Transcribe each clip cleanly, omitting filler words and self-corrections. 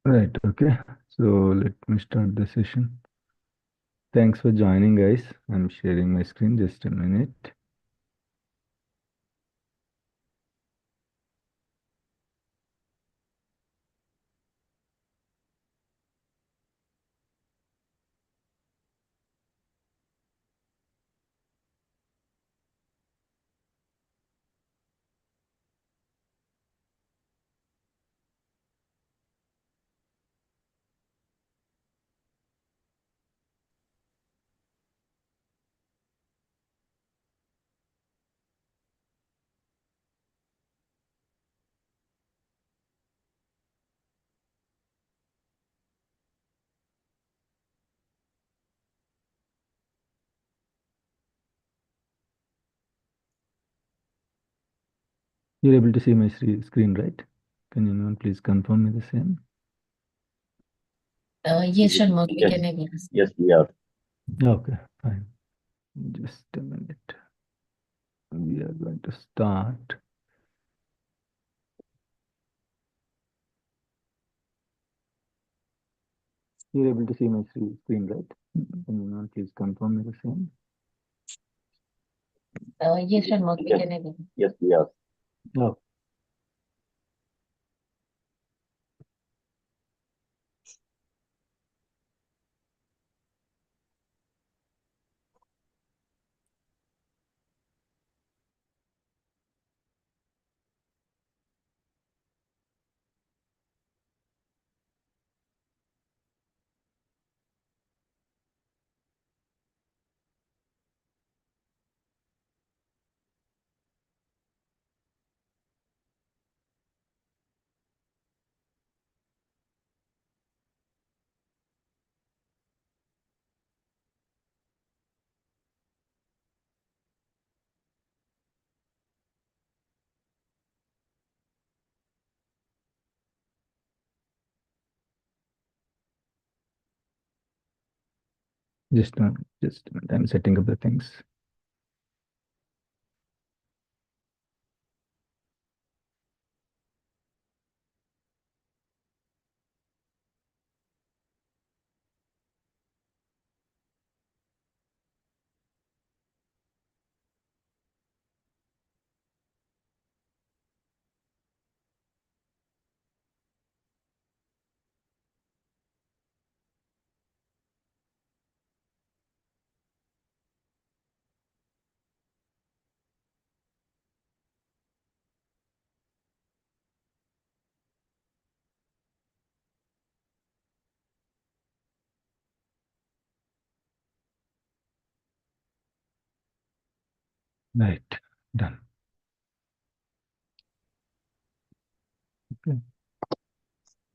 Right, okay. So let me start the session. Thanks for joining, guys. I'm sharing my screen, just a minute. You're able to see my screen, right? Can anyone please confirm me the same? Yes, Shanmugh, we Yes, can able to see. yes, we are. Okay, fine. Just a minute. We are going to start. You're able to see my screen, right? Can anyone please confirm me the same? Yes, Shanmugh, we Yes, can able to. yes, we are. Oh, just a minute. I'm setting up the things. Right, done. Okay.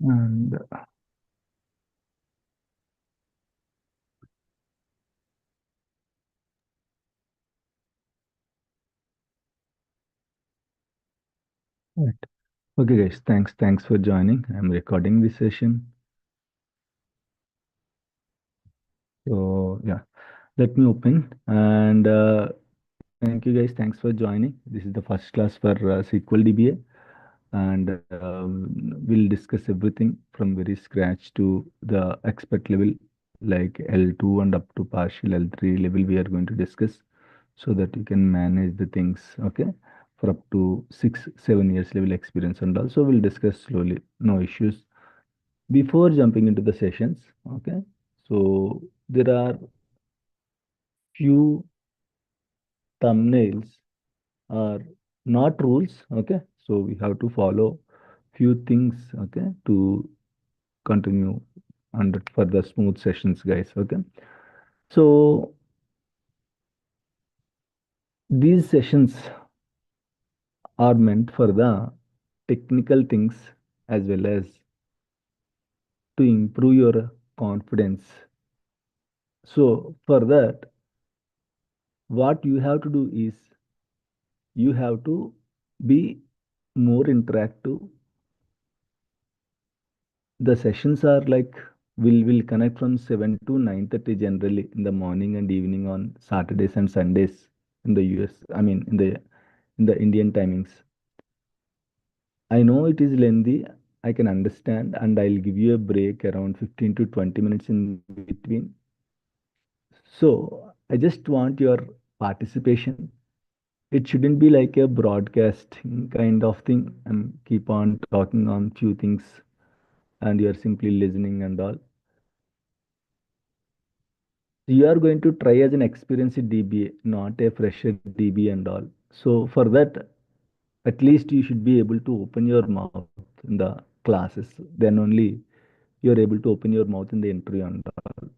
And right. Okay, guys. Thanks for joining. I'm recording this session. So yeah, let me open and thank you guys. Thanks for joining. This is the first class for SQL DBA, and we'll discuss everything from very scratch to the expert level, like L2 and up to partial L3 level. We are going to discuss so that you can manage the things. Okay, for up to 6, 7 years level experience, and also we'll discuss slowly. No issues. Before jumping into the sessions, okay. So there are few thumbnails are not rules, okay. So we have to follow few things, okay, to continue and for the smooth sessions, guys, okay. So these sessions are meant for the technical things as well as to improve your confidence. So for that, what you have to do is you have to be more interactive. The sessions are like will connect from 7 to 9:30 generally in the morning and evening on Saturdays and Sundays in the US. I mean in the Indian timings. I know it is lengthy. I can understand, and I'll give you a break around 15 to 20 minutes in between. So I just want your participation. It shouldn't be like a broadcasting kind of thing and keep on talking on few things and you're simply listening and all. You are going to try as an experienced DBA, not a fresher DBA and all. So for that, at least you should be able to open your mouth in the classes. Then only you're able to open your mouth in the interview and all.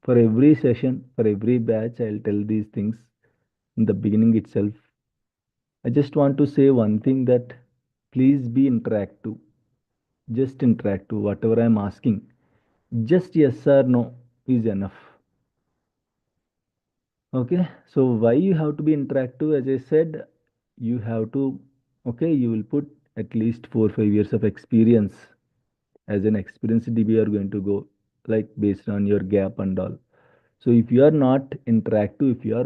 For every session, for every batch, I'll tell these things in the beginning itself. I just want to say one thing that please be interactive. Just interactive. Whatever I'm asking, just yes or no is enough. Okay, so why you have to be interactive? As I said, you have to, okay, you will put at least 4 or 5 years of experience as an experienced DB are going to go like based on your gap and all. So if you are not interactive, if you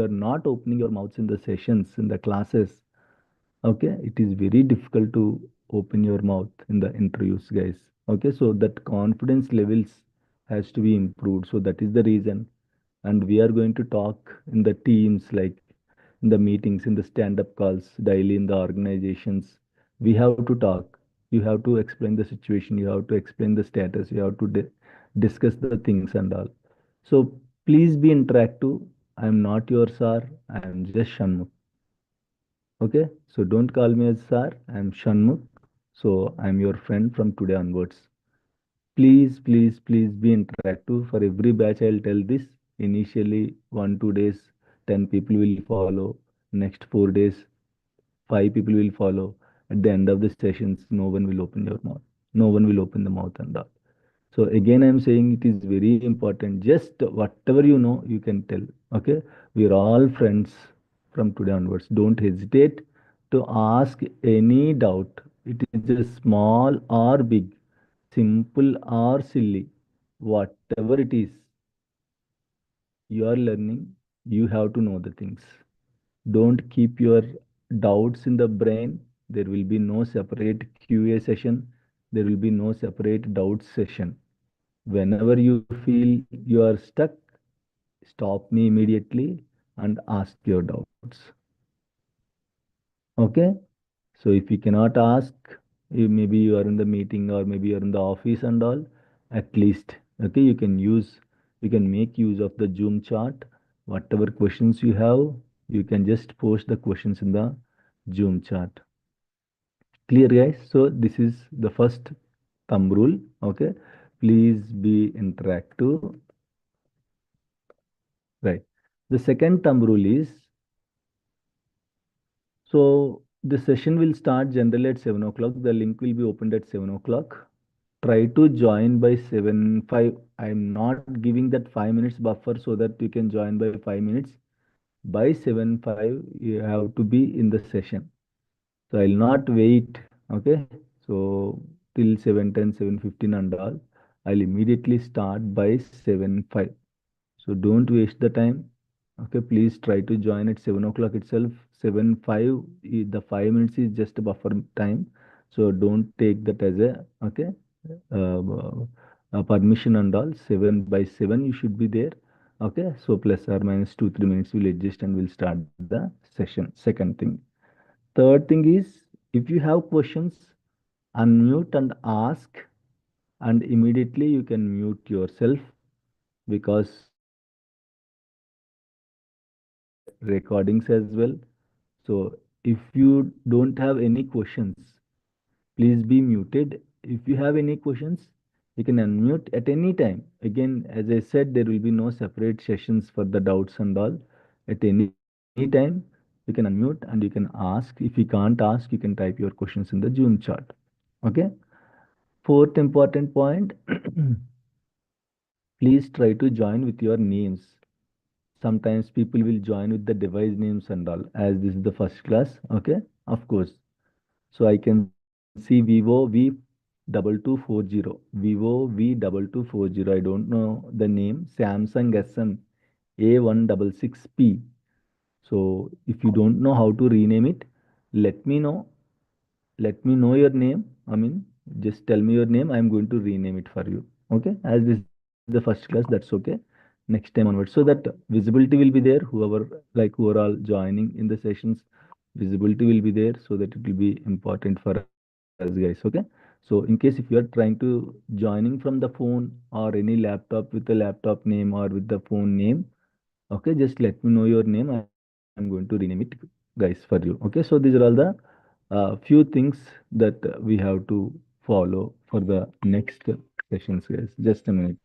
are not opening your mouths in the sessions, in the classes, okay, it is very difficult to open your mouth in the interviews, guys. Okay, so that confidence levels has to be improved. So that is the reason. And we are going to talk in the teams, like in the meetings, in the stand-up calls, daily in the organizations. We have to talk. You have to explain the situation. You have to explain the status. You have to discuss the things and all. So please be interactive. I am not your sir. I am just Shanmugh. Okay, so don't call me as sir. I am Shanmugh. So I am your friend from today onwards. Please, please, please be interactive. For every batch, I'll tell this. Initially, 1, 2 days, 10 people will follow. Next 4 days, 5 people will follow. At the end of the sessions, no one will open your mouth. No one will open the mouth and all. So again, I'm saying it is very important. Just whatever you know, you can tell. Okay, we are all friends from today onwards. Don't hesitate to ask any doubt. It is a small or big, simple or silly, whatever it is you are learning, you have to know the things. Don't keep your doubts in the brain. There will be no separate QA session. There will be no separate doubts session. Whenever you feel you are stuck, stop me immediately and ask your doubts. Okay? So if you cannot ask, maybe you are in the meeting or maybe you are in the office and all, at least, okay, you can make use of the Zoom chat. Whatever questions you have, you can just post the questions in the Zoom chat. Clear, guys? So this is the first thumb rule. Okay, please be interactive. Right. The second thumb rule is, so the session will start generally at 7 o'clock. The link will be opened at 7 o'clock. Try to join by 7:05. I'm not giving that 5 minutes buffer so that you can join by 5 minutes. By 7:05, you have to be in the session. So I'll not wait. Okay. So till 7:10, 7:15 and all. I'll immediately start by 7:05. So don't waste the time. Okay, please try to join at 7 o'clock itself. 7:05, the 5 minutes is just a buffer time. So don't take that as a okay permission and all. 7 by 7 you should be there. Okay, so plus or minus 2 3 minutes will adjust and will start the session. Second thing. Third thing is, if you have questions, unmute and ask, and immediately you can mute yourself because we are recording the recordings as well. So if you don't have any questions, please be muted. If you have any questions, you can unmute at any time. Again, as I said, there will be no separate sessions for the doubts and all. At any time, you can unmute and you can ask. If you can't ask, you can type your questions in the Zoom chat. Okay. Fourth important point, please try to join with your names. Sometimes people will join with the device names and all, as this is the first class. Okay, of course. So I can see Vivo V2240, Vivo V2240. I don't know the name. Samsung SM A166P. So if you don't know how to rename it, let me know. Let me know your name. I mean, Just tell me your name. I'm going to rename it for you. Okay. As this is the first class, that's okay. Next time onwards, so that visibility will be there. Who are all joining in the sessions, visibility will be there, so that it will be important for us, guys. Okay. So in case if you are trying to joining from the phone or any laptop with the laptop name or with the phone name, okay, just let me know your name. I'm going to rename it, guys, for you. Okay. So these are all the few things that we have to follow for the next sessions, guys. Just a minute.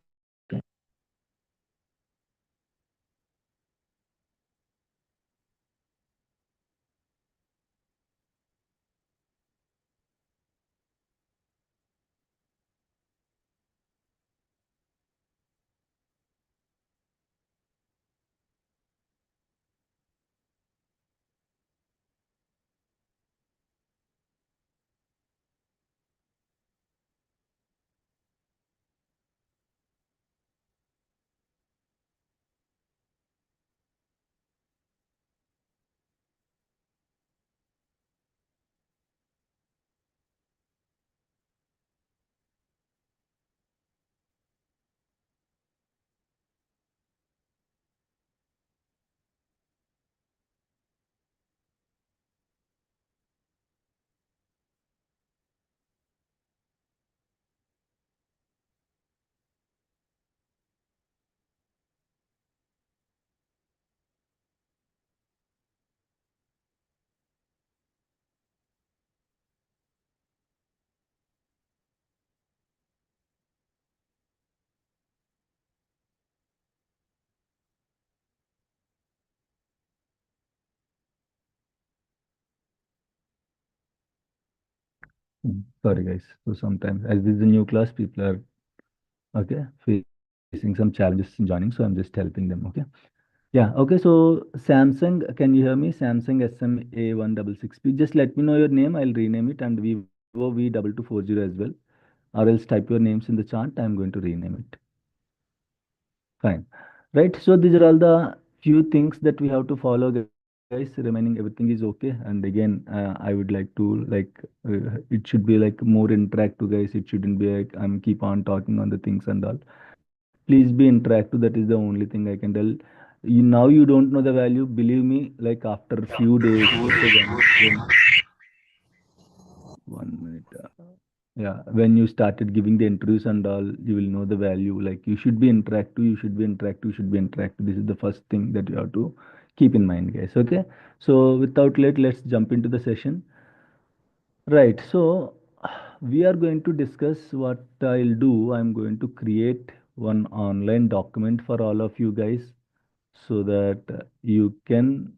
Sorry, guys. So sometimes, as this is a new class, people are okay facing some challenges in joining. So I'm just helping them. Okay. Yeah. Okay. So Samsung, can you hear me? Samsung SMA1666P. Just let me know your name. I'll rename it, and Vivo V2240 as well. Or else type your names in the chart. I'm going to rename it. Fine. Right. So these are all the few things that we have to follow, guys. Remaining everything is okay. And again, I would like to it should be like more interactive, guys. It shouldn't be like I'm keep on talking on the things and all. Please be interactive. That is the only thing I can tell. You now you don't know the value. Believe me, like after few days, let's say one minute. Yeah, when you started giving the interviews and all, you will know the value. Like you should be interactive, you should be interactive, you should be interactive. This is the first thing that you have to keep in mind, guys. Okay. So without late, let's jump into the session. Right. So we are going to discuss what I'll do. I'm going to create one online document for all of you guys so that you can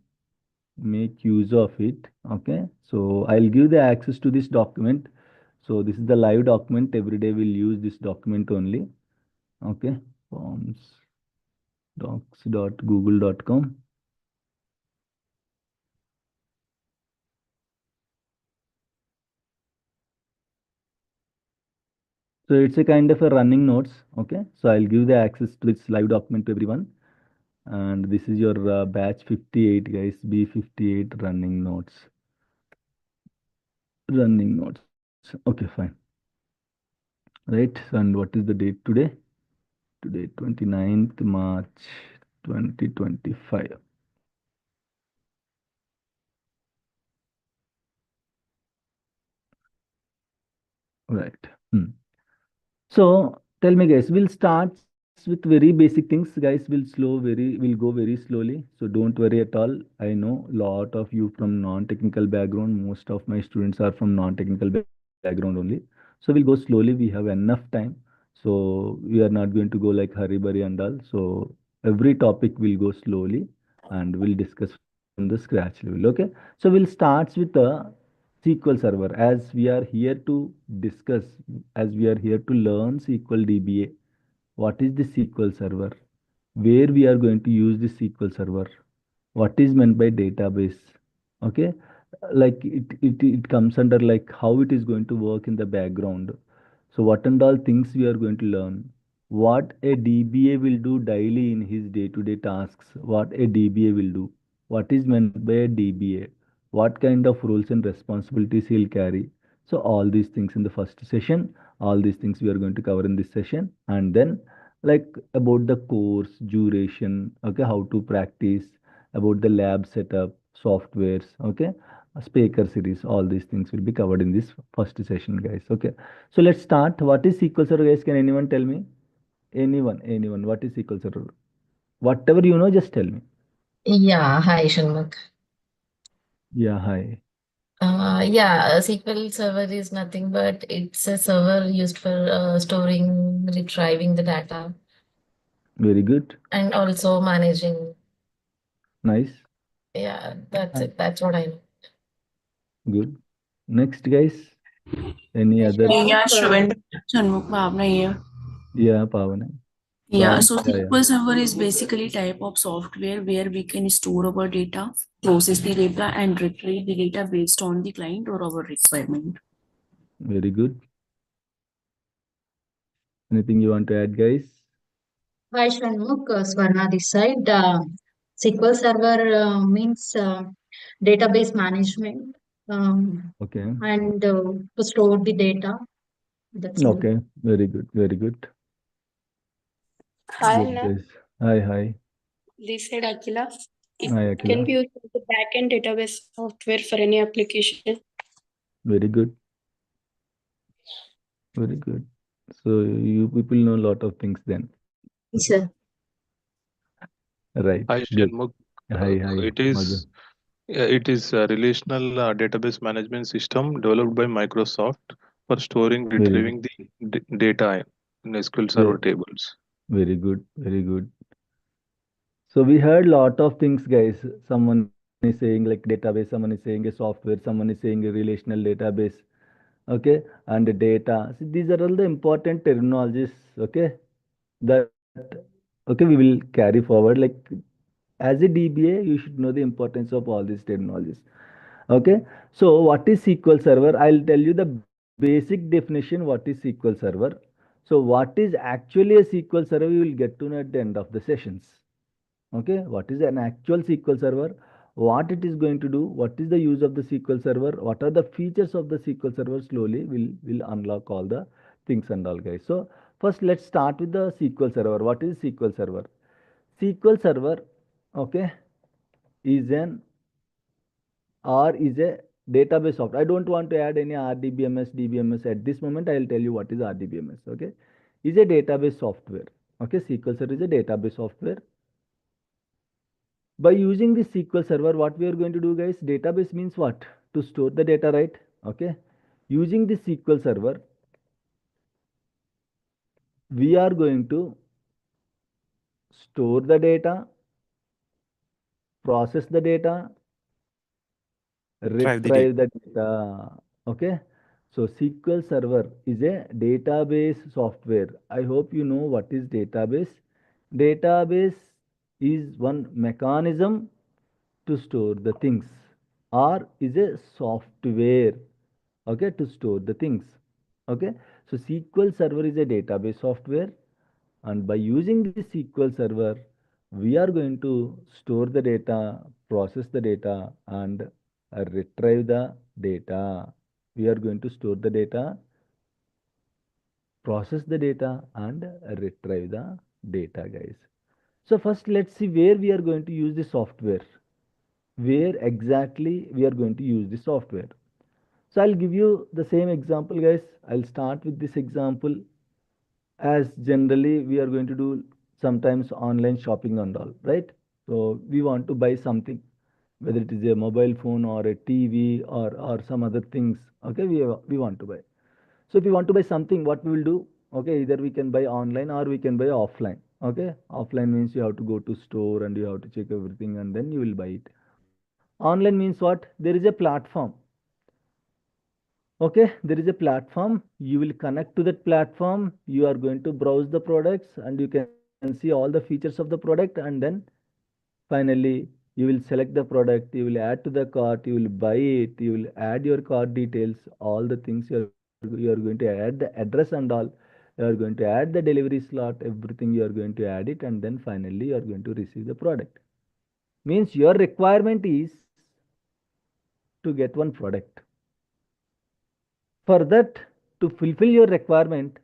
make use of it. Okay. So I'll give the access to this document. So this is the live document. Every day we'll use this document only. Okay. Forms docs.google.com. So it's a kind of a running notes. Okay. So I'll give the access to this live document to everyone. And this is your batch 58, guys. B58 running notes. Running notes. Okay, fine. Right. And what is the date today? Today, 29th March 2025. Right. So tell me, guys, we'll start with very basic things, guys. We'll go very slowly. So don't worry at all. I know a lot of you from non-technical background. Most of my students are from non-technical background only. So we'll go slowly. We have enough time. So we are not going to go like hurry burry and all. So every topic will go slowly and we'll discuss from the scratch level. Okay. So we'll start with the SQL Server, as we are here to discuss, as we are here to learn SQL DBA. What is the SQL Server? Where we are going to use the SQL Server? What is meant by database? Okay, like it comes under like how it is going to work in the background. So what and all things we are going to learn. What a DBA will do daily in his day-to-day tasks. What a DBA will do. What is meant by a DBA? What kind of roles and responsibilities he'll carry? So all these things in the first session, all these things we are going to cover in this session, and then like about the course duration, okay, how to practice, about the lab setup, softwares, okay, a speaker series, all these things will be covered in this first session, guys. Okay, so let's start. What is SQL Server, guys? Can anyone tell me? Anyone, what is SQL Server? Whatever you know, just tell me. Yeah, hi Shanmugh. Yeah, hi. Yeah, a SQL Server is nothing but it's a server used for storing, retrieving the data, Very good. and also managing. Nice. Yeah, that's Uh, it. That's what I know. Good. Next, guys. Any other? Yeah, Shravendra Shanmugh Bhavna here. Yeah, Pavana. Yeah, Pavana? so Yeah. SQL Server is basically type of software where we can store our data, process the data, and retrieve the data based on the client or our requirement. Very good. Anything you want to add, guys? Hi, Shanmugh. Swarna this side. SQL Server means database management Okay. and to store the data. That's all. Okay. Very good. Very good. Hi, Good, Anna. guys. Hi, hi. This side Akila. It Hi, can Akila. be used as a backend database software for any application. Very good. Very good. So you people know a lot of things then. Yes, sir. Right. Hi, Good. Shanmugh. Hi, hi, It is Madhu. it is a relational database management system developed by Microsoft for storing, Very good. retrieving the data in SQL Server Very, tables. very good. Very good. So we heard lot of things, guys. Someone is saying like database, someone is saying a software, someone is saying a relational database. Okay, and the data. So these are all the important terminologies. Okay, that okay we will carry forward. Like as a DBA, you should know the importance of all these terminologies. Okay, so what is SQL Server? I'll tell you the basic definition. What is SQL Server? So what is actually a SQL Server? We will get to know at the end of the sessions. Okay, what is an actual SQL Server? What it is going to do? What is the use of the SQL Server? What are the features of the SQL Server? Slowly we'll unlock all the things and all, guys. So first let's start with the SQL Server. What is SQL Server? SQL Server, okay, is an or is a database software. I don't want to add any RDBMS, DBMS at this moment. I'll tell you what is RDBMS. Okay, is a database software. Okay, SQL Server is a database software. By using this SQL Server, what we are going to do, guys? Database means what? To store the data, right? Okay. Using this SQL Server, we are going to store the data, process the data, Drive the data. retrieve the data. Okay. So SQL Server is a database software. I hope you know what is database. Database is one mechanism to store the things, or is a software, okay, to store the things. Okay, so SQL Server is a database software, and by using this SQL Server, we are going to store the data, process the data, and retrieve the data. We are going to store the data, process the data, and retrieve the data, guys. So first let's see where we are going to use the software, where exactly we are going to use the software. So I'll give you the same example, guys. I'll start with this example. As generally we are going to do sometimes online shopping and all, right? So we want to buy something, whether it is a mobile phone or a TV or some other things. Okay, we want to buy. So if we want to buy something, what we will do? Okay, either we can buy online or we can buy offline. Okay, offline means you have to go to store and you have to check everything and then you will buy it. Online means what? There is a platform. Okay, there is a platform. You will connect to that platform. You are going to browse the products and you can see all the features of the product, and then finally you will select the product, you will add to the cart, you will buy it, you will add your card details, all the things you are going to add the address and all. You are going to add the delivery slot, everything you are going to add it, and then finally you are going to receive the product. Means your requirement is to get one product. For that, to fulfill your requirement,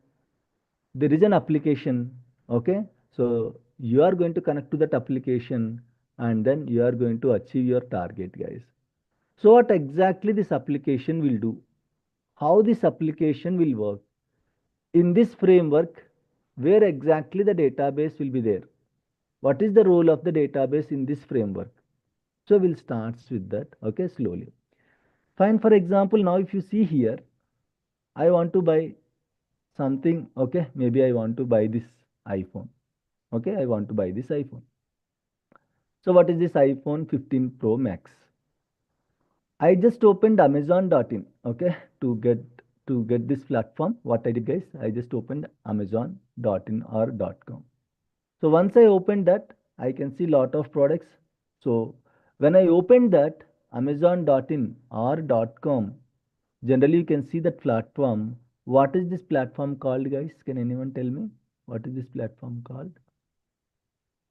there is an application. Okay, so you are going to connect to that application, and then you are going to achieve your target, guys. So what exactly this application will do, how this application will work in this framework, where exactly the database will be there, what is the role of the database in this framework. So we'll start with that, okay, slowly. Fine, for example, now if you see here, I want to buy something. Okay, maybe I want to buy this iPhone. Okay, I want to buy this iPhone. So what is this iPhone 15 Pro Max? I just opened Amazon.in. Okay, to get this platform, what I did, guys, I just opened Amazon.in or .com. So once I opened that, I can see lot of products. So when I opened that Amazon.in or .com, generally you can see that platform. What is this platform called, guys? Can anyone tell me? What is this platform called?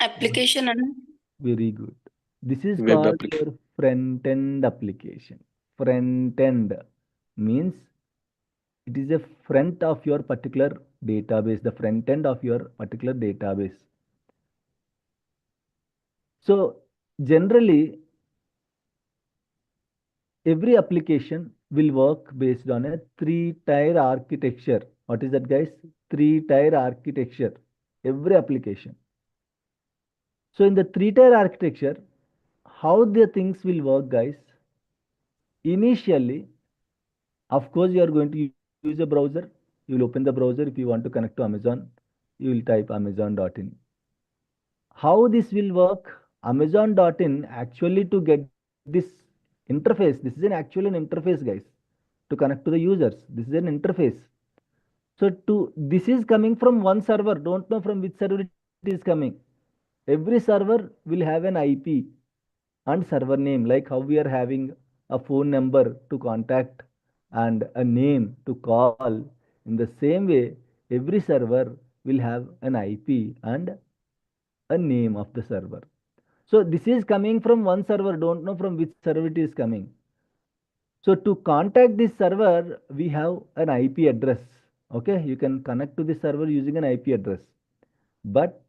Application and Very good. This is Web called application. your front end application. Front end means it is a front of your particular database, the front end of your particular database. So generally, every application will work based on a three-tier architecture. What is that, guys? Three-tier architecture. Every application. So in the three-tier architecture, how the things will work, guys? Initially, of course, you are going to use a browser. You will open the browser. If you want to connect to Amazon, you will type amazon.in. How this will work? Amazon.in actually, to get this interface, this is an actual an interface, guys, to connect to the users. This is an interface. So this is coming from one server. Don't know from which server it is coming. Every server will have an IP and server name, like how we are having a phone number to contact and a name to call. In the same way, every server will have an IP and a name of the server. So this is coming from one server. Don't know from which server it is coming. So to contact this server, we have an IP address. Okay, you can connect to this server using an IP address. But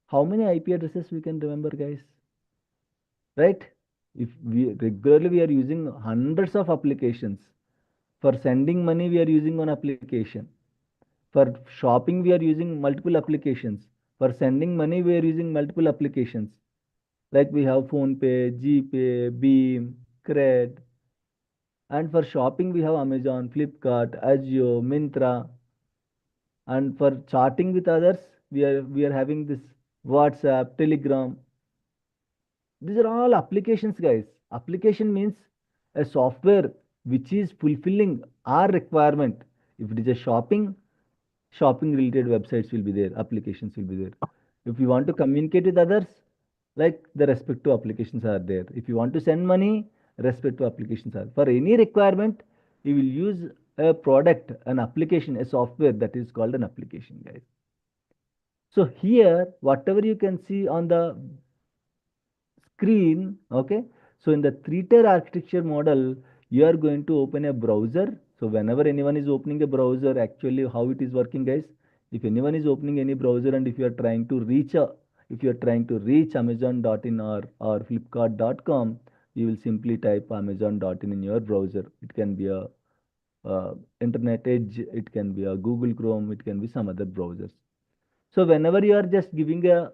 how many IP addresses we can remember, guys? Right? If we are using hundreds of applications. For sending money, we are using one application. For shopping, we are using multiple applications. For sending money, we are using multiple applications. Like we have PhonePe, GPay, Beam, Cred. And for shopping, we have Amazon, Flipkart, Azure, Myntra. And for chatting with others, we are having this WhatsApp, Telegram. These are all applications, guys. Application means a software which is fulfilling our requirement. If it is a shopping related websites will be there, applications will be there. If you want to communicate with others, like the respective applications are there. If you want to send money, respective applications are. For any requirement, you will use a product, an application, a software that is called an application, guys. So here, whatever you can see on the screen, okay, so in the three-tier architecture model, you are going to open a browser. So whenever anyone is opening a browser, actually how it is working, guys, if anyone is opening any browser, and if you are trying to reach amazon.in or flipkart.com, you will simply type amazon.in in your browser. It can be a internet edge, it can be a Google Chrome, it can be some other browsers. So whenever you are just giving a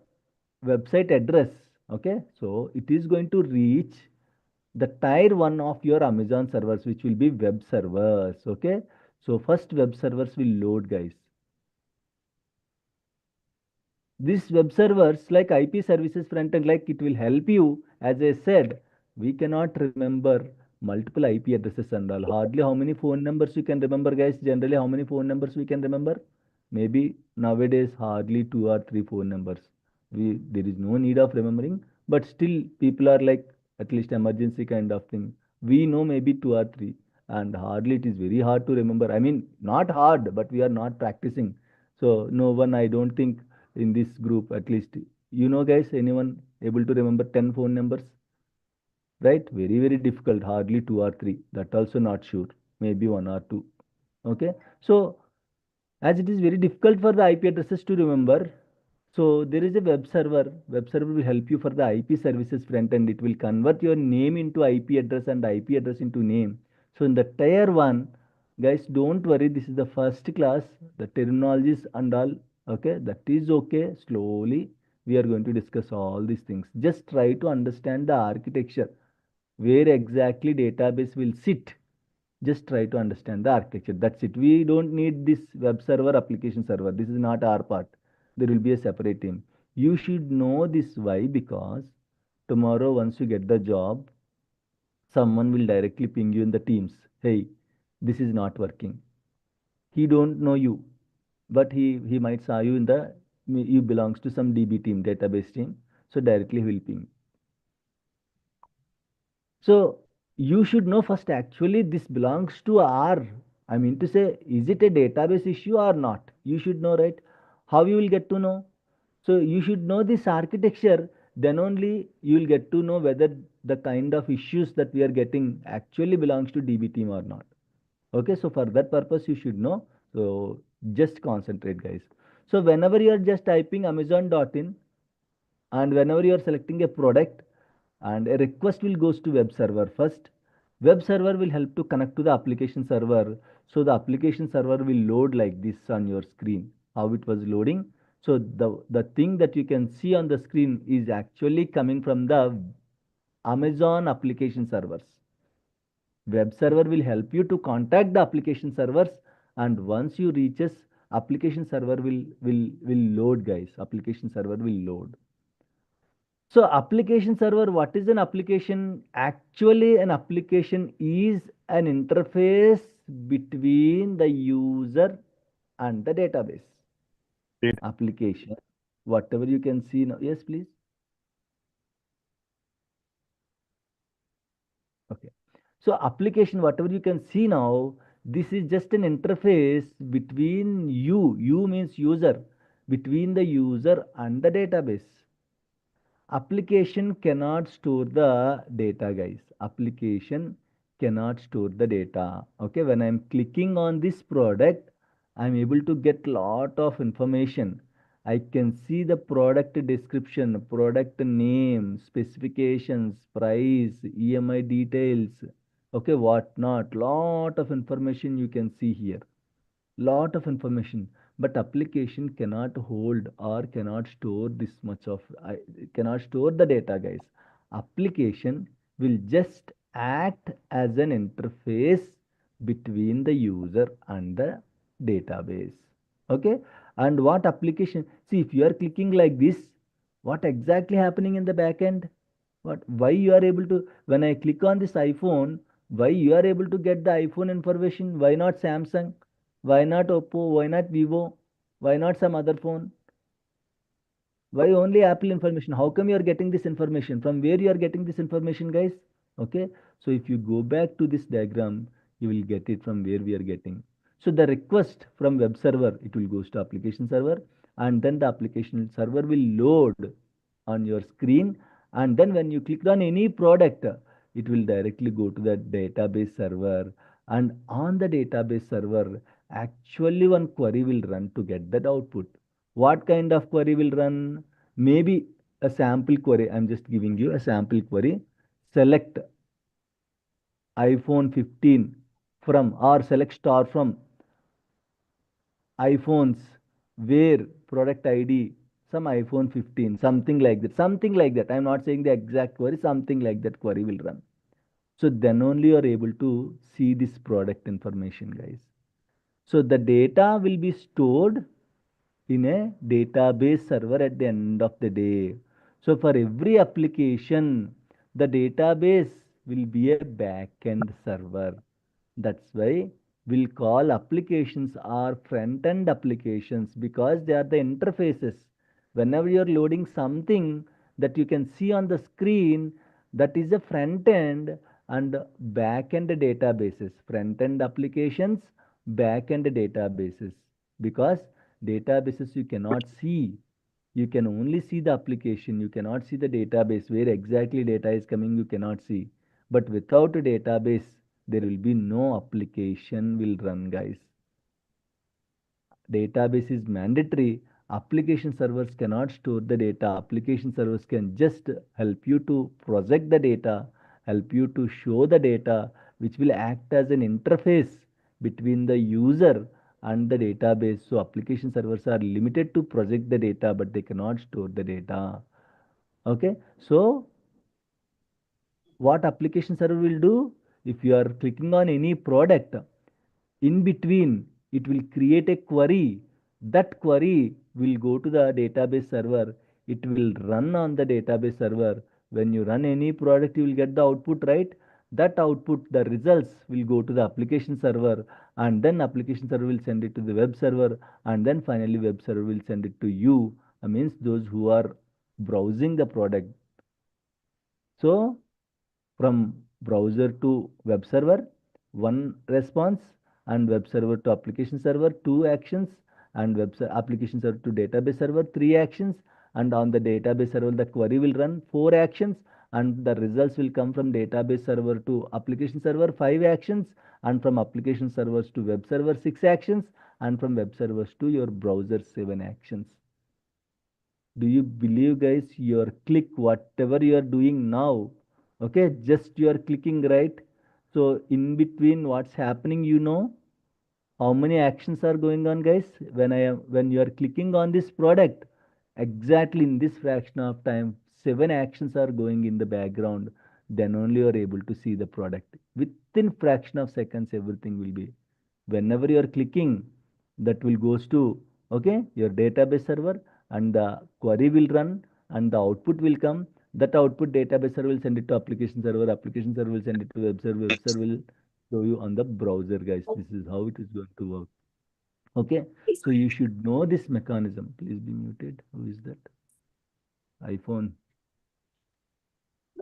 website address, okay, so it is going to reach the tier 1 of your Amazon servers, which will be web servers. Okay, so first web servers will load, guys. These web servers, like IP services front end, like it will help you. As I said, we cannot remember multiple IP addresses and all. Hardly how many phone numbers you can remember, guys. Generally, how many phone numbers we can remember? Maybe nowadays hardly 2 or 3 phone numbers. There is no need of remembering, but still people are like, at least emergency kind of thing. We know maybe 2 or 3, and hardly it is very hard to remember. I mean, not hard, but we are not practicing. So no one, I don't think in this group, at least, guys, anyone able to remember 10 phone numbers? Right? Very, very difficult. Hardly 2 or 3. That also not sure. Maybe 1 or 2. Okay, so as it is very difficult for the IP addresses to remember, so there is a web server. Web server will help you for the IP services front end. It will convert your name into IP address and IP address into name. So in the tier one, guys, don't worry. This is the first class. The terminologies and all, okay, that is okay. Slowly, we are going to discuss all these things. Just try to understand the architecture, where exactly database will sit. Just try to understand the architecture. That's it. We don't need this web server, application server. This is not our part. There will be a separate team. You should know this. Why? Because tomorrow, once you get the job, someone will directly ping you in the teams. Hey, this is not working. He don't know you, but he might saw you in the, you belongs to some DB team, database team. So directly he will ping. So you should know first, actually this belongs to our, I mean to say, is it a database issue or not? You should know, right? How you will get to know? So you should know this architecture, then only you will get to know whether the kind of issues that we are getting actually belongs to DB team or not. Okay, so for that purpose you should know. So just concentrate, guys. So whenever you are just typing amazon.in, and whenever you are selecting a product, and a request will goes to web server first. Web server will help to connect to the application server. So the application server will load like this on your screen, how it was loading. So the thing that you can see on the screen is actually coming from the Amazon application servers. Web server will help you to contact the application servers, and once you reaches, application server will load, guys. Application server will load. So application server, what is an application? Actually, an application is an interface between the user and the database. Application, whatever you can see now. Yes, please. Okay. So application, whatever you can see now, this is just an interface between you. You means user, between the user and the database. Application cannot store the data, guys. Application cannot store the data. Okay, when I'm clicking on this product, I'm able to get lot of information. I can see the product description, product name, specifications, price, EMI details. Okay, what not? Lot of information you can see here, lot of information. But application cannot hold or cannot store this much of, cannot store the data, guys. Application will just act as an interface between the user and the database. Okay, and what application, see, if you are clicking like this, what exactly happening in the back end? What, why you are able to, when I click on this iPhone, why you are able to get the iPhone information? Why not Samsung? Why not Oppo? Why not Vivo? Why not some other phone? Why only Apple information? How come you are getting this information? From where you are getting this information, guys? Okay, so if you go back to this diagram, you will get it from where we are getting. So the request from web server, it will goes to application server, and then the application server will load on your screen, and then when you click on any product, it will directly go to the database server, and on the database server, actually one query will run to get that output. What kind of query will run? Maybe a sample query. I'm just giving you a sample query. Select iPhone 15 from, or select star from iPhones where product ID some iPhone 15, something like that. Something like that. I'm not saying the exact query, something like that query will run. So then only you are able to see this product information, guys. So the data will be stored in a database server at the end of the day. So for every application, the database will be a backend server. That's why we'll call applications or front-end applications, because they are the interfaces. Whenever you're loading something that you can see on the screen, that is a front-end and back-end databases. Front-end applications, back-end databases. Because databases you cannot see. You can only see the application. You cannot see the database. Where exactly data is coming, you cannot see. But without a database, there will be no application will run, guys. database is mandatory, application servers cannot store the data. Application servers can just help you to project the data, help you to show the data, which will act as an interface between the user and the database. So application servers are limited to project the data, but they cannot store the data. Okay, so what application server will do? If you are clicking on any product, in between it will create a query. That query will go to the database server. It will run on the database server. When you run any product, you will get the output, right? That output, the results will go to the application server, and then application server will send it to the web server, and then finally web server will send it to you. Means those who are browsing the product. So from browser to web server, one response, and web server to application server, two actions, and application server to database server, three actions, and on the database server, the query will run, four actions, and the results will come from database server to application server, five actions, and from application servers to web server, six actions, and from web servers to your browser, seven actions. Do you believe, guys, your click, whatever you are doing now, okay, just you are clicking, right? So in between what's happening, how many actions are going on, guys? When you are clicking on this product, exactly in this fraction of time, seven actions are going in the background. Then only you are able to see the product. Within fraction of seconds, everything will be. Whenever you are clicking, that will goes to, okay, your database server, and the query will run, and the output will come. That output, database server will send it to application server. Application server will send it to web server. Web server will show you on the browser, guys. This is how it is going to work. Okay, so you should know this mechanism. Please be muted. Who is that? iPhone.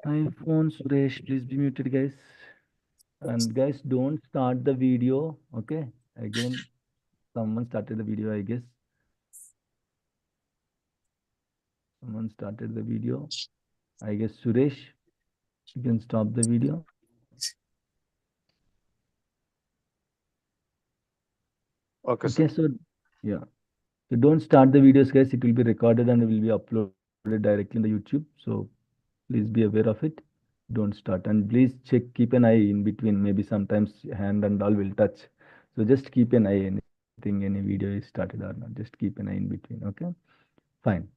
Suresh, please be muted, guys. And guys, don't start the video. Okay, again, someone started the video, I guess. Someone started the video. I guess Suresh, you can stop the video. Okay, Okay, sir. so yeah. So don't start the videos, guys. It will be recorded and it will be uploaded directly in the YouTube. So please be aware of it. Don't start, and please check, keep an eye in between. Maybe sometimes hand and all will touch. So just keep an eye, anything, any video is started or not. Just keep an eye in between. Okay, fine.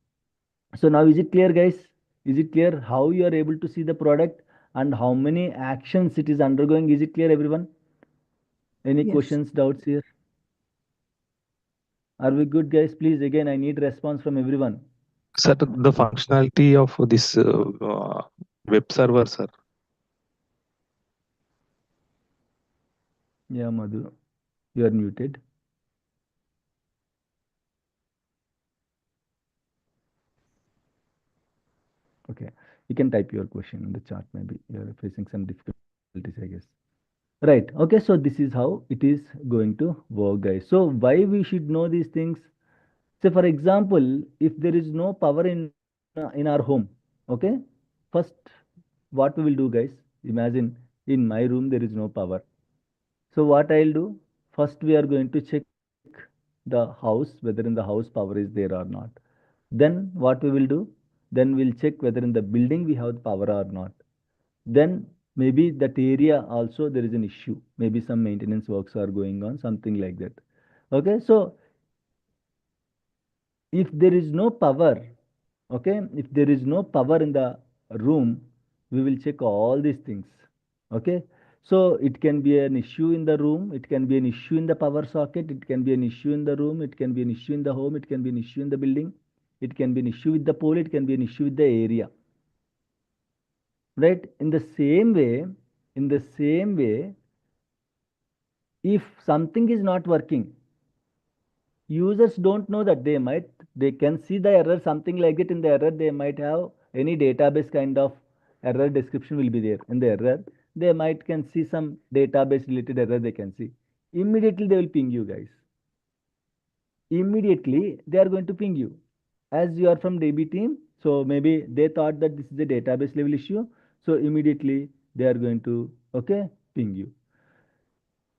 So now is it clear, guys? Is it clear how you are able to see the product and how many actions it is undergoing? Is it clear, everyone? Any Yes. questions, doubts here? Are we good, guys? Please, again, I need response from everyone. Sir, the functionality of this web server, sir. Yeah, Madhu, you are muted. Okay, you can type your question in the chat. Maybe you're facing some difficulties, I guess. Right. Okay, so this is how it is going to work, guys. So why we should know these things? Say, for example, if there is no power in our home, okay, first what we will do, guys? Imagine in my room there is no power. So what I'll do? First, we are going to check the house, whether in the house power is there or not. Then what we will do? Then we'll check whether in the building we have the power or not. Then maybe that area also there is an issue. Maybe some maintenance works are going on, something like that. Okay, so if there is no power, okay, if there is no power in the room, we will check all these things. Okay, so it can be an issue in the room, it can be an issue in the power socket, it can be an issue in the room, it can be an issue in the home, it can be an issue in the building, it can be an issue with the pole, it can be an issue with the area. Right? In the same way, if something is not working, users don't know that they can see the error, something like it in the error, they might have any database kind of error description will be there in the error. They might can see some database related error they can see. Immediately they will ping you, guys. Immediately they are going to ping you. As you are from DB team, so maybe they thought that this is a database level issue. So immediately they are going to, okay, ping you.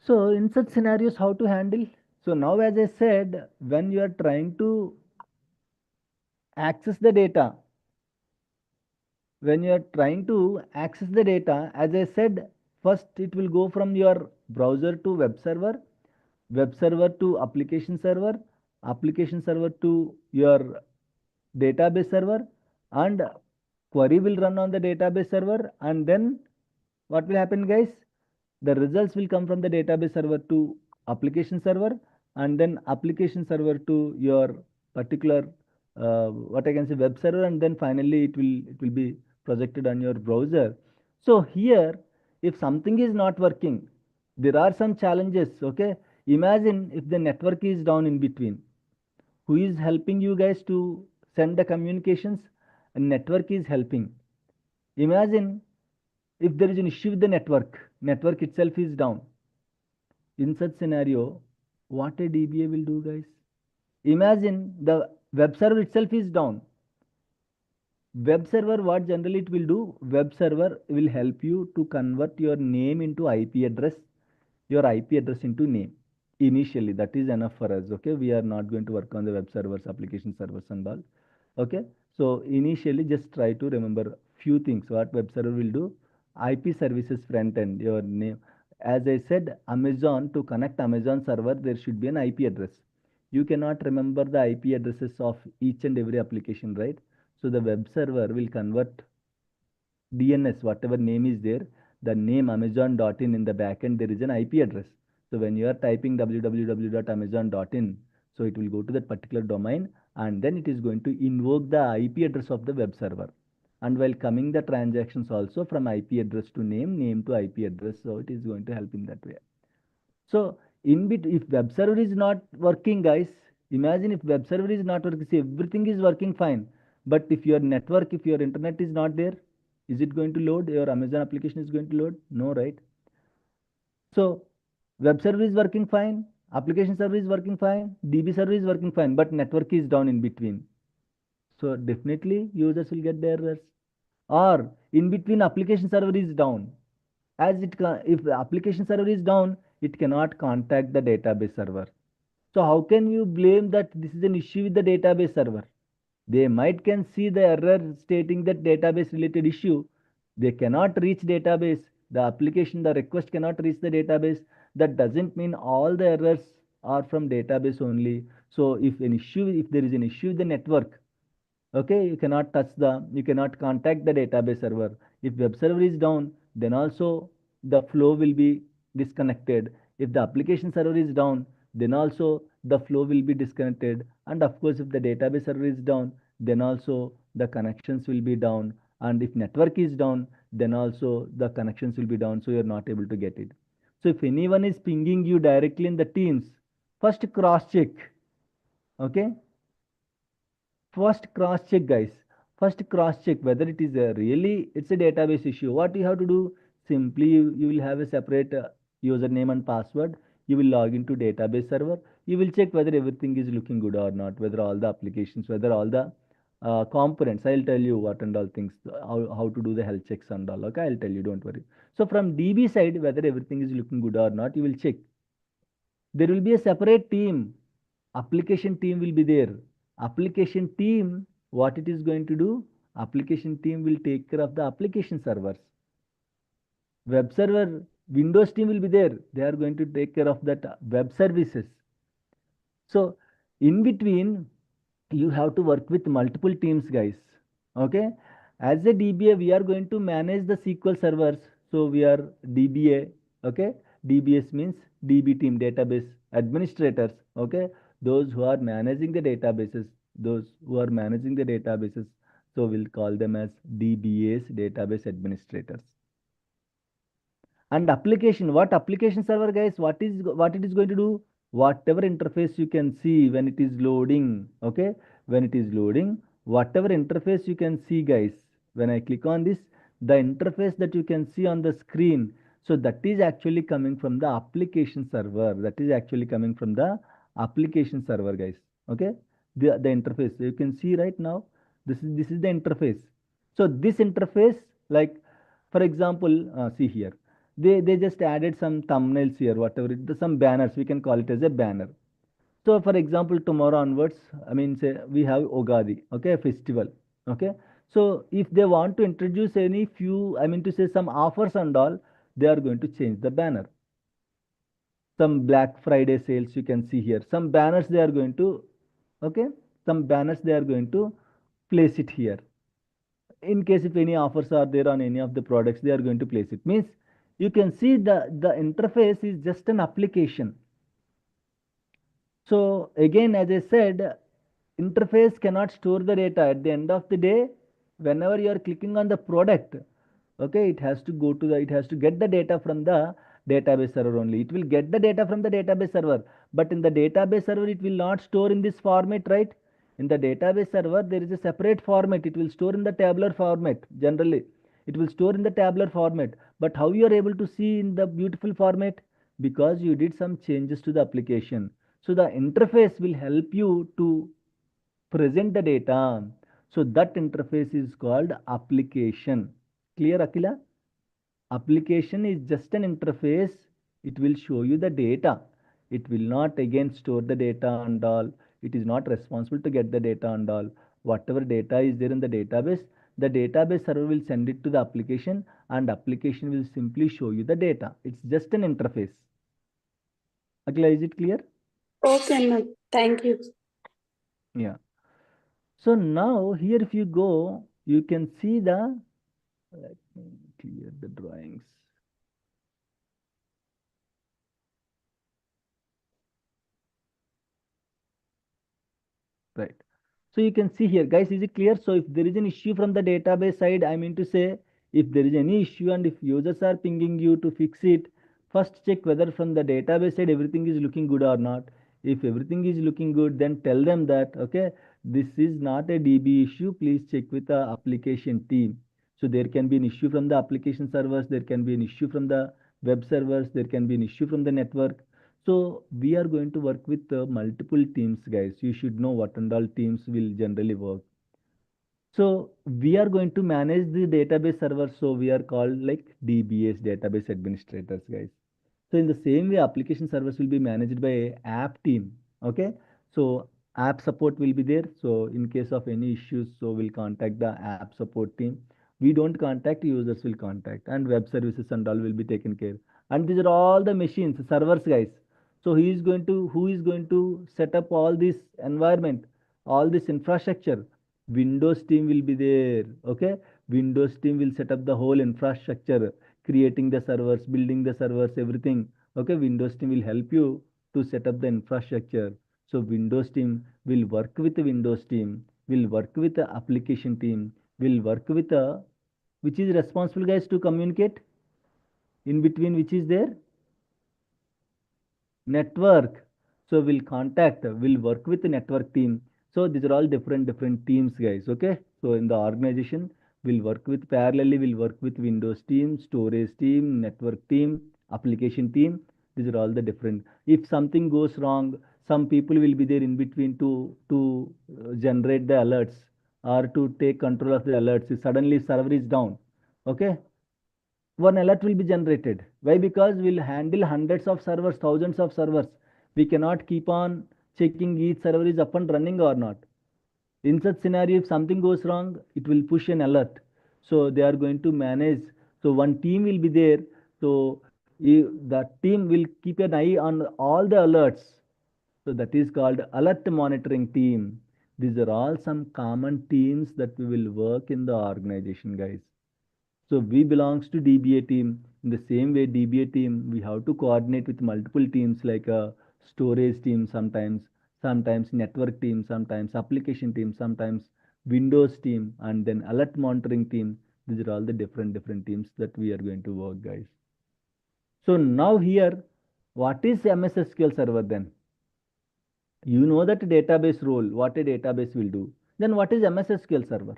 So in such scenarios, how to handle? So now, as I said, when you are trying to access the data, as I said, first it will go from your browser to web server to application server to your database server, and query will run on the database server, and then what will happen, guys? The results will come from the database server to application server, and then application server to your particular what I can say web server, and then finally it will be projected on your browser. So here, if something is not working, there are some challenges. Okay, imagine if the network is down in between. Who is helping you guys to send the communications? A network is helping. Imagine if there is an issue with the network itself is down. In such scenario, what a DBA will do, guys? Imagine the web server itself is down. Web server, what generally it will do? Web server will help you to convert your name into IP address, your IP address into name. Initially, that is enough for us. Okay, we are not going to work on the web servers, application servers, and all. Okay, so initially, just try to remember few things. What web server will do? IP services front end, your name. As I said, Amazon, to connect Amazon server, there should be an IP address. You cannot remember the IP addresses of each and every application, right? So the web server will convert DNS, whatever name is there, the name amazon.in in the backend, there is an IP address. So when you are typing www.amazon.in, so it will go to that particular domain, and then it is going to invoke the IP address of the web server. And while coming the transactions also from IP address to name to IP address, so it is going to help in that way. So if web server is not working, guys, imagine if web server is not working, see, everything is working fine, but if your network, if your internet is not there, is it going to load? Your Amazon application is going to load? No, right? So web server is working fine, application server is working fine, DB server is working fine, but network is down in between. So definitely users will get the errors. Or in between, application server is down. If the application server is down, it cannot contact the database server. So how can you blame that this is an issue with the database server? They might can see the error stating that database related issue. They cannot reach database. The application, the request cannot reach the database. That doesn't mean all the errors are from database only. So if there is an issue with the network, okay, you cannot contact the database server. If web server is down, then also the flow will be disconnected. If the application server is down, then also the flow will be disconnected. And of course, if the database server is down, then also the connections will be down. And if network is down, then also the connections will be down, so you're not able to get it. So if anyone is pinging you directly in the Teams, first cross check. Okay, first cross check, guys. First cross check whether it is it's a database issue. What you have to do? Simply you will have a separate username and password. You will log into database server. You will check whether everything is looking good or not, whether all the applications, whether all the components. I'll tell you what and all things, how to do the health checks and all. Okay, I'll tell you, don't worry. So from DB side, whether everything is looking good or not, you will check. There will be a separate team. Application team will be there. Application team, what it is going to do? Application team will take care of the application servers. Web server, Windows team will be there. They are going to take care of that web services. So in between, you have to work with multiple teams, guys. Okay. As a DBA, we are going to manage the SQL servers. So we are DBA. Okay. DBS means DB team, database administrators. Okay. Those who are managing the databases, so we'll call them as DBAs, database administrators. And application, what application server, guys, what it is going to do? Whatever interface you can see when it is loading, okay, when it is loading, whatever interface you can see, guys, when I click on this, the interface that you can see on the screen, so that is actually coming from the application server. Guys. Okay, the interface you can see right now, this is the interface. So this interface, like for example, see here, they just added some thumbnails here, whatever some banners, we can call it as a banner. So for example, tomorrow onwards, I mean, say we have Ugadi, okay, festival, okay. So if they want to introduce any few, I mean to say some offers and all, they are going to change the banner. Some Black Friday sales you can see here. Some banners they are going to, okay, some banners they are going to place it here. In case if any offers are there on any of the products, they are going to place it. Means you can see the interface is just an application. So again, as I said, interface cannot store the data. At the end of the day, whenever you are clicking on the product, okay, it has to go to the, it has to get the data from the database server only. It will get the data from the database server, but in the database server, it will not store in this format, right? In the database server, there is a separate format. It will store in the tabular format. Generally, it will store in the tabular format. But how you are able to see in the beautiful format? Because you did some changes to the application. So the interface will help you to present the data. So that interface is called application. Clear, Akila? Application is just an interface. It will show you the data. It will not again store the data and all. It is not responsible to get the data and all. Whatever data is there in the database server will send it to the application, and application will simply show you the data. It's just an interface. Akila, is it clear? Okay, ma'am. Thank you. Yeah. So now here if you go, you can see the, let me clear the drawings. Right. So you can see here, guys, is it clear? So if there is an issue from the database side, I mean to say, if there is any issue and if users are pinging you to fix it, first check whether from the database side everything is looking good or not. If everything is looking good, then tell them that, okay, this is not a DB issue. Please check with the application team. So there can be an issue from the application servers. There can be an issue from the web servers. There can be an issue from the network. So we are going to work with multiple teams, guys. You should know what and all teams will generally work. So we are going to manage the database server. So we are called like DBAs, database administrators, guys. So in the same way, application servers will be managed by a app team. Okay. So app support will be there. So in case of any issues, so we'll contact the app support team. We don't contact, users will contact, and web services and all will be taken care. And these are all the machines, servers, guys. So who is going to set up all this environment, all this infrastructure? Windows team will be there. Okay. Windows team will set up the whole infrastructure, creating the servers, building the servers, everything. Okay. Windows team will help you to set up the infrastructure. So Windows team will work with the Windows team, will work with the application team, will work with the, which is responsible, guys, to communicate in between, which is there? Network. So we'll work with the network team. So these are all different teams, guys. Okay. So in the organization, we'll work with parallelly, we'll work with Windows team, storage team, network team, application team. These are all the different. If something goes wrong, some people will be there in between to generate the alerts or to take control of the alerts. If suddenly server is down, okay, one alert will be generated. Why? Because we'll handle hundreds of servers, thousands of servers. We cannot keep on checking each server is up and running or not. In such scenario, if something goes wrong, it will push an alert. So they are going to manage. So one team will be there. So the team will keep an eye on all the alerts. So that is called alert monitoring team. These are all some common teams that we will work in the organization, guys. So we belongs to DBA team. In the same way, DBA team, we have to coordinate with multiple teams like a storage team sometimes network team, sometimes application team, sometimes Windows team, and then alert monitoring team. These are all the different teams that we are going to work, guys. So now here, what is MS SQL Server then? You know that database role, what a database will do. Then what is MS SQL Server?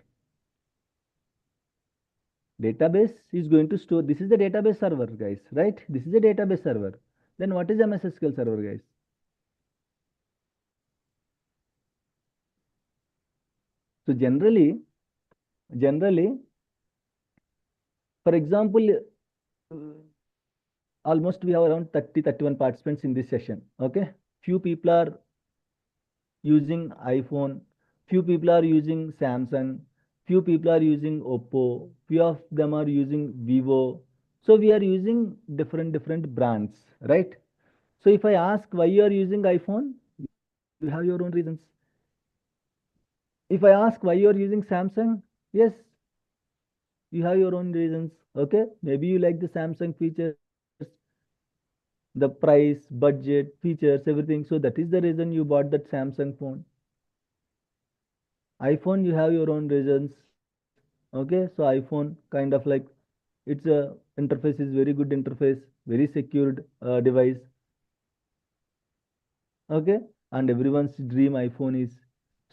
Database is going to store, this is the database server, guys, right? This is a database server. Then what is MS SQL Server, guys? So generally, for example, uh, almost we have around 31 participants in this session. Okay. Few people are using iPhone, few people are using Samsung, few people are using Oppo, few of them are using Vivo. So we are using different brands, right? So if I ask why you are using iPhone, you have your own reasons. If I ask why you are using Samsung, yes, you have your own reasons. Okay, maybe you like the Samsung features, the price, budget, features, everything. So that is the reason you bought that Samsung phone. iPhone, you have your own reasons. Okay, so iPhone kind of like its interface is very good interface, very secured device. Okay, and everyone's dream iPhone is.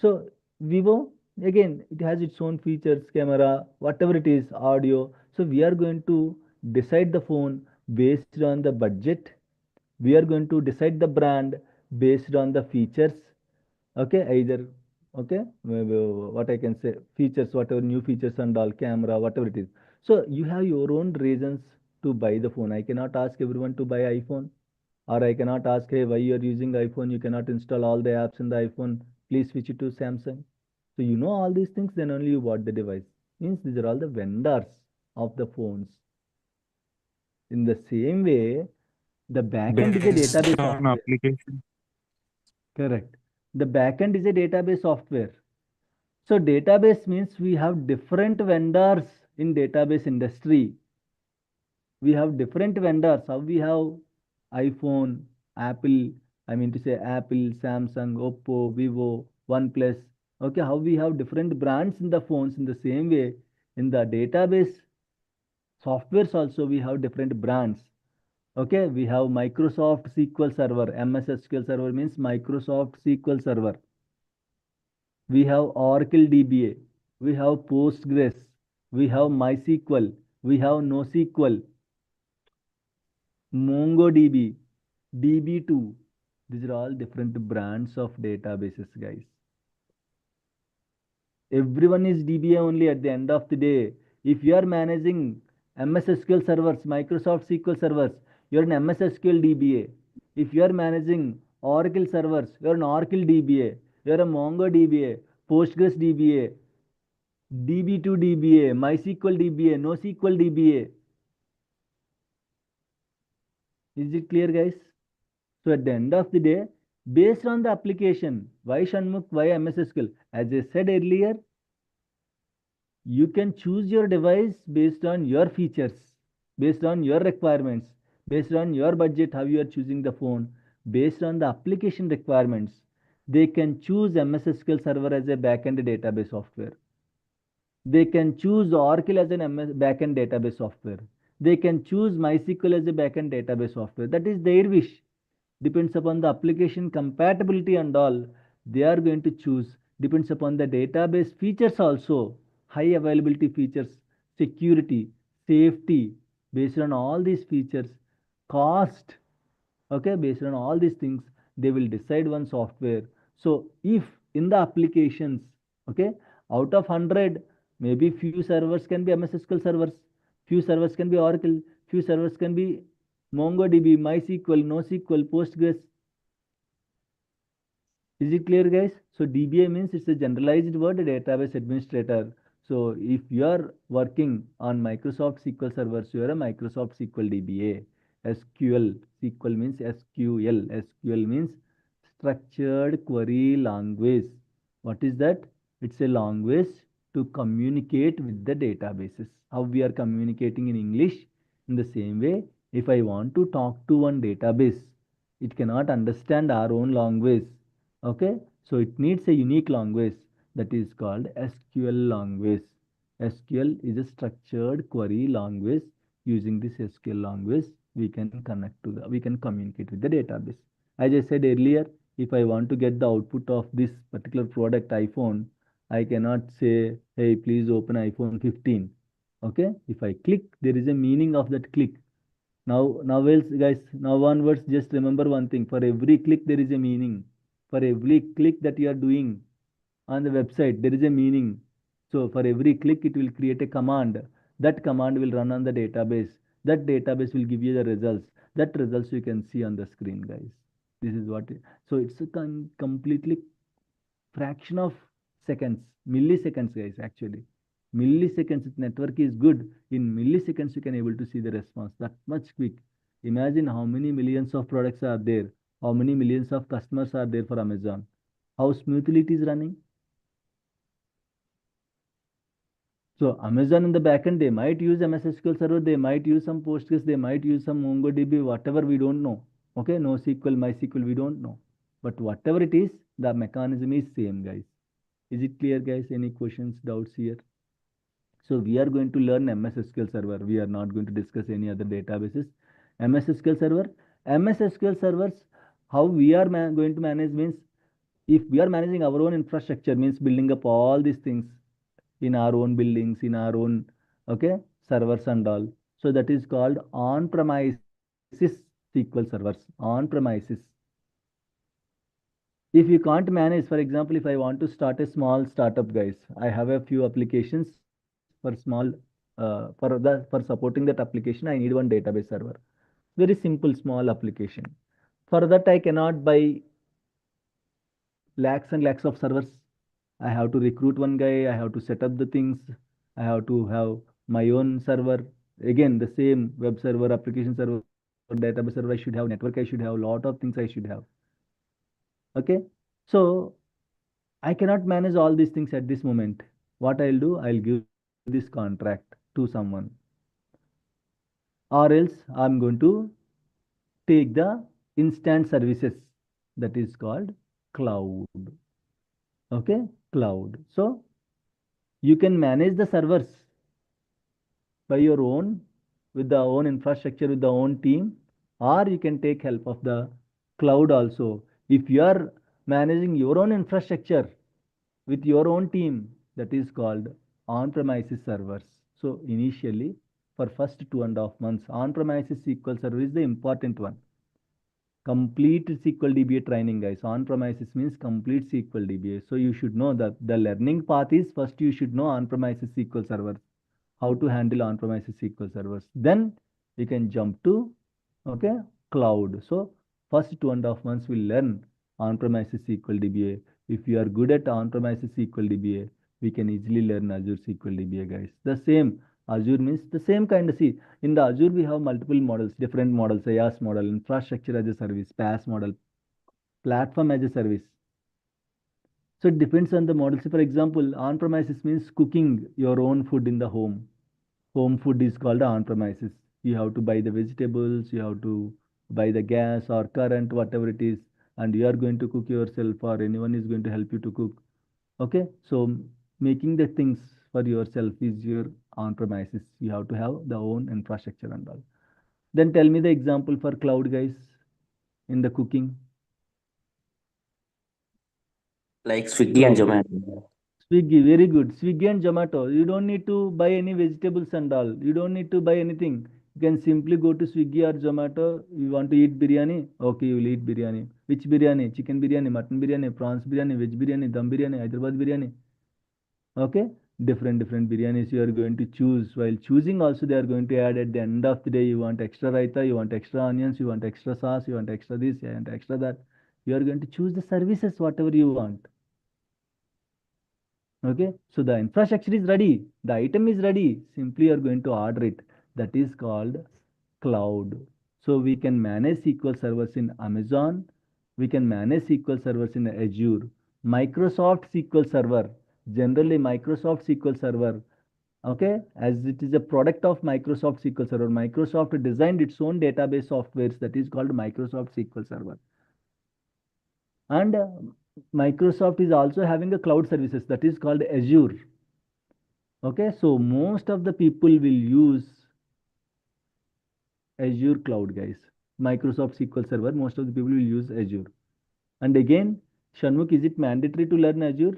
So Vivo, again, it has its own features, camera, whatever it is, audio. So we are going to decide the phone based on the budget. We are going to decide the brand based on the features. Okay, either, okay, what I can say, features, whatever new features and all, camera, whatever it is. So you have your own reasons to buy the phone. I cannot ask everyone to buy iPhone, or I cannot ask, hey, why you are using iPhone, you cannot install all the apps in the iPhone, please switch it to Samsung. So you know all these things, then only you bought the device. Means these are all the vendors of the phones. In the same way, the backend is a Based database on software. application. Correct. The backend is a database software. So database means we have different vendors in database industry. We have different vendors. How we have iPhone, Apple, I mean to say Apple, Samsung, Oppo, Vivo, OnePlus. Okay, how we have different brands in the phones. In the same way, in the database softwares also we have different brands. Okay, we have Microsoft SQL Server. MS SQL Server means Microsoft SQL Server. We have Oracle DBA. We have Postgres. We have MySQL. We have NoSQL, MongoDB, DB2. These are all different brands of databases, guys. Everyone is DBA only at the end of the day. If you are managing MS SQL servers, Microsoft SQL servers, you're an MS SQL DBA. If you are managing Oracle servers, you're an Oracle DBA. You're a Mongo DBA, Postgres DBA, DB2 DBA, MySQL DBA, NoSQL DBA. Is it clear, guys? So at the end of the day, based on the application, why Shanmukh, why MS SQL? As I said earlier, you can choose your device based on your features, based on your requirements, based on your budget, how you are choosing the phone, based on the application requirements. They can choose MS SQL Server as a backend database software. They can choose Oracle as an MS backend database software. They can choose MySQL as a backend database software. That is their wish. Depends upon the application compatibility and all. They are going to choose. Depends upon the database features also. High availability features, security, safety. Based on all these features, cost, okay, based on all these things, they will decide one software. So if in the applications, okay, out of 100, maybe few servers can be MS SQL servers, few servers can be Oracle, few servers can be MongoDB, MySQL, NoSQL, Postgres. Is it clear, guys? So DBA means it's a generalized word, database administrator. So if you are working on Microsoft SQL servers, you are a Microsoft SQL DBA. SQL means SQL. SQL means structured query language. What is that? It's a language to communicate with the databases. How we are communicating in English. In the same way, if I want to talk to one database, it cannot understand our own language. Okay, so it needs a unique language that is called SQL language. SQL is a structured query language. Using this SQL language, we can connect to we can communicate with the database. As I said earlier, if I want to get the output of this particular product iPhone, I cannot say, hey, please open iPhone 15. Okay, if I click, there is a meaning of that click. Now else, guys, now onwards, just remember one thing. For every click, there is a meaning. For every click that you are doing on the website, there is a meaning. So for every click, it will create a command. That command will run on the database. That database will give you the results. That results you can see on the screen, guys. This is what. So it's a completely fraction of seconds, milliseconds, guys, actually. Milliseconds, if network is good, in milliseconds you can able to see the response, that much quick. Imagine how many millions of products are there, how many millions of customers are there for Amazon, how smoothly it is running. So Amazon in the backend, they might use MS SQL Server, they might use some Postgres, they might use some MongoDB, whatever, we don't know. Okay, NoSQL, MySQL, we don't know. But whatever it is, the mechanism is same, guys. Is it clear, guys? Any questions, doubts here? So we are going to learn MS SQL Server. We are not going to discuss any other databases. MS SQL Server. MS SQL Servers, how we are going to manage means, if we are managing our own infrastructure, means building up all these things in our own buildings, in our own, okay, servers and all. So that is called on-premises SQL servers, on-premises. If you can't manage, for example, if I want to start a small startup, guys, I have a few applications for small, for supporting that application, I need one database server. Very simple, small application. For that, I cannot buy lakhs and lakhs of servers. I have to recruit one guy, I have to set up the things, I have to have my own server. Again, the same web server, application server, database server I should have, network I should have, lot of things I should have. Okay, so I cannot manage all these things at this moment. What I'll do, I'll give this contract to someone, or else I'm going to take the instant services, that is called cloud. Okay, cloud. So you can manage the servers by your own, with the own infrastructure, with the own team, or you can take help of the cloud also. If you are managing your own infrastructure with your own team, that is called on-premises servers. So initially, for first 2.5 months, on-premises SQL Server is the important one. Complete SQL DBA training, guys. On-premises means complete SQL DBA. So you should know that the learning path is, first you should know on-premises SQL servers, how to handle on-premises SQL servers. Then you can jump to, okay, cloud. So first 2.5 months we'll learn on-premises SQL DBA. If you are good at on-premises SQL DBA, we can easily learn Azure SQL DBA, guys. The same, Azure means the same kind of, see, in the Azure we have multiple models, different models, IaaS model, infrastructure as a service, PaaS model, platform as a service. So it depends on the model. So for example, on-premises means cooking your own food in the home. Home food is called on-premises. You have to buy the vegetables, you have to buy the gas or current, whatever it is, and you are going to cook yourself, or anyone is going to help you to cook. Okay, so making the things for yourself is your on-premises. You have to have the own infrastructure and all. Then tell me the example for cloud, guys, in the cooking. Like Swiggy and So Zomato. Swiggy, very good. Swiggy and Zomato. You don't need to buy any vegetables and all. You don't need to buy anything. You can simply go to Swiggy or Zomato. You want to eat biryani? Okay, you will eat biryani. Which biryani? Chicken biryani, mutton biryani, prawns biryani, veg biryani, dum biryani, Hyderabad biryani. Okay, different biryanis you are going to choose. While choosing also, they are going to add at the end of the day, you want extra raita, you want extra onions, you want extra sauce, you want extra this, you want extra that. You are going to choose the services, whatever you want. Okay, so the infrastructure is ready, the item is ready, simply you are going to order it. That is called cloud. So we can manage SQL servers in Amazon, we can manage SQL servers in Azure. Microsoft SQL Server, generally Microsoft SQL Server, okay, as it is a product of Microsoft SQL Server, Microsoft designed its own database softwares, that is called Microsoft SQL Server. And Microsoft is also having a cloud services, that is called Azure. Okay, so most of the people will use Azure cloud, guys. Microsoft SQL Server, most of the people will use Azure. And again, Shanmukh, is it mandatory to learn Azure?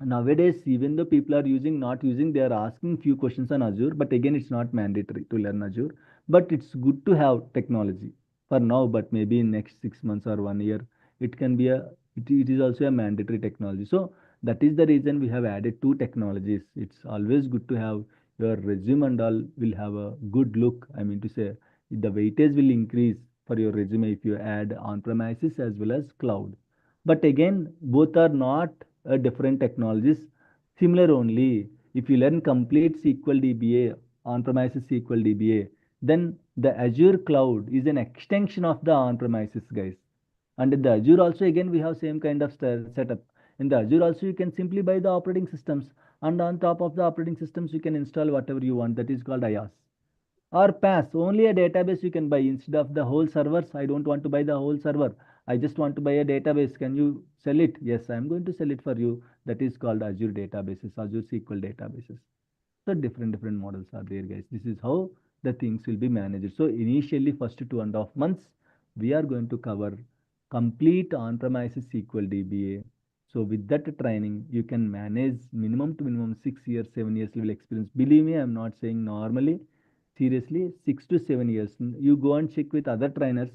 Nowadays, even though people are not using, they are asking few questions on Azure, but again, it's not mandatory to learn Azure. But it's good to have technology for now, but maybe in next 6 months or 1 year, it can be it is also a mandatory technology. So that is the reason we have added two technologies. It's always good to have your resume and all will have a good look. I mean to say, the weightage will increase for your resume if you add on-premises as well as cloud. But again, both are not different technologies, similar only. If you learn complete SQL DBA, on-premises SQL DBA, then the Azure cloud is an extension of the on-premises, guys. And in the Azure also, again, we have same kind of setup. In the Azure also, you can simply buy the operating systems. And on top of the operating systems, you can install whatever you want. That is called IaaS. Or PaaS, only a database you can buy instead of the whole servers. I don't want to buy the whole server. I just want to buy a database. Can you sell it? Yes, I'm going to sell it for you. That is called Azure databases, Azure SQL databases. So different models are there, guys. This is how the things will be managed. So initially, first 2.5 months, we are going to cover complete on-premises SQL DBA. So with that training, you can manage minimum to minimum 6 years, 7 years level experience. Believe me, I'm not saying normally. Seriously, 6 to 7 years. You go and check with other trainers.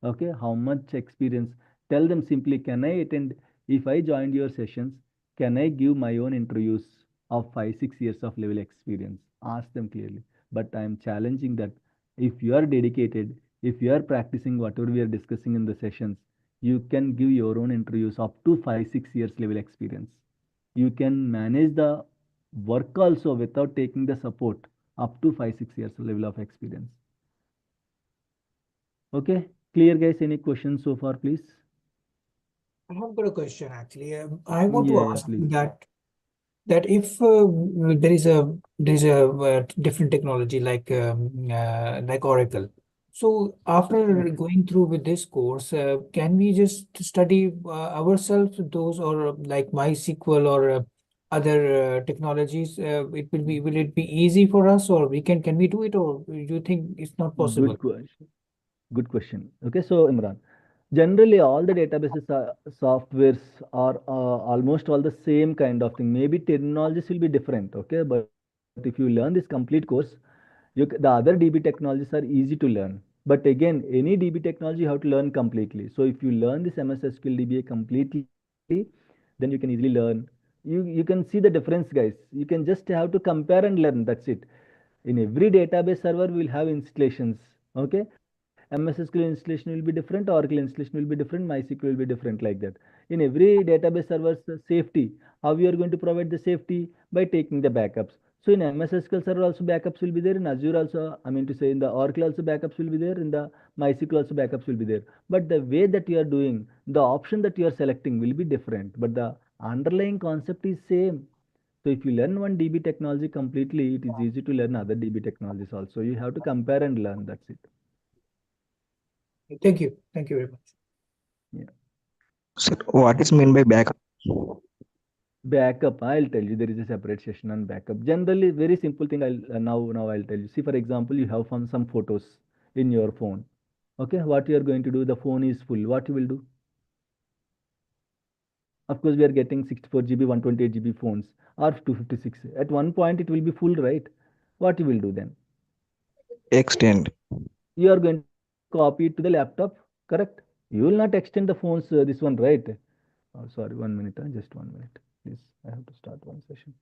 Okay, how much experience? Tell them simply, can I attend? If I joined your sessions, can I give my own interviews of 5, 6 years of level experience? Ask them clearly. But I am challenging that if you are dedicated, if you are practicing whatever we are discussing in the sessions, you can give your own interviews up to 5, 6 years level experience. You can manage the work also without taking the support up to 5, 6 years level of experience. Okay, clear, guys? Any questions so far, please? I have got a question actually. I want to Yeah, ask please. that if there is a different technology like Oracle. So after going through with this course, can we just study ourselves those, or like MySQL or other technologies? Will it be easy for us, or can we do it, or do you think it's not possible? Good question. Good question. Okay, so Imran, generally all the databases softwares are almost all the same kind of thing. Maybe terminologies will be different. Okay, but if you learn this complete course, the other DB technologies are easy to learn. But again, any DB technology you have to learn completely. So if you learn this MS SQL DBA completely, then you can easily learn. You can see the difference, guys. You can just have to compare and learn. That's it. In every database server, we'll have installations. Okay, MS SQL installation will be different, Oracle installation will be different, MySQL will be different, like that. In every database server's safety, how we are going to provide the safety? By taking the backups. So in MS SQL Server also backups will be there, in Azure also, I mean to say in the Oracle also backups will be there, in the MySQL also backups will be there. But the way that you are doing, the option that you are selecting will be different, but the underlying concept is same. So if you learn one DB technology completely, it is easy to learn other DB technologies also. You have to compare and learn, that's it. Thank you. Thank you very much. Yeah. So what is meant by backup? Backup, I'll tell you, there is a separate session on backup. Generally, very simple thing. Now I'll tell you. See, for example, you have some photos in your phone. Okay, what you are going to do? The phone is full. What you will do? Of course, we are getting 64 GB, 128 GB phones or 256. At one point, it will be full, right? What you will do then? Extend. You are going to copy it to the laptop, correct? You will not extend the phones, this one, right? Oh, sorry, 1 minute, just 1 minute. Please, I have to start one session.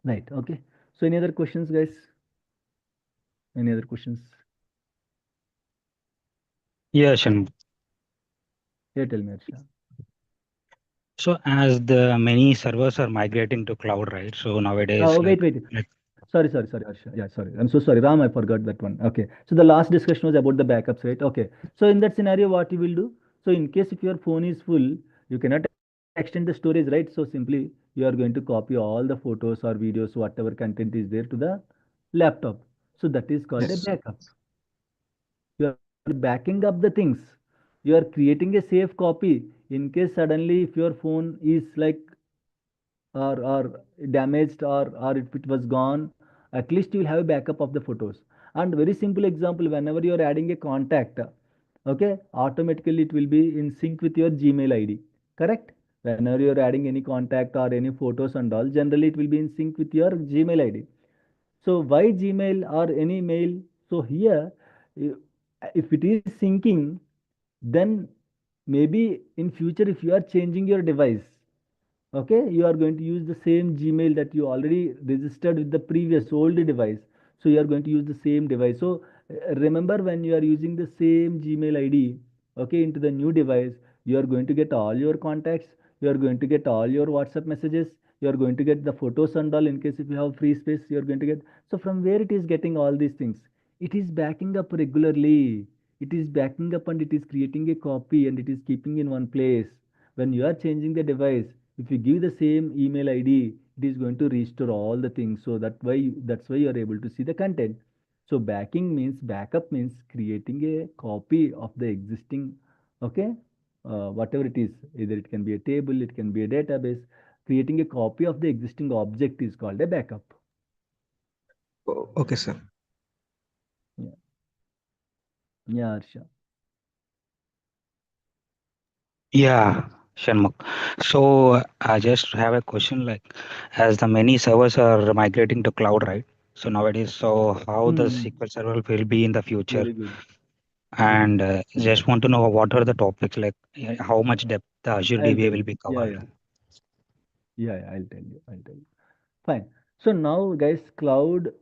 Right, okay. So any other questions, guys? Any other questions? Yeah, Shan. Yeah, tell me, Arsha. So as the many servers are migrating to cloud, right? So nowadays, Oh, like, wait. Sorry, Arsha. Yeah, sorry. I'm so sorry. Ram, I forgot that one. Okay. So the last discussion was about the backups, right? Okay. So in that scenario, what you will do? So in case if your phone is full, you cannot extend the storage, right? So simply you are going to copy all the photos or videos, whatever content is there to the laptop. So that is called a Yes. backup. You are backing up the things. You are creating a safe copy in case suddenly if your phone is like or damaged or if it was gone, at least you will have a backup of the photos. And very simple example, whenever you are adding a contact, okay, automatically it will be in sync with your Gmail ID, correct? Whenever you are adding any contact or any photos and all, generally it will be in sync with your Gmail ID. So why Gmail or any mail? So here, if it is syncing, then maybe in future if you are changing your device, okay, you are going to use the same Gmail that you already registered with the previous old device, so you are going to use the same device. So remember, when you are using the same Gmail ID, okay, into the new device, you are going to get all your contacts, you are going to get all your WhatsApp messages, you are going to get the photos and all. In case if you have free space, you are going to get. So from where it is getting all these things? It is backing up regularly. It is backing up and it is creating a copy and it is keeping in one place. When you are changing the device, if you give the same email ID, it is going to restore all the things. So that's why you are able to see the content. So backup means creating a copy of the existing, okay, whatever it is, either it can be a table, it can be a database. Creating a copy of the existing object is called a backup. Okay, sir. Yeah, yeah, Arsha. Yeah, Shanmugh. So I just have a question like, as the many servers are migrating to cloud, right? So nowadays, so how the Hmm. SQL Server will be in the future? Very good. And just want to know what are the topics like, how much depth the Azure I'll DBA tell will you. be Yeah, covered. yeah, yeah. I'll tell you. I'll tell you. Fine. So now, guys, cloud,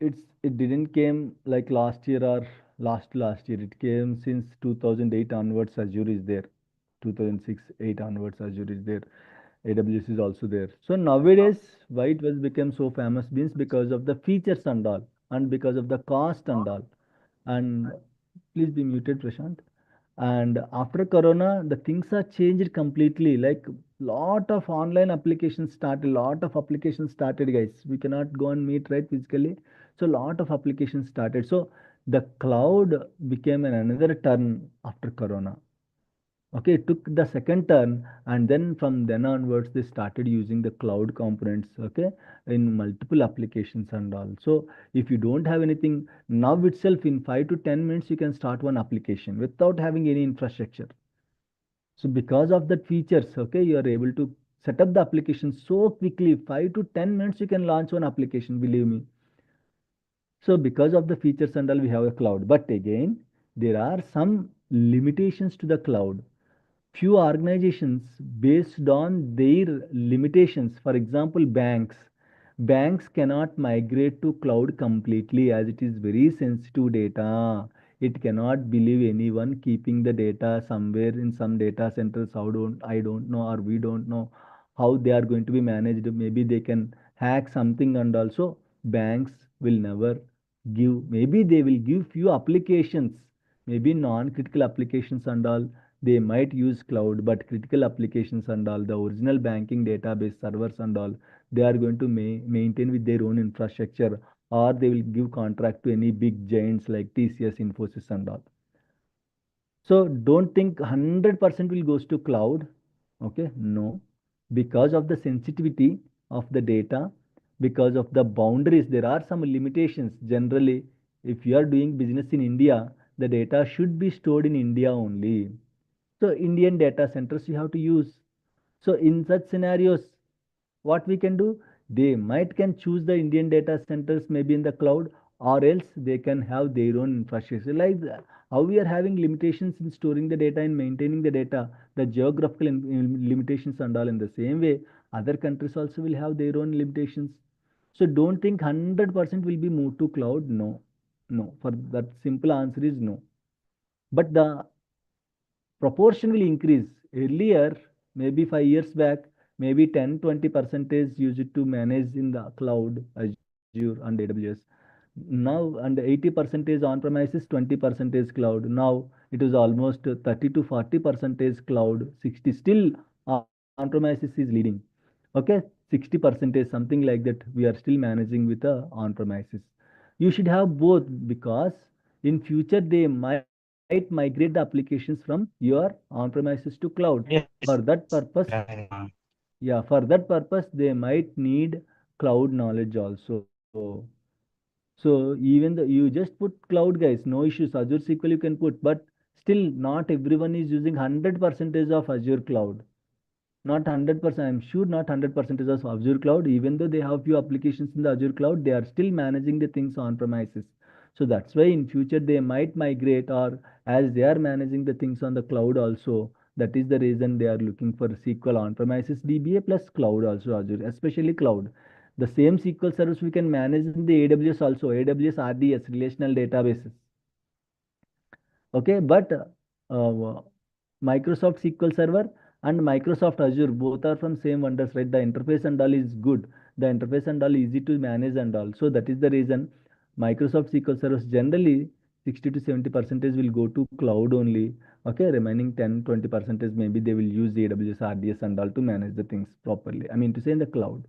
it didn't came like last year or last year. It came since 2008 onwards. Azure is there. 2006, 8 onwards. Azure is there. AWS is also there. So nowadays, why it was become so famous means because of the features and all, and because of the cost and all. And please be muted, Prashant. And after Corona, the things are changed completely. Like lot of online applications started, lot of applications started, guys. We cannot go and meet right physically. So lot of applications started. So the cloud became another turn after Corona. Okay, it took the second turn, and then from then onwards, they started using the cloud components, okay, in multiple applications and all. So if you don't have anything, now itself in 5 to 10 minutes, you can start one application without having any infrastructure. So because of that features, okay, you are able to set up the application so quickly, 5 to 10 minutes, you can launch one application, believe me. So because of the features and all, we have a cloud. But again, there are some limitations to the cloud. Few organizations, based on their limitations, for example, banks cannot migrate to cloud completely as it is very sensitive data. It cannot believe anyone keeping the data somewhere in some data centers. How don't I don't know, or we don't know how they are going to be managed. Maybe they can hack something. And also banks will never give, maybe they will give few applications, maybe non-critical applications and all, they might use cloud. But critical applications and all, the original banking database servers and all, they are going to maintain with their own infrastructure, or they will give contract to any big giants like TCS, Infosys and all. So don't think 100% will goes to cloud. Okay, no, because of the sensitivity of the data, because of the boundaries, there are some limitations. Generally, if you are doing business in India, the data should be stored in India only. So Indian data centers you have to use. So in such scenarios, what we can do, they might can choose the Indian data centers maybe in the cloud, or else they can have their own infrastructure. Like how we are having limitations in storing the data and maintaining the data, the geographical limitations and all, in the same way, other countries also will have their own limitations. So don't think 100% will be moved to cloud. No, no. For that simple answer is no. But the proportion will increase. Earlier, maybe 5 years back, maybe 10-20% is used to manage in the cloud, Azure and AWS. Now, and 80% is on premises, 20% is cloud. Now it is almost 30 to 40% is cloud, 60 still on on-premises is leading. Okay, 60% is something like that. We are still managing with the on-premises. You should have both because in future they might migrate the applications from your on-premises to cloud. Yes. For that purpose, yeah, for that purpose, they might need cloud knowledge also. So even the you just put cloud guys, no issues. Azure SQL you can put, but still not everyone is using 100% of Azure cloud. Not 100%. I'm sure not 100% of Azure cloud. Even though they have few applications in the Azure cloud, they are still managing the things on premises. So that's why in future they might migrate, or as they are managing the things on the cloud also. That is the reason they are looking for SQL on premises DBA plus cloud also Azure, especially cloud. The same SQL service we can manage in the AWS also, AWS RDS, relational databases. Okay, but Microsoft SQL Server and Microsoft Azure both are from same vendors, right? The interface and all is good. The interface and all easy to manage and all. So that is the reason Microsoft SQL Servers generally 60 to 70 percentage will go to cloud only. Okay, remaining 10-20 percentage maybe they will use AWS RDS and all to manage the things properly. I mean to say in the cloud.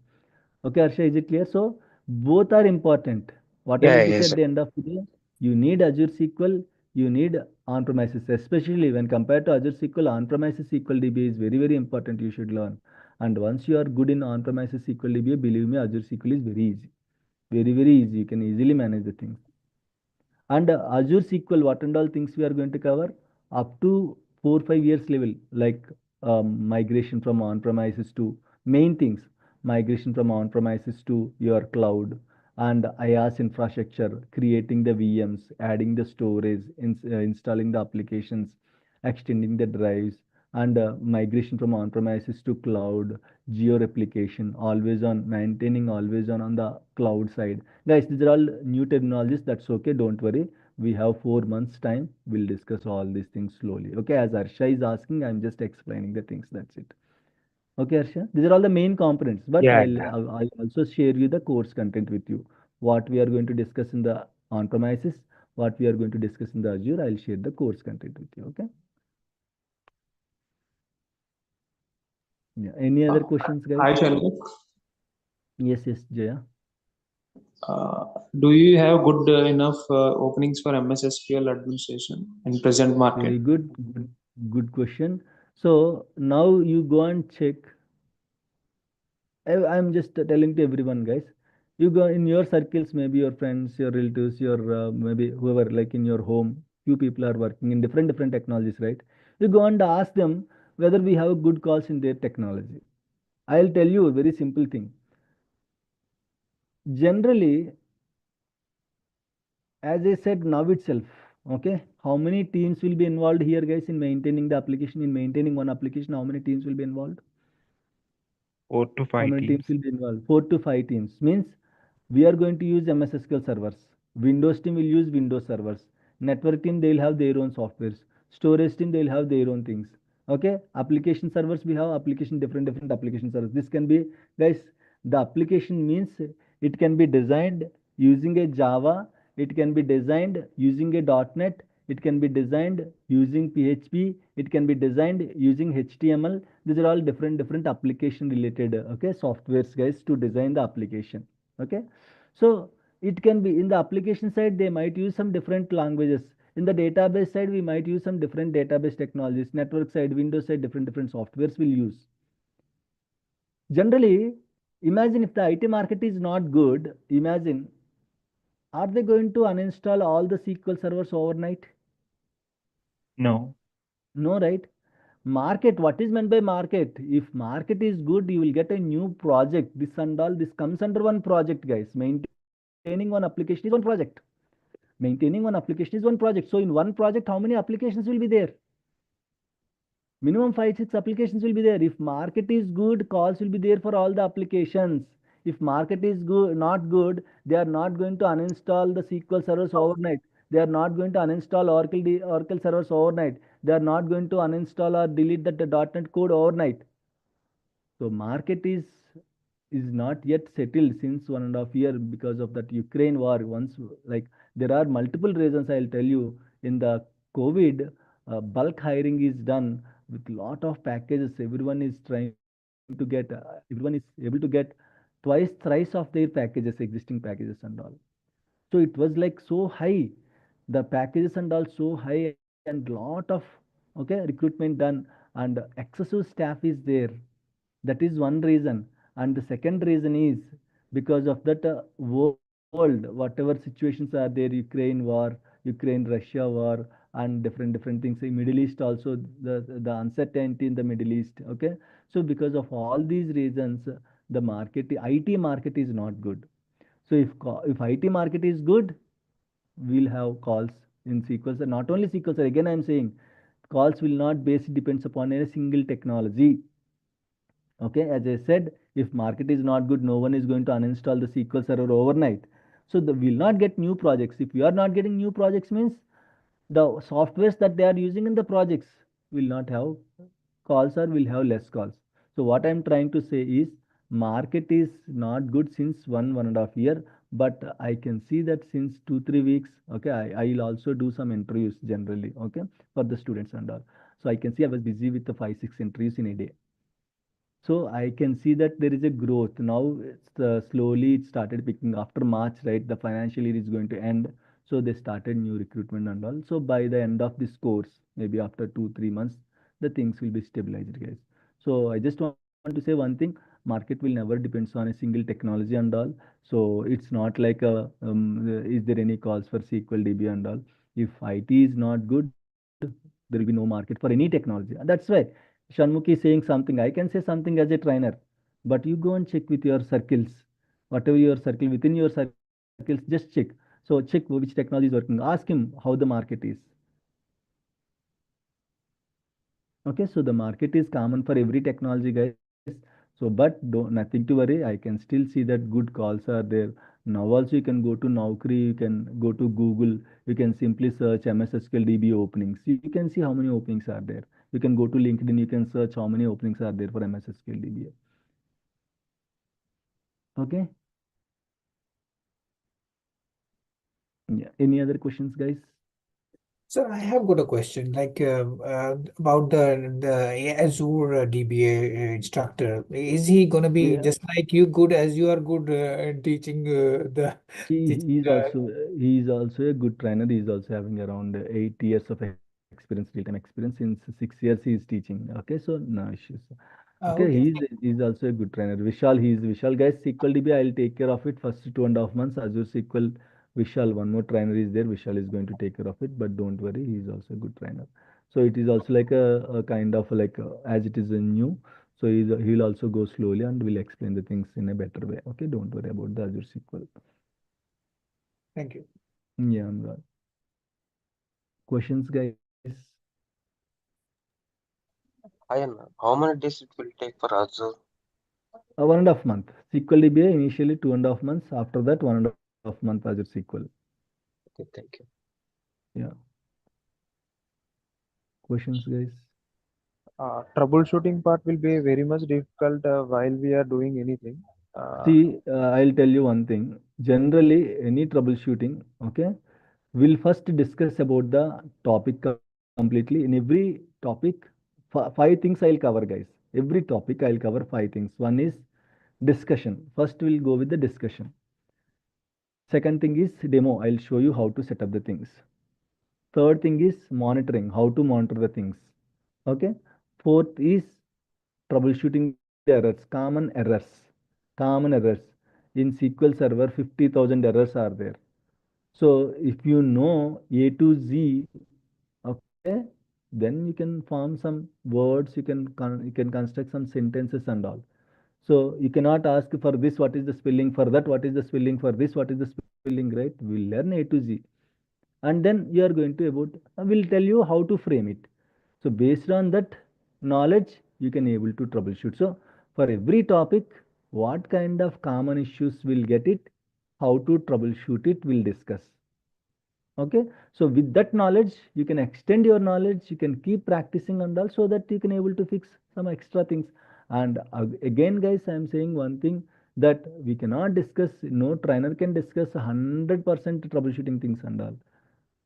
Okay, Arsha, is it clear? So both are important. What I Yeah, mean to say yes. at the end of the day, you need Azure SQL, you need on-premises, especially when compared to Azure SQL, on-premises SQL DBA is very, very important. You should learn. And once you are good in on-premises SQL DBA, believe me, Azure SQL is very easy. Very, very easy. You can easily manage the things. And Azure SQL, what and all things we are going to cover up to 4-5 years level, like migration from on-premises to main things, migration from on-premises to your cloud, and IaaS infrastructure, creating the VMs, adding the storage, installing the applications, extending the drives, and migration from on-premises to cloud, geo replication, always on, maintaining always on the cloud side. Guys, these are all new technologies. That's okay. Don't worry. We have 4 months time. We'll discuss all these things slowly. Okay. As Arsha is asking, I'm just explaining the things. That's it. Okay, Arsha. These are all the main components. But Yeah, I'll also share you the course content with you. What we are going to discuss in the on-premises, what we are going to discuss in the Azure. I'll share the course content with you. Okay. Yeah. Any other questions, guys? Hi, Shalva. Yes, yes, Jaya. Do you have good enough openings for MS SQL administration in present market? Very good. Good question. So now you go and check. I'm just telling to everyone, guys. You go in your circles, maybe your friends, your relatives, your maybe whoever, like in your home. Few people are working in different technologies, right? You go and ask them whether we have good calls in their technology. I'll tell you a very simple thing. Generally, as I said now itself, okay, how many teams will be involved here, guys, in maintaining the application? In maintaining one application, how many teams will be involved? 4 to How 5 many teams teams. will be involved? 4 to 5 teams. Means we are going to use MS SQL servers. Windows team will use Windows servers. Network team, they will have their own softwares. Storage team, they will have their own things. Okay. Application servers, we have application, different application servers. This can be, guys, the application means it can be designed using a Java. It can be designed using a .NET. It can be designed using PHP. It can be designed using HTML. These are all different application related okay softwares, guys, to design the application. Okay, so it can be in the application side they might use some different languages. In the database side we might use some different database technologies. Network side, Windows side, different softwares will use. Generally, imagine if the IT market is not good, imagine, are they going to uninstall all the SQL servers overnight? No. No, right? Market, what is meant by market? If market is good, you will get a new project. This and all, this comes under one project, guys. Maintaining one application is one project. Maintaining one application is one project. So in one project, how many applications will be there? Minimum 5-6 applications will be there. If market is good, calls will be there for all the applications. If market is good, not good, they are not going to uninstall the SQL servers overnight. They are not going to uninstall Oracle servers overnight. They are not going to uninstall or delete the .NET code overnight. So market is not yet settled since 1.5 years because of that Ukraine war. Once, like, there are multiple reasons I'll tell you. In the COVID, bulk hiring is done with lot of packages. Everyone is trying to get everyone is able to get twice thrice of their packages, existing packages and all. So it was like so high, the packages and all so high, and lot of recruitment done, and excessive staff is there. That is one reason. And the second reason is because of that world, whatever situations are there, Ukraine war, Ukraine Russia war, and different things in Middle East also, the uncertainty in the Middle East. Okay, so because of all these reasons, the market, IT market is not good. So if IT market is good, we'll have calls in SQL Server. Not only SQL Server, again I'm saying, calls will not base depends upon a single technology. Okay, as I said, if market is not good, no one is going to uninstall the SQL Server overnight. So we'll not get new projects. If we are not getting new projects, means the softwares that they are using in the projects will not have calls or will have less calls. So what I'm trying to say is market is not good since 1.5 year, but I can see that since 2 3 weeks. Okay, I will also do some interviews generally. Okay, for the students and all. So I can see I was busy with the 5 6 interviews in a day. So I can see that there is a growth now. It's slowly it started picking after March, right? The financial year is going to end, so they started new recruitment and all. So by the end of this course, maybe after 2 3 months, the things will be stabilized, guys. So I just want to say one thing: market will never depends on a single technology and all. So it's not like a is there any calls for SQL DB and all? If IT is not good, there will be no market for any technology. And that's why Shanmukhi is saying something. I can say something as a trainer, but you go and check with your circles, whatever your circle within your circles, just check. So check which technology is working. Ask him how the market is. Okay, so the market is common for every technology, guys. So, but don't, nothing to worry. I can still see that good calls are there. Now also you can go to Naukri, you can go to Google, you can simply search MS SQL DB openings. You can see how many openings are there. You can go to LinkedIn, you can search how many openings are there for MS SQL DBA. Okay. Yeah. Any other questions, guys? Sir, I have got a question like about the Azure DBA instructor. Is he gonna be Yeah. just like you, good as you are good in teaching the teaching? He is also a good trainer. He is also having around 8 years of experience, real-time experience. Since 6 years he is teaching. Okay, so no issues. Okay, Okay. he's also a good trainer. Vishal, guys. SQL DB, I'll take care of it first 2.5 months. Azure SQL, Vishal, one more trainer is there. Vishal is going to take care of it, but don't worry, he's also a good trainer. So it is also like a kind of like as it is a new. So he'll also go slowly and will explain the things in a better way. Okay, don't worry about the Azure SQL. Thank you. Yeah, I'm right. Questions, guys? How many days it will take for Azure? 1.5 month. SQL DBA initially 2.5 months. After that, 1.5 month Azure SQL. Okay, thank you. Yeah. Questions, guys? Troubleshooting part will be very much difficult while we are doing anything. See, I'll tell you one thing. Generally, any troubleshooting, okay, we'll first discuss about the topic completely. In every topic, five things I'll cover, guys. Every topic I'll cover five things. One is discussion. First, we'll go with the discussion. Second thing is demo. I'll show you how to set up the things. Third thing is monitoring, how to monitor the things. Okay. Fourth is troubleshooting the errors, common errors. Common errors. In SQL Server, 50,000 errors are there. So if you know A to Z, okay, then you can form some words, you can construct some sentences and all. So you cannot ask for this, what is the spelling, for that, what is the spelling, for this, what is the spelling, right? We'll learn A to Z. And then you are going to about, we'll tell you how to frame it. So based on that knowledge, you can able to troubleshoot. So for every topic, what kind of common issues will get it, how to troubleshoot it, we'll discuss. Okay, so with that knowledge, you can extend your knowledge, you can keep practicing and all, so that you can able to fix some extra things. And again, guys, I am saying one thing, that we cannot discuss, no trainer can discuss 100% troubleshooting things and all.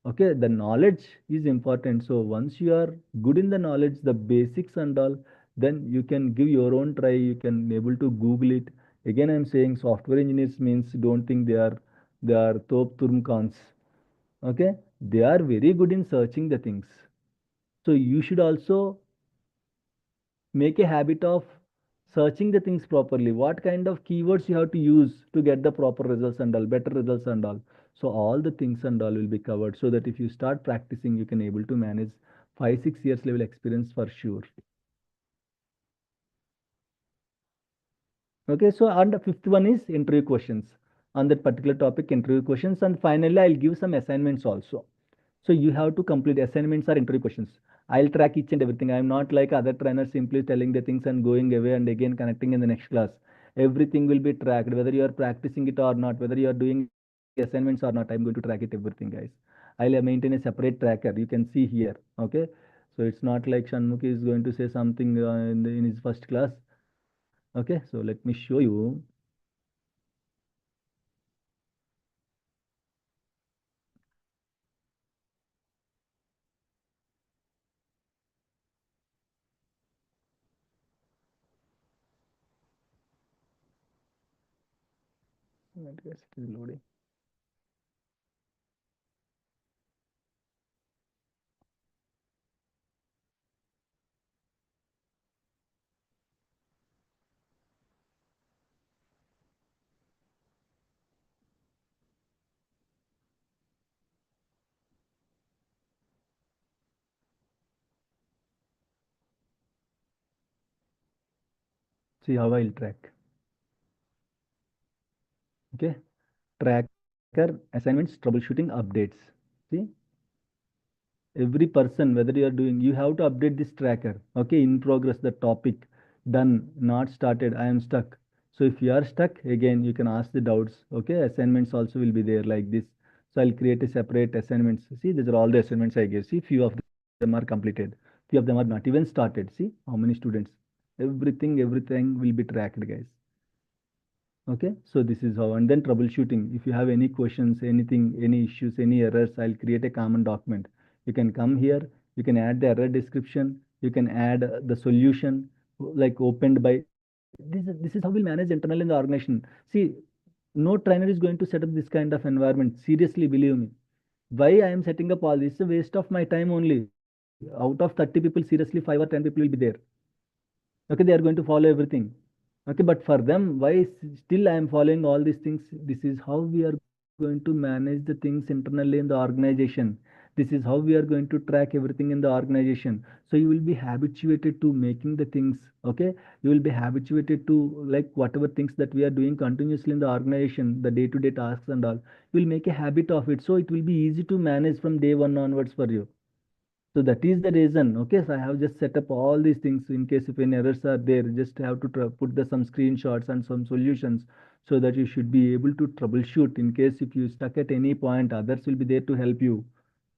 Okay, the knowledge is important. So once you are good in the knowledge, the basics and all, then you can give your own try. You can able to Google it. Again, I'm saying software engineers means don't think they are top turmkans. Okay, they are very good in searching the things. So you should also make a habit of searching the things properly. What kind of keywords you have to use to get the proper results and all, better results and all. So all the things and all will be covered, so that if you start practicing, you can able to manage 5 6 years level experience for sure. Okay, so and the fifth one is interview questions. On that particular topic, interview questions, and finally I'll give some assignments also. So you have to complete assignments or interview questions. I'll track each and everything. I'm not like other trainers simply telling the things and going away and again connecting in the next class. Everything will be tracked, whether you are practicing it or not, whether you are doing assignments or not. I'm going to track it everything, guys. I'll maintain a separate tracker. You can see here. Okay. So it's not like Shanmukh is going to say something in his first class. Okay. So let me show you. I guess it is loading. See how I'll track. Okay. Tracker, assignments, troubleshooting, updates. See, every person, whether you are doing, you have to update this tracker. Okay, in progress, the topic, done, not started, I am stuck. So if you are stuck, again, you can ask the doubts. Okay, assignments also will be there like this. So I'll create a separate assignments. See, these are all the assignments I gave. See, few of them are completed. Few of them are not even started. See, how many students. Everything will be tracked, guys. Okay, so this is how. And then troubleshooting. If you have any questions, anything, any issues, any errors, I'll create a common document. You can come here, you can add the error description, you can add the solution, like opened by this is how we'll manage internally in the organization. See, no trainer is going to set up this kind of environment. Seriously, believe me. Why I am setting up all this? It's a waste of my time only. Out of 30 people, seriously, 5 or 10 people will be there. Okay, they are going to follow everything. Okay, but for them, why still I am following all these things? This is how we are going to manage the things internally in the organization. This is how we are going to track everything in the organization. So you will be habituated to making the things. Okay, you will be habituated to like whatever things that we are doing continuously in the organization, the day-to-day tasks and all, you will make a habit of it, so it will be easy to manage from day one onwards for you. So that is the reason. Okay, so I have just set up all these things in case if any errors are there, just have to put some screenshots and some solutions, so that you should be able to troubleshoot. In case if you stuck at any point, others will be there to help you.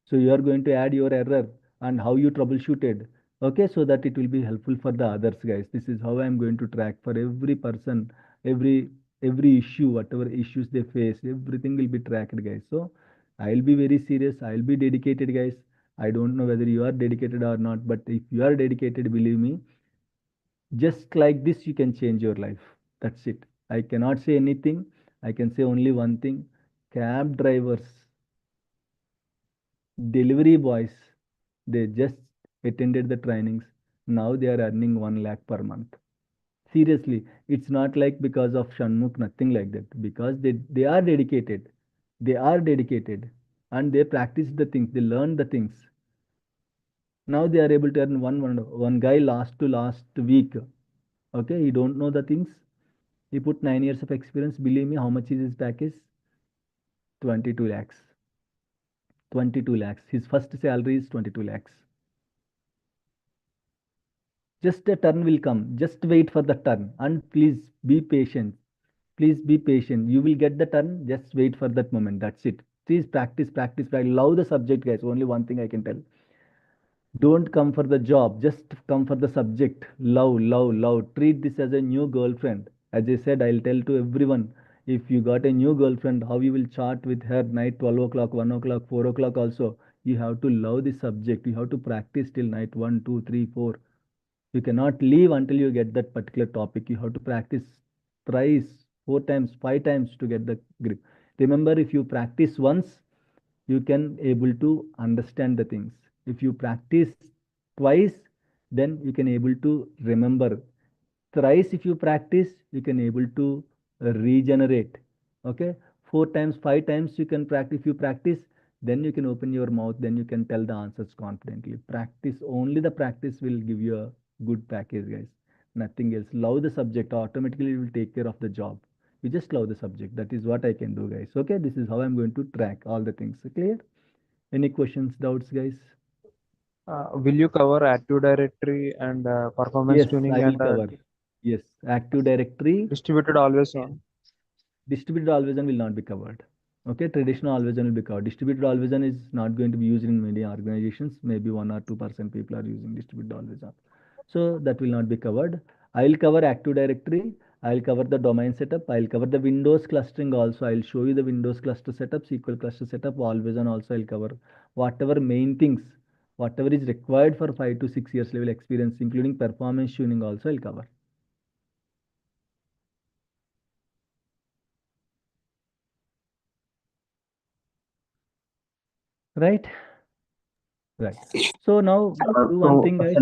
So you are going to add your error and how you troubleshooted. Okay, so that it will be helpful for the others, guys. This is how I'm going to track for every person, every every issue, whatever issues they face, everything will be tracked, guys. So I'll be very serious. I'll be dedicated, guys. I don't know whether you are dedicated or not, but if you are dedicated, believe me, just like this, you can change your life. That's it. I cannot say anything. I can say only one thing. Cab drivers, delivery boys, they just attended the trainings. Now they are earning 1 lakh per month. Seriously, it's not like because of Shanmukh, nothing like that. Because they are dedicated. They are dedicated and they practice the things, they learn the things. Now they are able to earn one guy last week. Okay, he don't know the things. He put 9 years of experience. Believe me, how much is his package? 22 lakhs. 22 lakhs. His first salary is 22 lakhs. Just a turn will come. Just wait for the turn. And please be patient. Please be patient. You will get the turn. Just wait for that moment. That's it. Please practice, practice, practice. Love the subject, guys. Only one thing I can tell. Don't come for the job, just come for the subject. Love, love, love. Treat this as a new girlfriend. As I said, I'll tell to everyone, if you got a new girlfriend, how you will chat with her night 12 o'clock, 1 o'clock, 4 o'clock also. You have to love this subject. You have to practice till night 1, 2, 3, 4. You cannot leave until you get that particular topic. You have to practice thrice, 4 times, 5 times to get the grip. Remember, if you practice once, you can able to understand the things. If you practice twice, then you can able to remember. Thrice, if you practice, you can able to regenerate. Okay, 4 times, 5 times you can practice. If you practice, then you can open your mouth, then you can tell the answers confidently. Practice, only the practice will give you a good package, guys. Nothing else. Love the subject, automatically it will take care of the job. You just love the subject. That is what I can do, guys. Okay, this is how I'm going to track all the things. Clear? Any questions, doubts, guys? Will you cover Active Directory and performance Yes, tuning I will and cover. Yes, Active Directory. distributed always on? Distributed always on will not be covered. Okay, traditional always on will be covered. Distributed always on is not going to be used in many organizations. Maybe 1 or 2% people are using distributed always on. So that will not be covered. I'll cover Active Directory. I'll cover the domain setup. I'll cover the Windows clustering also. I'll show you the Windows cluster setup, SQL cluster setup, always on also I'll cover. Whatever main things, whatever is required for 5 to 6 years level experience, including performance tuning also I'll cover. Right? Right. So now do one thing, guys.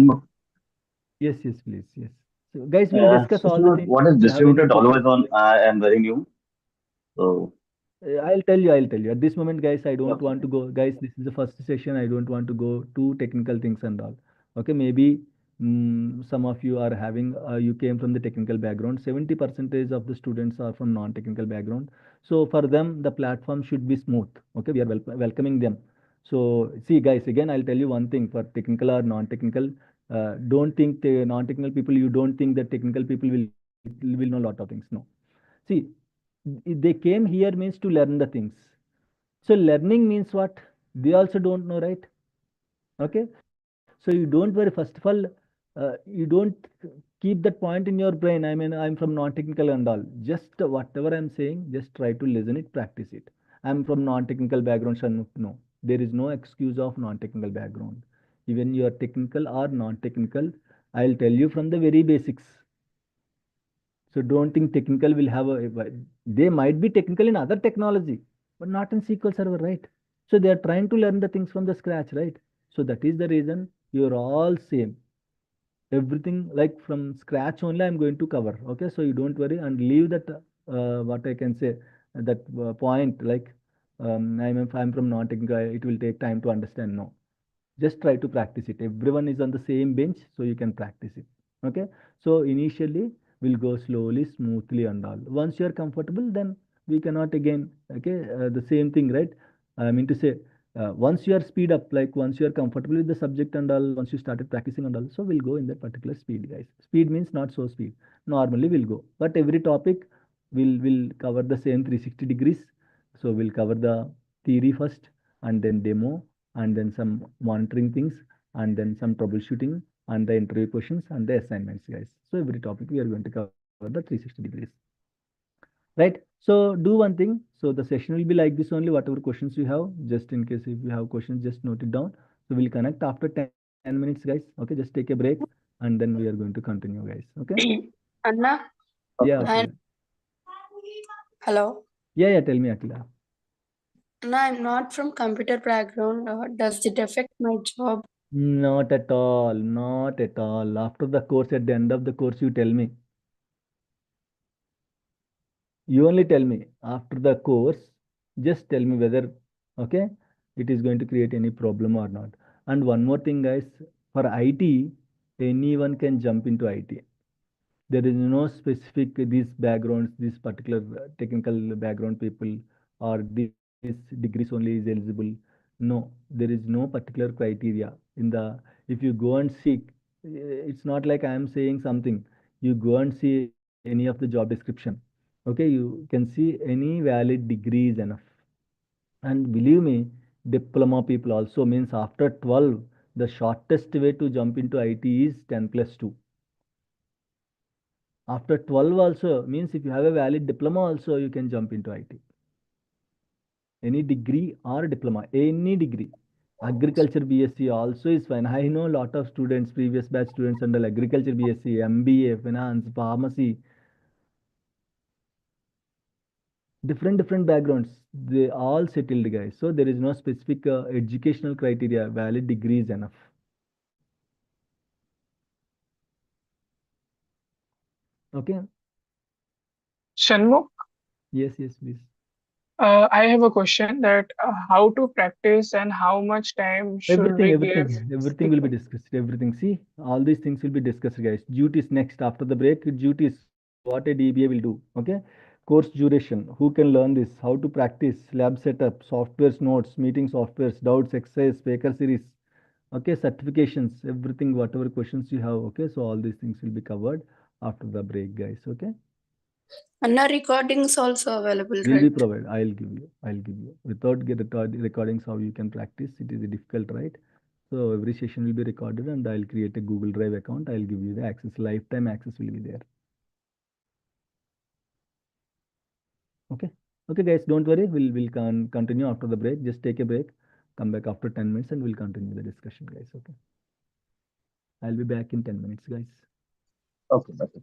Yes, yes, please. Yes. So guys, we'll discuss all the things. What is If you have any distributed always questions, on? I am very new. So, I'll tell you. I'll tell you. At this moment, guys, I don't okay. want to go. Guys, this is the first session. I don't want to go too technical things and all. Okay, maybe some of you are having. You came from the technical background. 70% of the students are from non-technical background. So for them, the platform should be smooth. Okay, we are welcoming them. So see, guys, again, I'll tell you one thing for technical or non-technical. Don't think the non-technical people. You don't think that technical people will know a lot of things. No. See, they came here means to learn the things. So learning means what? They also don't know, right? Okay. So you don't worry. First of all, you don't keep that point in your brain. I mean, I'm from non-technical and all. Just whatever I'm saying, just try to listen it, practice it. I'm from non-technical background, Shanmukh. No, there is no excuse of non-technical background. Even you are technical or non-technical, I'll tell you from the very basics. So don't think technical will have they might be technical in other technology, but not in SQL Server, right? So they are trying to learn the things from the scratch, right? So that is the reason you're all same. Everything like from scratch only I'm going to cover. Okay, so you don't worry and leave that what I can say that point like I'm from non-technical. It will take time to understand. No, just try to practice it. Everyone is on the same bench, so you can practice it. Okay, so initially we'll go slowly, smoothly and all. Once you are comfortable, then we cannot again. Okay, the same thing, right? I mean to say, once you are speed up, like once you are comfortable with the subject and all, once you started practicing and all, so we'll go in that particular speed, guys. Speed means not so speed. Normally we'll go, but every topic will cover the same 360 degrees. So we'll cover the theory first and then demo and then some monitoring things and then some troubleshooting and the interview questions and the assignments, guys. So every topic we are going to cover the 360 degrees. Right? So do one thing. So the session will be like this only. Whatever questions you have, just in case if you have questions, just note it down. So we'll connect after 10 minutes, guys. Okay, just take a break and then we are going to continue, guys. Okay. Anna, Yeah, and Akila. hello. Yeah, tell me, Akila. Anna, I'm not from computer background. Does it affect my job? Not at all. Not at all. After the course, at the end of the course, you tell me. You only tell me after the course, just tell me whether, okay, it is going to create any problem or not. And one more thing, guys, for IT, anyone can jump into IT. There is no specific these backgrounds, this particular technical background people or this degrees only is eligible. No, there is no particular criteria in the. If you go and seek, it's not like I am saying something. You go and see any of the job description. Okay, you can see any valid degree is enough. And believe me, diploma people also means after 12, the shortest way to jump into IT is 10 plus 2. After 12 also means if you have a valid diploma also you can jump into IT. Any degree or diploma, any degree. Agriculture BSc also is fine. I know a lot of students, previous batch students under agriculture BSc, MBA, finance, pharmacy, different backgrounds. They all settled guys. So there is no specific educational criteria. Valid degree is enough. Okay. Shanmugh, Yes, please. I have a question that how to practice and how much time should we give? Everything will be discussed. Everything. See, all these things will be discussed, guys. Duties next after the break. Duties. What a DBA will do. Okay. Course duration. Who can learn this? How to practice? Lab setup. Softwares notes. Meeting softwares. Doubts. Exercise. Baker series. Okay. Certifications. Everything. Whatever questions you have. Okay. So all these things will be covered after the break, guys. Okay. And now recordings also available, Will be right? provided. I'll give you. Without get recordings, how you can practice? It is difficult, right? So every session will be recorded, and I'll create a Google Drive account. I'll give you the access. Lifetime access will be there. Okay. Okay, guys. Don't worry. We'll continue after the break. Just take a break. Come back after 10 minutes, and we'll continue the discussion, guys. Okay. I'll be back in 10 minutes, guys. Okay. Okay.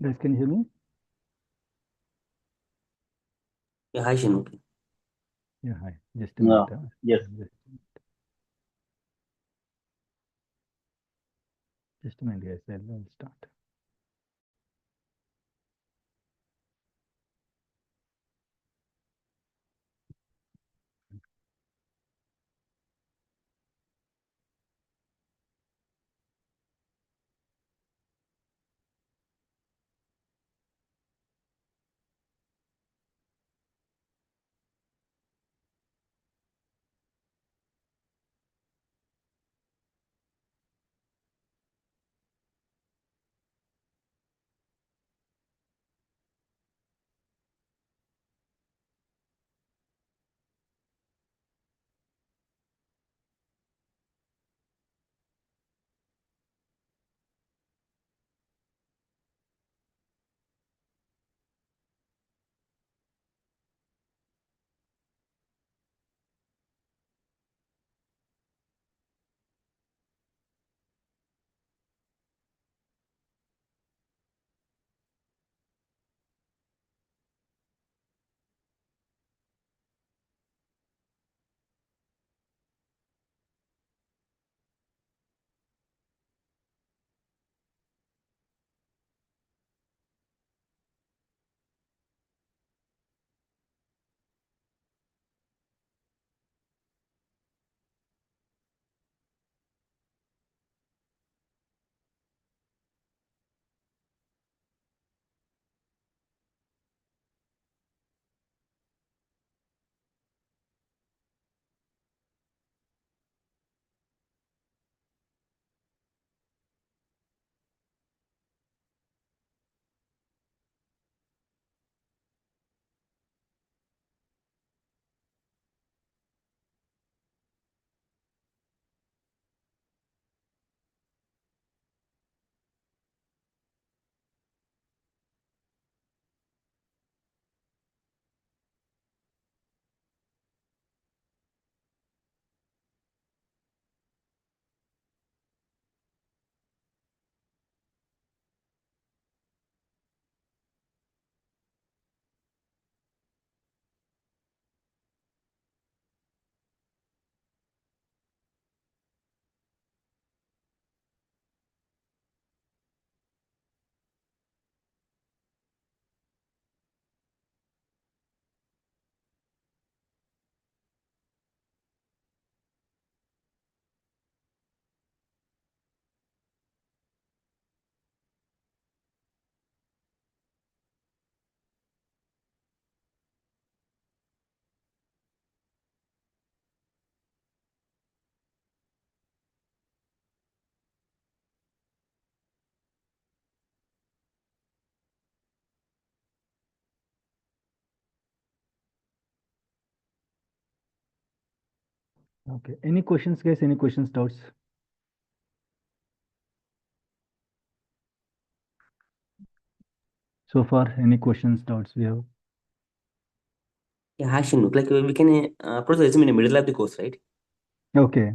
Guys, can you hear me? Yeah, hi Shinmukh. Yeah, hi. Just a minute. Yes. Just a minute, guys. I'll start. Okay. Any questions, guys? Any questions, doubts? So far, any questions, doubts we have? Yeah, hi Shinmukh. Like we can approach the resume in the middle of the course, right? Okay.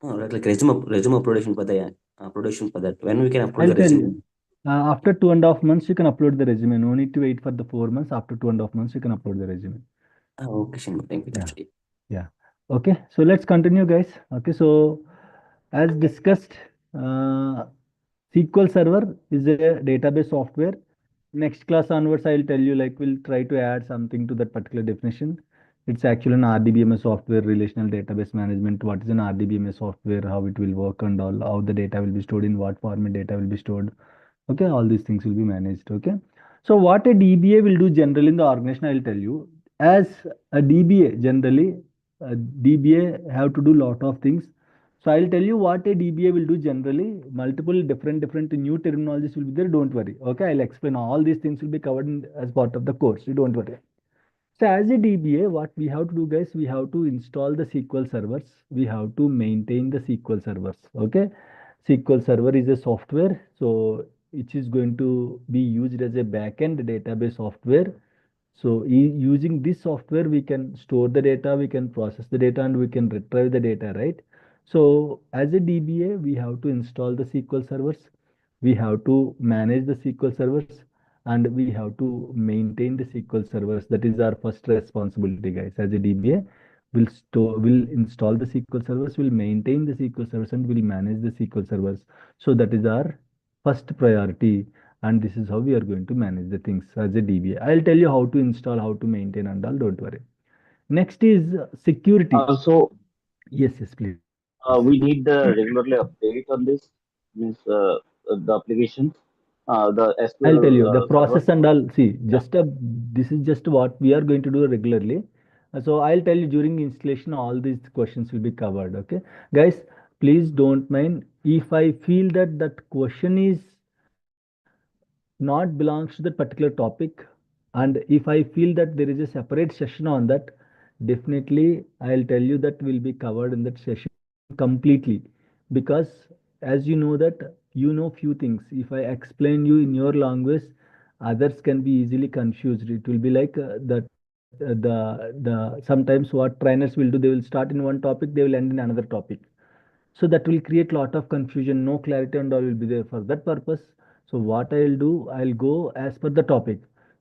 Oh, like resume uploadation for the uploadation for that. When we can upload I'll the tell resume? you. After 2.5 months, you can upload the resume. No need to wait for the 4 months. After 2.5 months, you can upload the resume. Okay, Shinmukh. Thank you. Yeah. That's it. Yeah. Okay. So let's continue, guys. Okay. So as discussed, SQL Server is a database software. Next class onwards, I'll tell you, like, we'll try to add something to that particular definition. It's actually an RDBMS software, relational database management. What is an RDBMS software, how it will work, and all, how the data will be stored, in what format data will be stored. Okay, all these things will be managed. Okay. So what a DBA will do generally in the organization, I'll tell you. As a DBA, generally, a DBA have to do lot of things. So I'll tell you what a DBA will do generally. Multiple different new terminologies will be there. Don't worry. Okay, I'll explain. All these things will be covered as part of the course. You don't worry. So as a DBA, what we have to do, guys, we have to install the SQL servers. We have to maintain the SQL servers. Okay. SQL Server is a software, so it is going to be used as a backend database software. So using this software, we can store the data, we can process the data, and we can retrieve the data, right? So as a DBA, we have to install the SQL servers. We have to manage the SQL servers and we have to maintain the SQL servers. That is our first responsibility, guys. As a DBA, will install the SQL servers, will maintain the SQL servers, and will manage the SQL servers. So that is our first priority, and this is how we are going to manage the things as a DBA. I'll tell you how to install, how to maintain, and all. Don't worry. Next is security. So Yes, please. we need the regularly update on this, means the application, the I'll tell SQL you the server. process and all. See, Yeah. this is just what we are going to do regularly. So I'll tell you during installation, all these questions will be covered. Okay, guys, please don't mind if I feel that that question is not belongs to that particular topic, and if I feel that there is a separate session on that, definitely I'll tell you that will be covered in that session completely, because as you know that you know few things. If I explain you in your language, others can be easily confused. It will be like that the sometimes what trainers will do, they will start in one topic, they will end in another topic, so that will create lot of confusion, no clarity and all will be there. For that purpose, so what I'll do, I'll go as per the topic.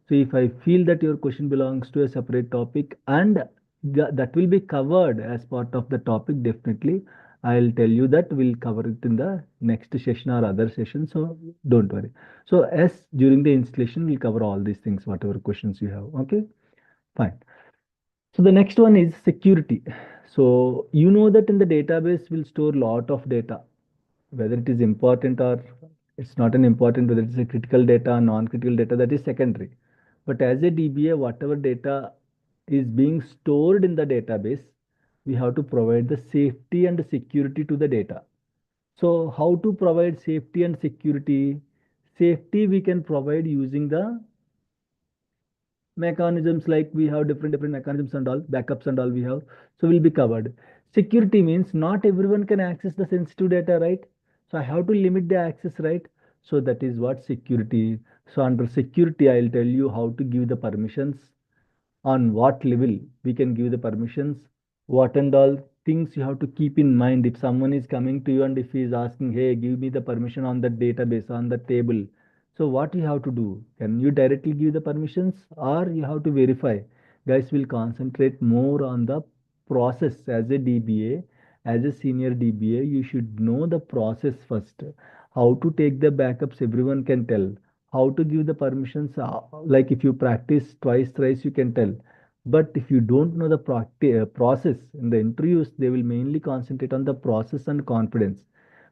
So if I feel that your question belongs to a separate topic and that will be covered as part of the topic, definitely I'll tell you that we'll cover it in the next session or other session, so don't worry. So as during the installation, we'll cover all these things, whatever questions you have. Okay, fine. So the next one is security. So you know that in the database we'll store lot of data, whether it is important or it's not an important, whether it's a critical data, non-critical data, that is secondary. But as a DBA, whatever data is being stored in the database, we have to provide the safety and security to the data. So how to provide safety and security? Safety we can provide using the mechanisms, like we have different mechanisms and all, backups and all we have, so will be covered. Security means not everyone can access the sensitive data, right? So I have to limit the access, right? So that is what security. So under security, I'll tell you how to give the permissions, on what level we can give the permissions, what and all things you have to keep in mind. If someone is coming to you and if he is asking, hey, give me the permission on the database, on the table, so what you have to do, can you directly give the permissions or you have to verify? Guys, will concentrate more on the process. As a DBA, as a senior DBA, you should know the process first. How to take the backups, everyone can tell. How to give the permissions, like if you practice twice thrice you can tell. But if you don't know the process, in the interviews they will mainly concentrate on the process and confidence,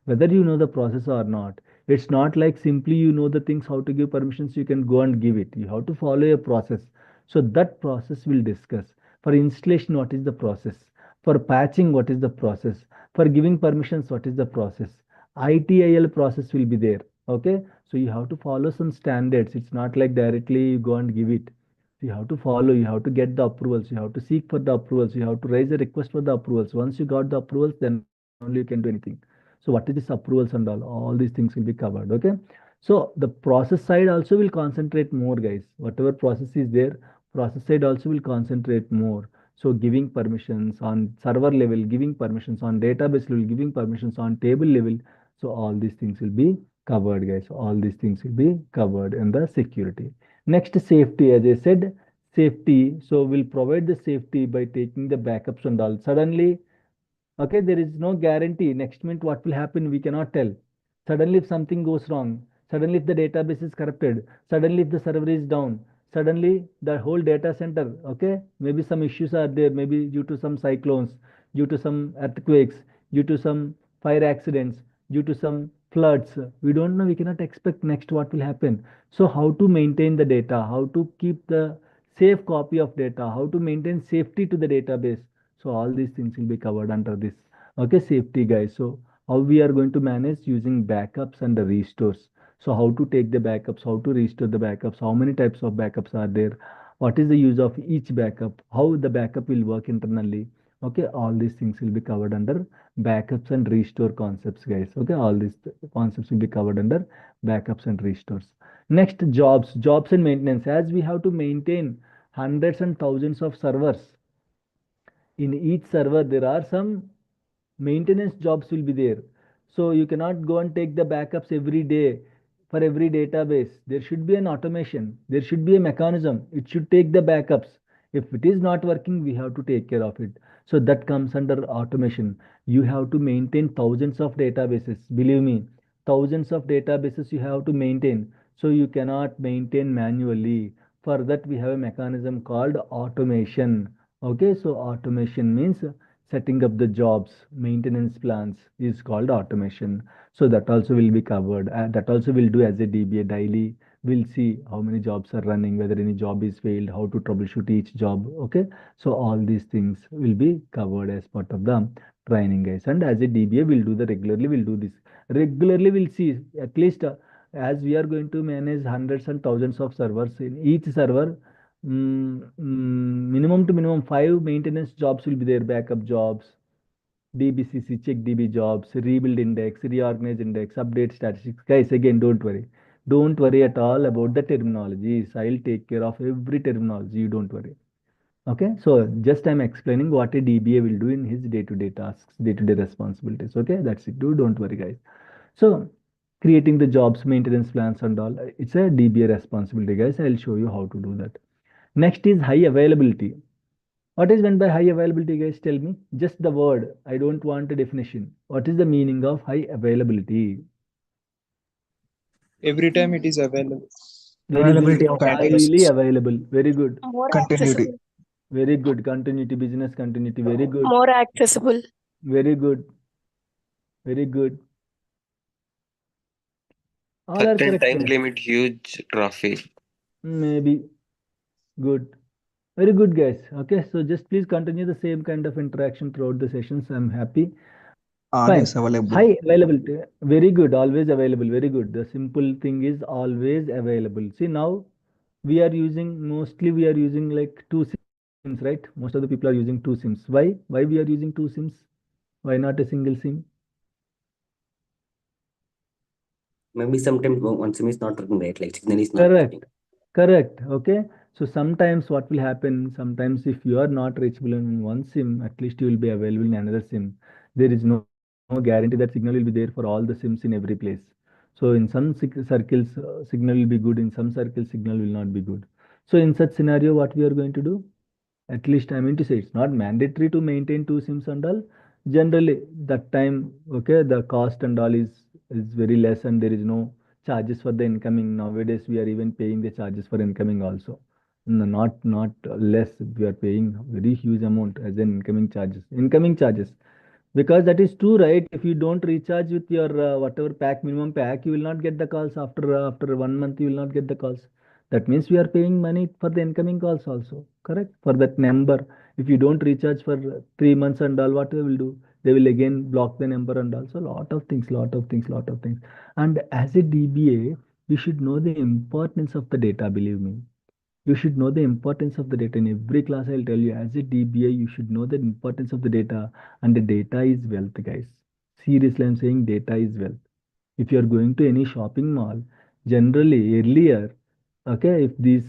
whether you know the process or not. It's not like simply you know the things, how to give permissions, you can go and give it. You have to follow a process. So that process we'll discuss. For installation, what is the process? For patching, what is the process? For giving permissions, what is the process? ITIL process will be there. Okay, so you have to follow some standards. It's not like directly you go and give it. You have to follow, you have to get the approvals, you have to seek for the approvals, you have to raise a request for the approvals. Once you got the approvals, then only you can do anything. So what is this approvals and all these things will be covered. Okay, so the process side also will concentrate more, guys. Whatever process is there, process side also will concentrate more. So giving permissions on server level, giving permissions on database level, giving permissions on table level, so all these things will be covered, guys. All these things will be covered in the security. Next, safety. As I said, safety. So we'll provide the safety by taking the backups and all. Suddenly, okay, there is no guarantee. Next minute, what will happen? We cannot tell. Suddenly, if something goes wrong, suddenly, if the database is corrupted, suddenly, if the server is down, suddenly, the whole data center, okay, maybe some issues are there, maybe due to some cyclones, due to some earthquakes, due to some fire accidents, due to some floods. We don't know. We cannot expect next what will happen. So, how to maintain the data, how to keep the safe copy of data, how to maintain safety to the database. So all these things will be covered under this. Okay, safety, guys. So how we are going to manage using backups and the restores. So how to take the backups, how to restore the backups, how many types of backups are there, what is the use of each backup, how the backup will work internally. Okay, all these things will be covered under backups and restore concepts, guys. Okay, all these concepts will be covered under backups and restores. Next, jobs and maintenance. As we have to maintain hundreds and thousands of servers, in each server there are some maintenance jobs will be there. So you cannot go and take the backups every day. for every database. There should be an automation. There should be a mechanism. It should take the backups. If it is not working, we have to take care of it. So that comes under automation. You have to maintain thousands of databases. Believe me, thousands of databases you have to maintain. So you cannot maintain manually. For that, we have a mechanism called automation. Okay, so automation means setting up the jobs, maintenance plans is called automation. So that also will be covered. That also will do as a DBA daily. We'll see how many jobs are running, whether any job is failed, how to troubleshoot each job. Okay, so all these things will be covered as part of the training, guys. And as a DBA, we'll do the regularly. We'll do this regularly. We'll see at least as we are going to manage hundreds and thousands of servers in each server. Minimum to minimum 5 maintenance jobs will be there, backup jobs, DBCC, check DB jobs, rebuild index, reorganize index, update statistics. Guys, again, don't worry. Don't worry at all about the terminologies. I'll take care of every terminology. You don't worry. Okay, so just I'm explaining what a DBA will do in his day-to-day tasks, day-to-day responsibilities. Okay, that's it. Don't worry, guys. So creating the jobs, maintenance plans and all, it's a DBA responsibility, guys. I'll show you how to do that. Next is high availability. What is meant by high availability, guys? Tell me. Just the word. I don't want a definition. What is the meaning of high availability? Every time it is available. Very Availability good. of Highly databases. available. Very good. More Continuity. accessible. Very good. Continuity, business continuity. Very good. More accessible. Very good. Very good. All are Certain correct, time guys. limit, huge traffic. Maybe. Good. Very good, guys. Okay, so just please continue the same kind of interaction throughout the sessions. I'm happy. Always Fine. available. High availability. Very good. Always available. Very good. The simple thing is always available. See, now we are using, mostly we are using like two SIMs, right? Most of the people are using two SIMs. Why? Why we are using two SIMs? Why not a single SIM? Maybe sometimes one SIM is not working right, like signal is not Correct. working. Correct. Okay. So sometimes what will happen, sometimes if you are not reachable in one SIM, at least you will be available in another SIM. There is no guarantee that signal will be there for all the SIMs in every place. So in some circles, signal will be good. In some circles, signal will not be good. So in such scenario, what we are going to do? At least I mean to say it's not mandatory to maintain two SIMs and all. Generally, that time, okay, the cost and all is very less and there is no charges for the incoming. Nowadays, we are even paying the charges for incoming also. No, not less. We are paying very huge amount as an incoming charges. Incoming charges. Because that is true, right? If you don't recharge with your whatever pack, minimum pack, you will not get the calls after 1 month. You will not get the calls. That means we are paying money for the incoming calls also. Correct? For that number. If you don't recharge for 3 months and all, what they will do? They will again block the number and also lot of things, lot of things, lot of things. And as a DBA, you should know the importance of the data. Believe me, you should know the importance of the data. In every class, I'll tell you, as a DBA, you should know the importance of the data. And the data is wealth, guys. Seriously, I'm saying data is wealth. If you're going to any shopping mall, generally earlier, okay, if these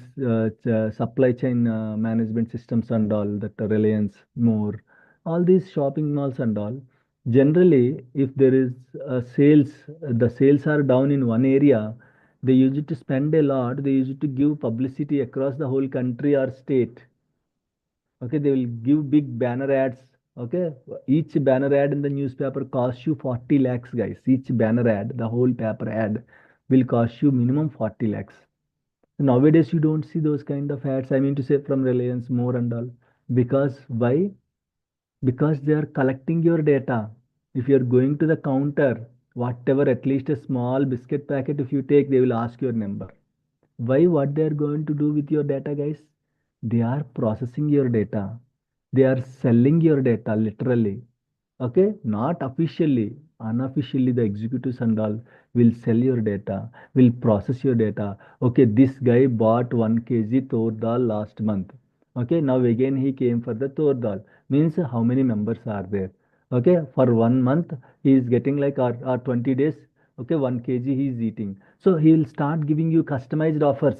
supply chain management systems and all, that Reliance, more, all these shopping malls and all, generally, if there is sales, the sales are down in one area, they used to spend a lot, they used to give publicity across the whole country or state. Okay, they will give big banner ads. Okay, each banner ad in the newspaper costs you 40 lakhs, guys. Each banner ad, the whole paper ad, will cost you minimum 40 lakhs. Nowadays, you don't see those kind of ads. I mean to say from Reliance, more and all. Because why? Because they are collecting your data. If you're going to the counter, whatever, at least a small biscuit packet, if you take, they will ask your number. Why? What they are going to do with your data, guys? They are processing your data. They are selling your data literally. Okay, not officially, unofficially, the executives and all will sell your data, will process your data. Okay, this guy bought 1 kg tur dal last month. Okay, now again he came for the tur dal. Means how many members are there? Okay, for 1 month he is getting like or 20 days. Okay, 1 kg he is eating. So he will start giving you customized offers.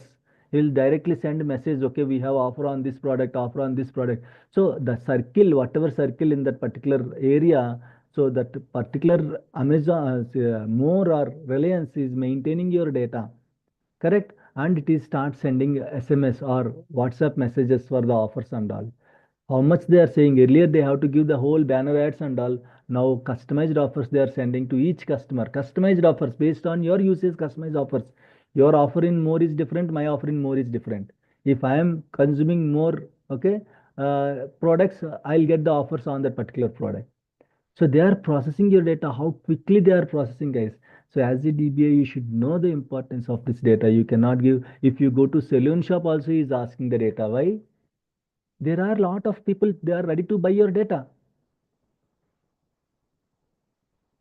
He will directly send a message. Okay, we have offer on this product, offer on this product. So the circle, whatever circle in that particular area, So that particular Amazon, more or Reliance is maintaining your data, correct? And it is start sending SMS or WhatsApp messages for the offers and all. How much they are saying? Earlier they have to give the whole banner ads and all. Now customized offers they are sending to each customer. Customized offers based on your usage, customized offers. Your offer in more is different, my offer in more is different. If I am consuming more, okay, products, I'll get the offers on that particular product. So they are processing your data, how quickly they are processing, guys. So as a DBA, you should know the importance of this data. You cannot give, if you go to saloon shop also, he is asking the data. Why? There are a lot of people, they are ready to buy your data.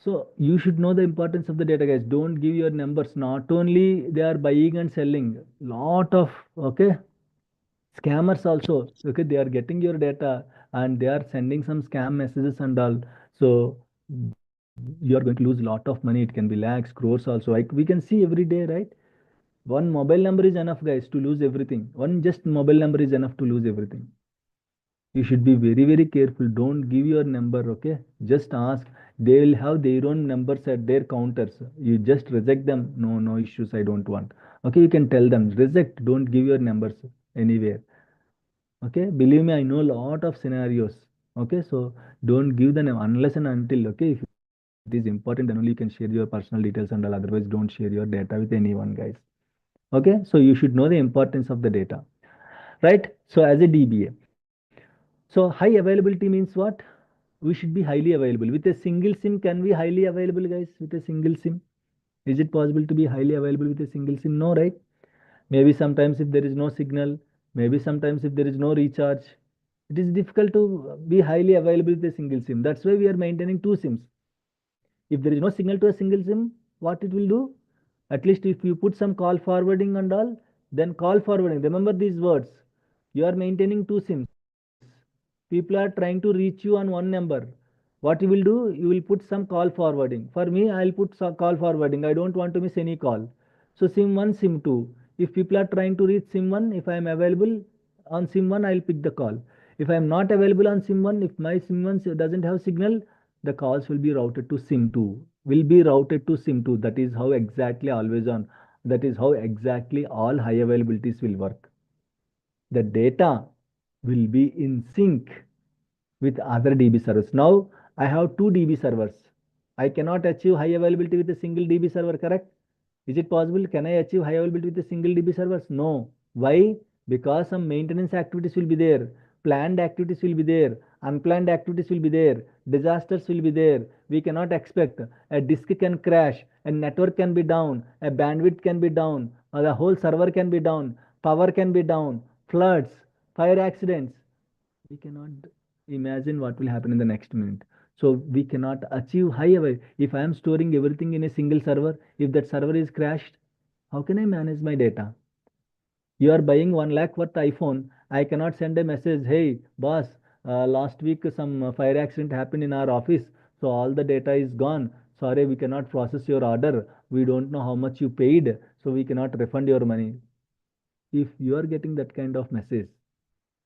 So you should know the importance of the data, guys. Don't give your numbers. Not only they are buying and selling, lot of, okay, scammers also, okay, they are getting your data and they are sending some scam messages and all. So you are going to lose a lot of money. It can be lakhs, crores also. Like we can see every day, right? One mobile number is enough, guys, to lose everything. One just mobile number is enough to lose everything. You should be very, very careful. Don't give your number, okay? Just ask. They will have their own numbers at their counters. You just reject them. No, no issues. I don't want. Okay, you can tell them reject. Don't give your numbers anywhere. Okay, believe me, I know a lot of scenarios. Okay, so don't give the name unless and until. Okay, if it is important, then only you can share your personal details and all. Otherwise, don't share your data with anyone, guys. Okay, so you should know the importance of the data, right? So as a DBA, so high availability means what? We should be highly available. With a single SIM, can we highly available, guys? With a single SIM, is it possible to be highly available with a single SIM? No, right? Maybe sometimes if there is no signal, maybe sometimes if there is no recharge, it is difficult to be highly available with a single SIM. That's why we are maintaining two SIMs. If there is no signal to a single SIM, what it will do? At least if you put some call forwarding and all, then call forwarding. Remember these words. You are maintaining two SIMs. People are trying to reach you on one number. What you will do? You will put some call forwarding. For me, I'll put call forwarding. I don't want to miss any call. So SIM 1, SIM 2. If people are trying to reach SIM 1, if I am available on SIM 1, I'll pick the call. If I am not available on SIM 1, if my SIM 1 doesn't have signal, the calls will be routed to SIM 2. Will be routed to SIM 2. That is how exactly always on. That is how exactly all high availabilities will work. The data will be in sync with other DB servers. Now I have two DB servers. I cannot achieve high availability with a single DB server, correct? Is it possible? Can I achieve high availability with a single DB servers? No. Why? Because some maintenance activities will be there, planned activities will be there, unplanned activities will be there, disasters will be there. We cannot expect a disk can crash, a network can be down, a bandwidth can be down, or the whole server can be down, power can be down, floods, fire accidents. We cannot imagine what will happen in the next minute. So we cannot achieve high availability. If I am storing everything in a single server, if that server is crashed, how can I manage my data? You are buying 1 lakh worth iPhone. I cannot send a message, hey boss, last week some fire accident happened in our office, so all the data is gone. Sorry, we cannot process your order. We don't know how much you paid, so we cannot refund your money. If you are getting that kind of message,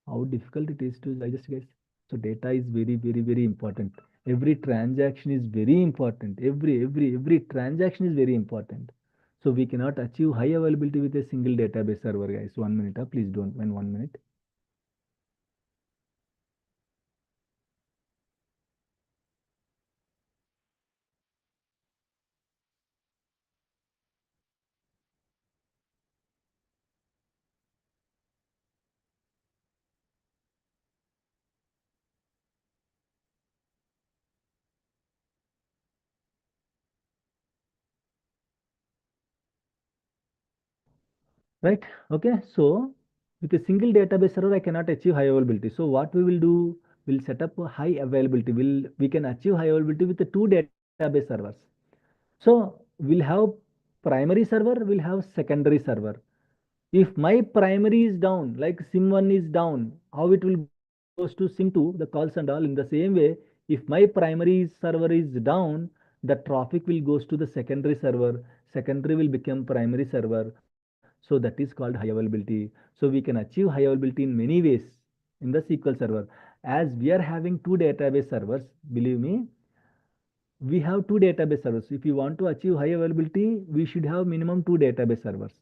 how difficult it is to digest, guys. So data is very, very, very important. Every transaction is very important. Every transaction is very important. So we cannot achieve high availability with a single database server, guys. 1 minute, please don't mind 1 minute. Right? Okay. So with a single database server, I cannot achieve high availability. So what we will do, we'll set up a high availability. We can achieve high availability with the two database servers. So we'll have primary server, we'll have secondary server. If my primary is down, like SIM1 is down, how it will goes to SIM2, the calls and all in the same way. If my primary server is down, the traffic will goes to the secondary server. Secondary will become primary server. So that is called high availability. So we can achieve high availability in many ways in the SQL Server. As we are having two database servers, believe me, we have two database servers. If you want to achieve high availability, we should have minimum two database servers.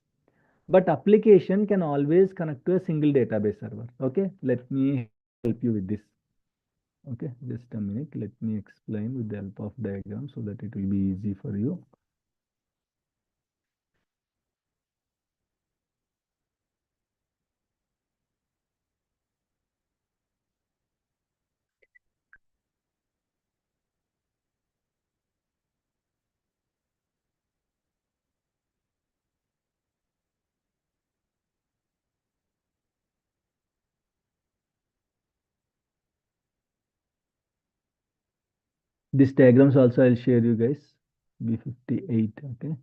But application can always connect to a single database server. Okay, let me help you with this. Okay, just a minute. Let me explain with the help of diagram so that it will be easy for you. This diagrams also I'll share you guys. B58. Okay.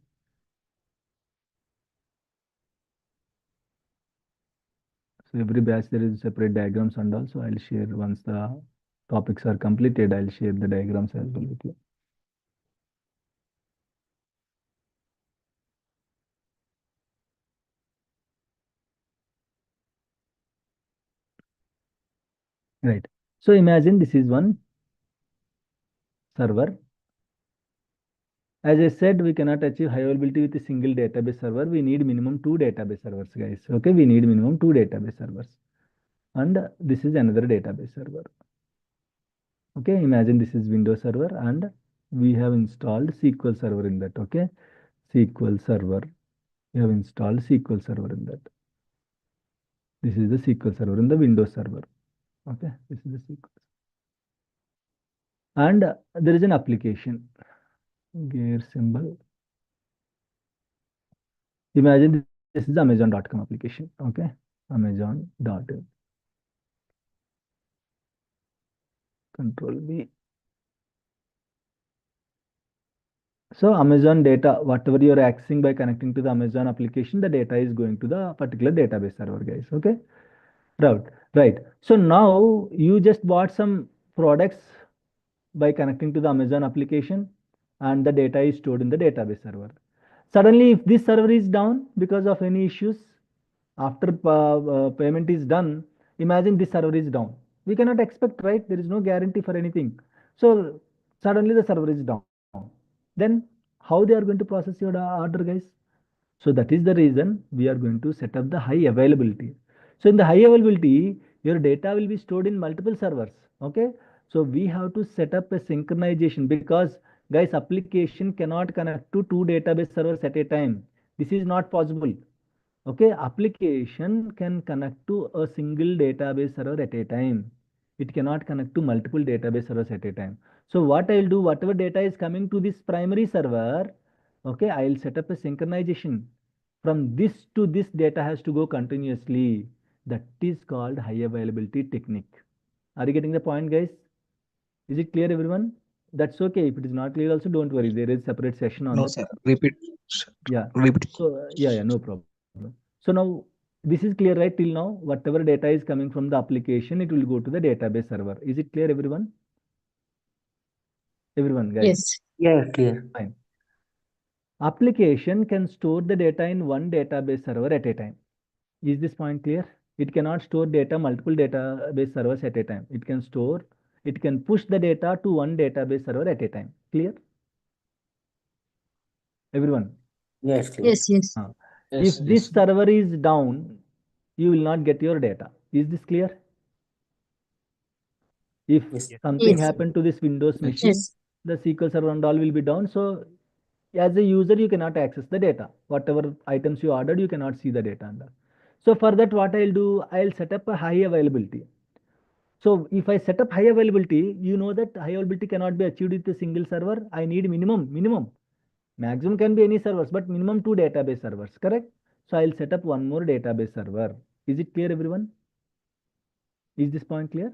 So every batch there is separate diagrams, and also I'll share once the topics are completed, I'll share the diagrams as well with you. Right. So imagine this is one server. As I said, we cannot achieve high availability with a single database server. We need minimum two database servers, guys. Okay, we need minimum two database servers. And this is another database server. Okay, imagine this is Windows Server and we have installed SQL Server in that. Okay, SQL Server. We have installed SQL Server in that. This is the SQL Server in the Windows Server. Okay, this is the SQL. And there is an application. Gear symbol. Imagine this is the Amazon.com application. Okay, Amazon.com. Control B. So Amazon data, whatever you're accessing by connecting to the Amazon application, the data is going to the particular database server, guys. Okay, right. So now you just bought some products by connecting to the Amazon application, and the data is stored in the database server. Suddenly, if this server is down because of any issues, after payment is done, imagine this server is down. We cannot expect, right? There is no guarantee for anything. So suddenly the server is down. Then how they are going to process your order, guys? So that is the reason we are going to set up the high availability. So in the high availability, your data will be stored in multiple servers. Okay. So we have to set up a synchronization because guys, application cannot connect to two database servers at a time. This is not possible. Okay, application can connect to a single database server at a time. It cannot connect to multiple database servers at a time. So what I'll do, whatever data is coming to this primary server, okay, I'll set up a synchronization. From this to this data has to go continuously. That is called high availability technique. Are you getting the point, guys? Is it clear, everyone? That's okay. If it is not clear also, don't worry. There is a separate session on No, that. sir. Repeat. Yeah. Repeat. So yeah, no problem. So now this is clear, right? Till now, whatever data is coming from the application, it will go to the database server. Is it clear, everyone? Everyone, guys? Yes. Yeah, clear. Fine. Application can store the data in one database server at a time. Is this point clear? It cannot store data multiple database servers at a time. It can push the data to one database server at a time. Clear? Everyone? Yes, clear. Yes. If this server is down, you will not get your data. Is this clear? If something Yes. happened to this Windows machine, the SQL Server and all will be down. So as a user, you cannot access the data. Whatever items you ordered, you cannot see the data under. So for that, what I'll do, I'll set up a high availability. So if I set up high availability, you know that high availability cannot be achieved with a single server. I need minimum. Maximum can be any servers, but minimum two database servers, correct? So I'll set up one more database server. Is it clear, everyone? Is this point clear?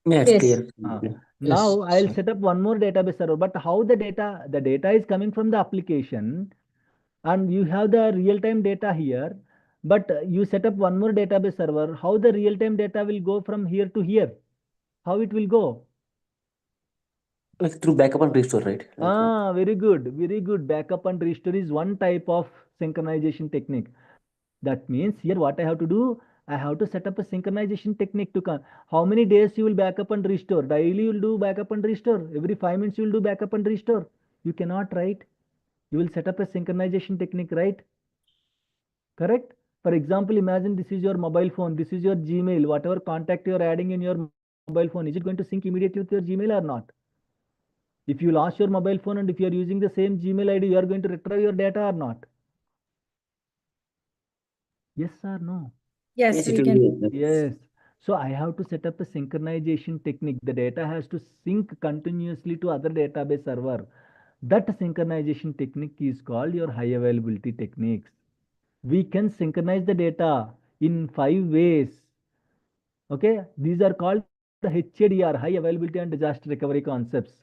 Yes, clear. Now I'll set up one more database server, but how the data is coming from the application and you have the real-time data here, but you set up one more database server, how the real-time data will go from here to here? How it will go? Like through backup and restore, right? Very good. Backup and restore is one type of synchronization technique. That means here what I have to do, I have to set up a synchronization technique to how many days you will backup and restore? Daily you will do backup and restore. Every 5 minutes you will do backup and restore. You cannot, right? You will set up a synchronization technique, right? Correct? For example, imagine this is your mobile phone, this is your Gmail, whatever contact you are adding in your mobile phone, is it going to sync immediately with your Gmail or not? If you lost your mobile phone and if you are using the same Gmail ID, you are going to retrieve your data or not? Yes or no? Yes, Yes, it we will can. be. Yes. So I have to set up a synchronization technique. The data has to sync continuously to other database server. That synchronization technique is called your high availability techniques. We can synchronize the data in 5 ways. Okay, these are called HADR, high availability and disaster recovery concepts.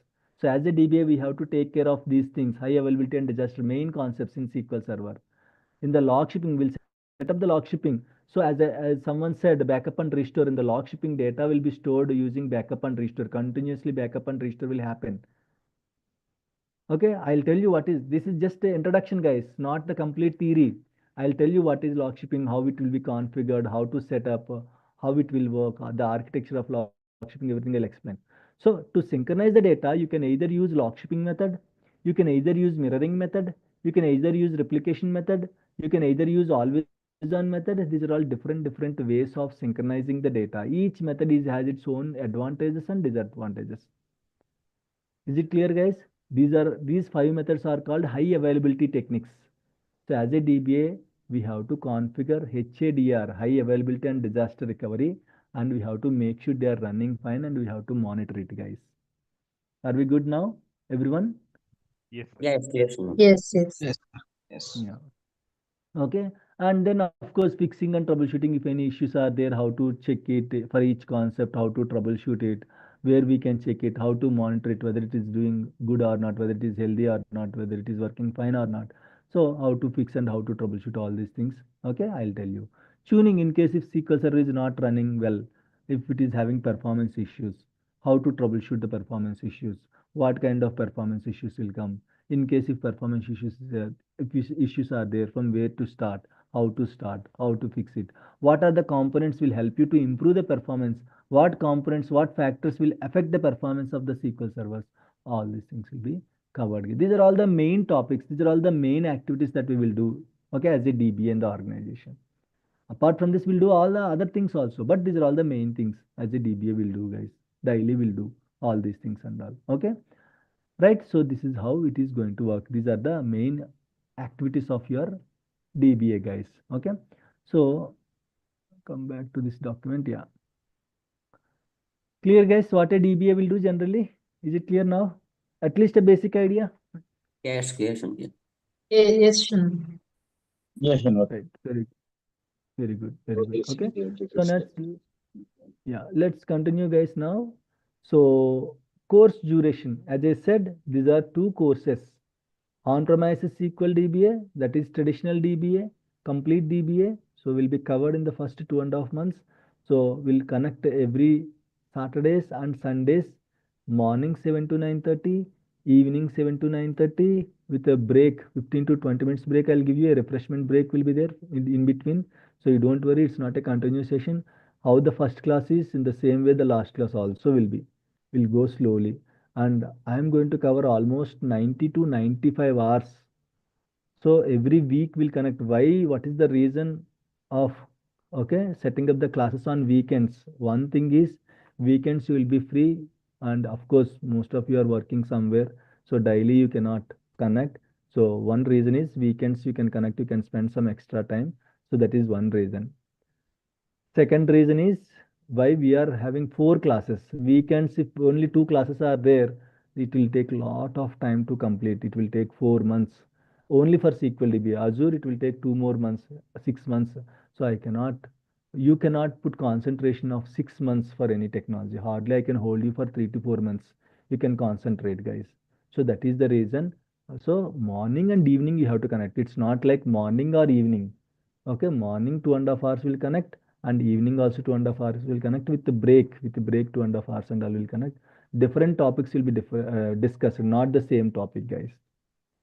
So as a DBA, we have to take care of these things, high availability and disaster main concepts in SQL Server. In the log shipping, we'll set up the log shipping. So as someone said, backup and restore in the log shipping data will be stored using backup and restore. Continuously backup and restore will happen. Okay, I'll tell you what is, this is just an introduction guys, not the complete theory. I'll tell you what is log shipping, how it will be configured, how to set up, how it will work, the architecture of log shipping, everything I'll explain. So to synchronize the data, you can either use log shipping method, you can either use mirroring method, you can either use replication method, you can either use always on method. These are all different ways of synchronizing the data. Each method has its own advantages and disadvantages. Is it clear, guys? These 5 methods are called high availability techniques. So as a DBA, we have to configure HADR, high availability and disaster recovery, and we have to make sure they are running fine, and we have to monitor it, guys. Are we good now, everyone? Yes. Yes, yes, no. Yes, yes. Yes. Yes. Yeah. Okay, and then of course fixing and troubleshooting, if any issues are there, how to check it for each concept, how to troubleshoot it, where we can check it, how to monitor it, whether it is doing good or not, whether it is healthy or not, whether it is working fine or not. So how to fix and how to troubleshoot all these things. Okay, I'll tell you. Tuning in case if SQL Server is not running well, if it is having performance issues, how to troubleshoot the performance issues, what kind of performance issues will come. In case if performance issues is there, if issues are there, from where to start, how to fix it, what are the components will help you to improve the performance, what components, what factors will affect the performance of the SQL servers. All these things will be covered. These are all the main topics, these are all the main activities that we will do, okay, as a DBA in the organization. Apart from this, we'll do all the other things also, but these are all the main things as a DBA will do, guys. Daily we'll do all these things and all. Okay, right? So this is how it is going to work. These are the main activities of your DBA, guys. Okay, so come back to this document. Yeah, clear, guys, what a DBA will do generally? Is it clear now? At least a basic idea. Yes, yes, okay. Yes, Shan. Yes, Shanmugh. Right, very good, very good. Okay, Okay. so let's continue, guys, now. So course duration, as I said, these are 2 courses: on-premises SQL DBA, that is traditional DBA, complete DBA. So will be covered in the first 2.5 months. So we'll connect every Saturdays and Sundays, morning 7 to 9:30, evening 7 to 9:30, with a break, 15 to 20 minutes break. I'll give you a refreshment break will be there in between. So you don't worry, it's not a continuous session. How the first class is, in the same way the last class also will be. We'll go slowly, and I am going to cover almost 90 to 95 hours. So every week we'll connect. Why? What is the reason of, okay, setting up the classes on weekends? One thing is, weekends you will be free, and of course most of you are working somewhere, so daily you cannot connect. So one reason is weekends you can connect, you can spend some extra time. So that is one reason. Second reason is why we are having 4 classes. Weekends, if only 2 classes are there, it will take a lot of time to complete. It will take 4 months. Only for SQL DB. Azure, it will take 2 more months, 6 months. So you cannot put concentration of 6 months for any technology. Hardly I can hold you for 3 to 4 months. You can concentrate, guys. So that is the reason. So morning and evening you have to connect. It's not like morning or evening. Okay, morning 2.5 hours will connect, and evening also 2.5 hours will connect with the break. With the break 2.5 hours and all will connect. Different topics will be discussed, not the same topic, guys.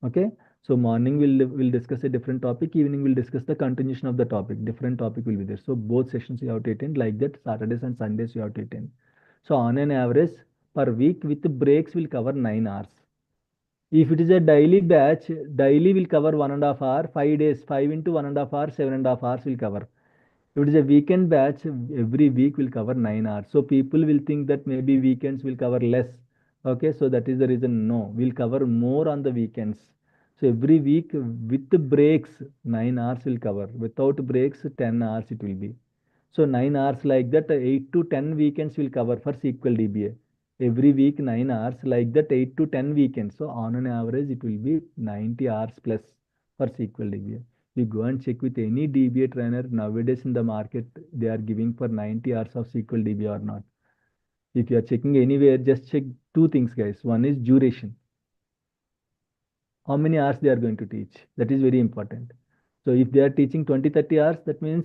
Okay, So morning we'll discuss a different topic, evening we'll discuss the continuation of the topic. Different topic will be there. So both sessions you have to attend like that. Saturdays and Sundays you have to attend. So on an average per week with breaks will cover 9 hours. If it is a daily batch, daily will cover 1.5 hour, 5 days, 5 into 1.5 hour, 7.5 hours will cover. If it is a weekend batch, every week will cover 9 hours. So people will think that maybe weekends will cover less. Okay, so that is the reason. No, we'll cover more on the weekends. So every week with the breaks, 9 hours will cover. Without breaks, 10 hours it will be. So 9 hours like that, 8 to 10 weekends will cover for SQL DBA. Every week 9 hours like that, 8 to 10 weekends. So on an average, it will be 90 hours plus for SQL DBA. You go and check with any DBA trainer nowadays in the market, they are giving for 90 hours of SQL DBA or not. If you are checking anywhere, just check two things, guys. One is duration. How many hours they are going to teach? That is very important. So if they are teaching 20, 30 hours, that means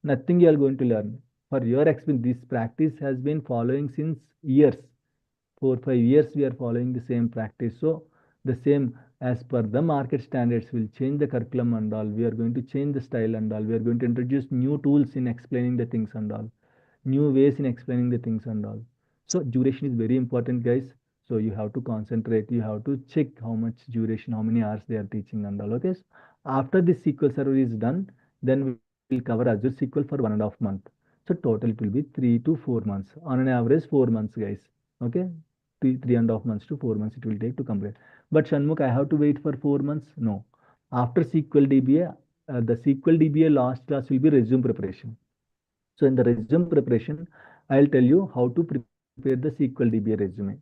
nothing you are going to learn. For your experience, this practice has been following since years. 4, 5 years we are following the same practice. So the same as per the market standards, will change the curriculum and all. We are going to change the style and all. We are going to introduce new tools in explaining the things and all. New ways in explaining the things and all. So duration is very important, guys. So you have to concentrate. You have to check how much duration, how many hours they are teaching and all. Okay. So after this SQL Server is done, then we'll cover Azure SQL for 1.5 month. So total it will be 3 to 4 months. On an average, 4 months, guys. Okay. 3.5 months to 4 months it will take to complete. But Shanmukh, I have to wait for 4 months. No. After SQL DBA, the SQL DBA last class will be resume preparation. So in the resume preparation, I'll tell you how to prepare the SQL DBA resume.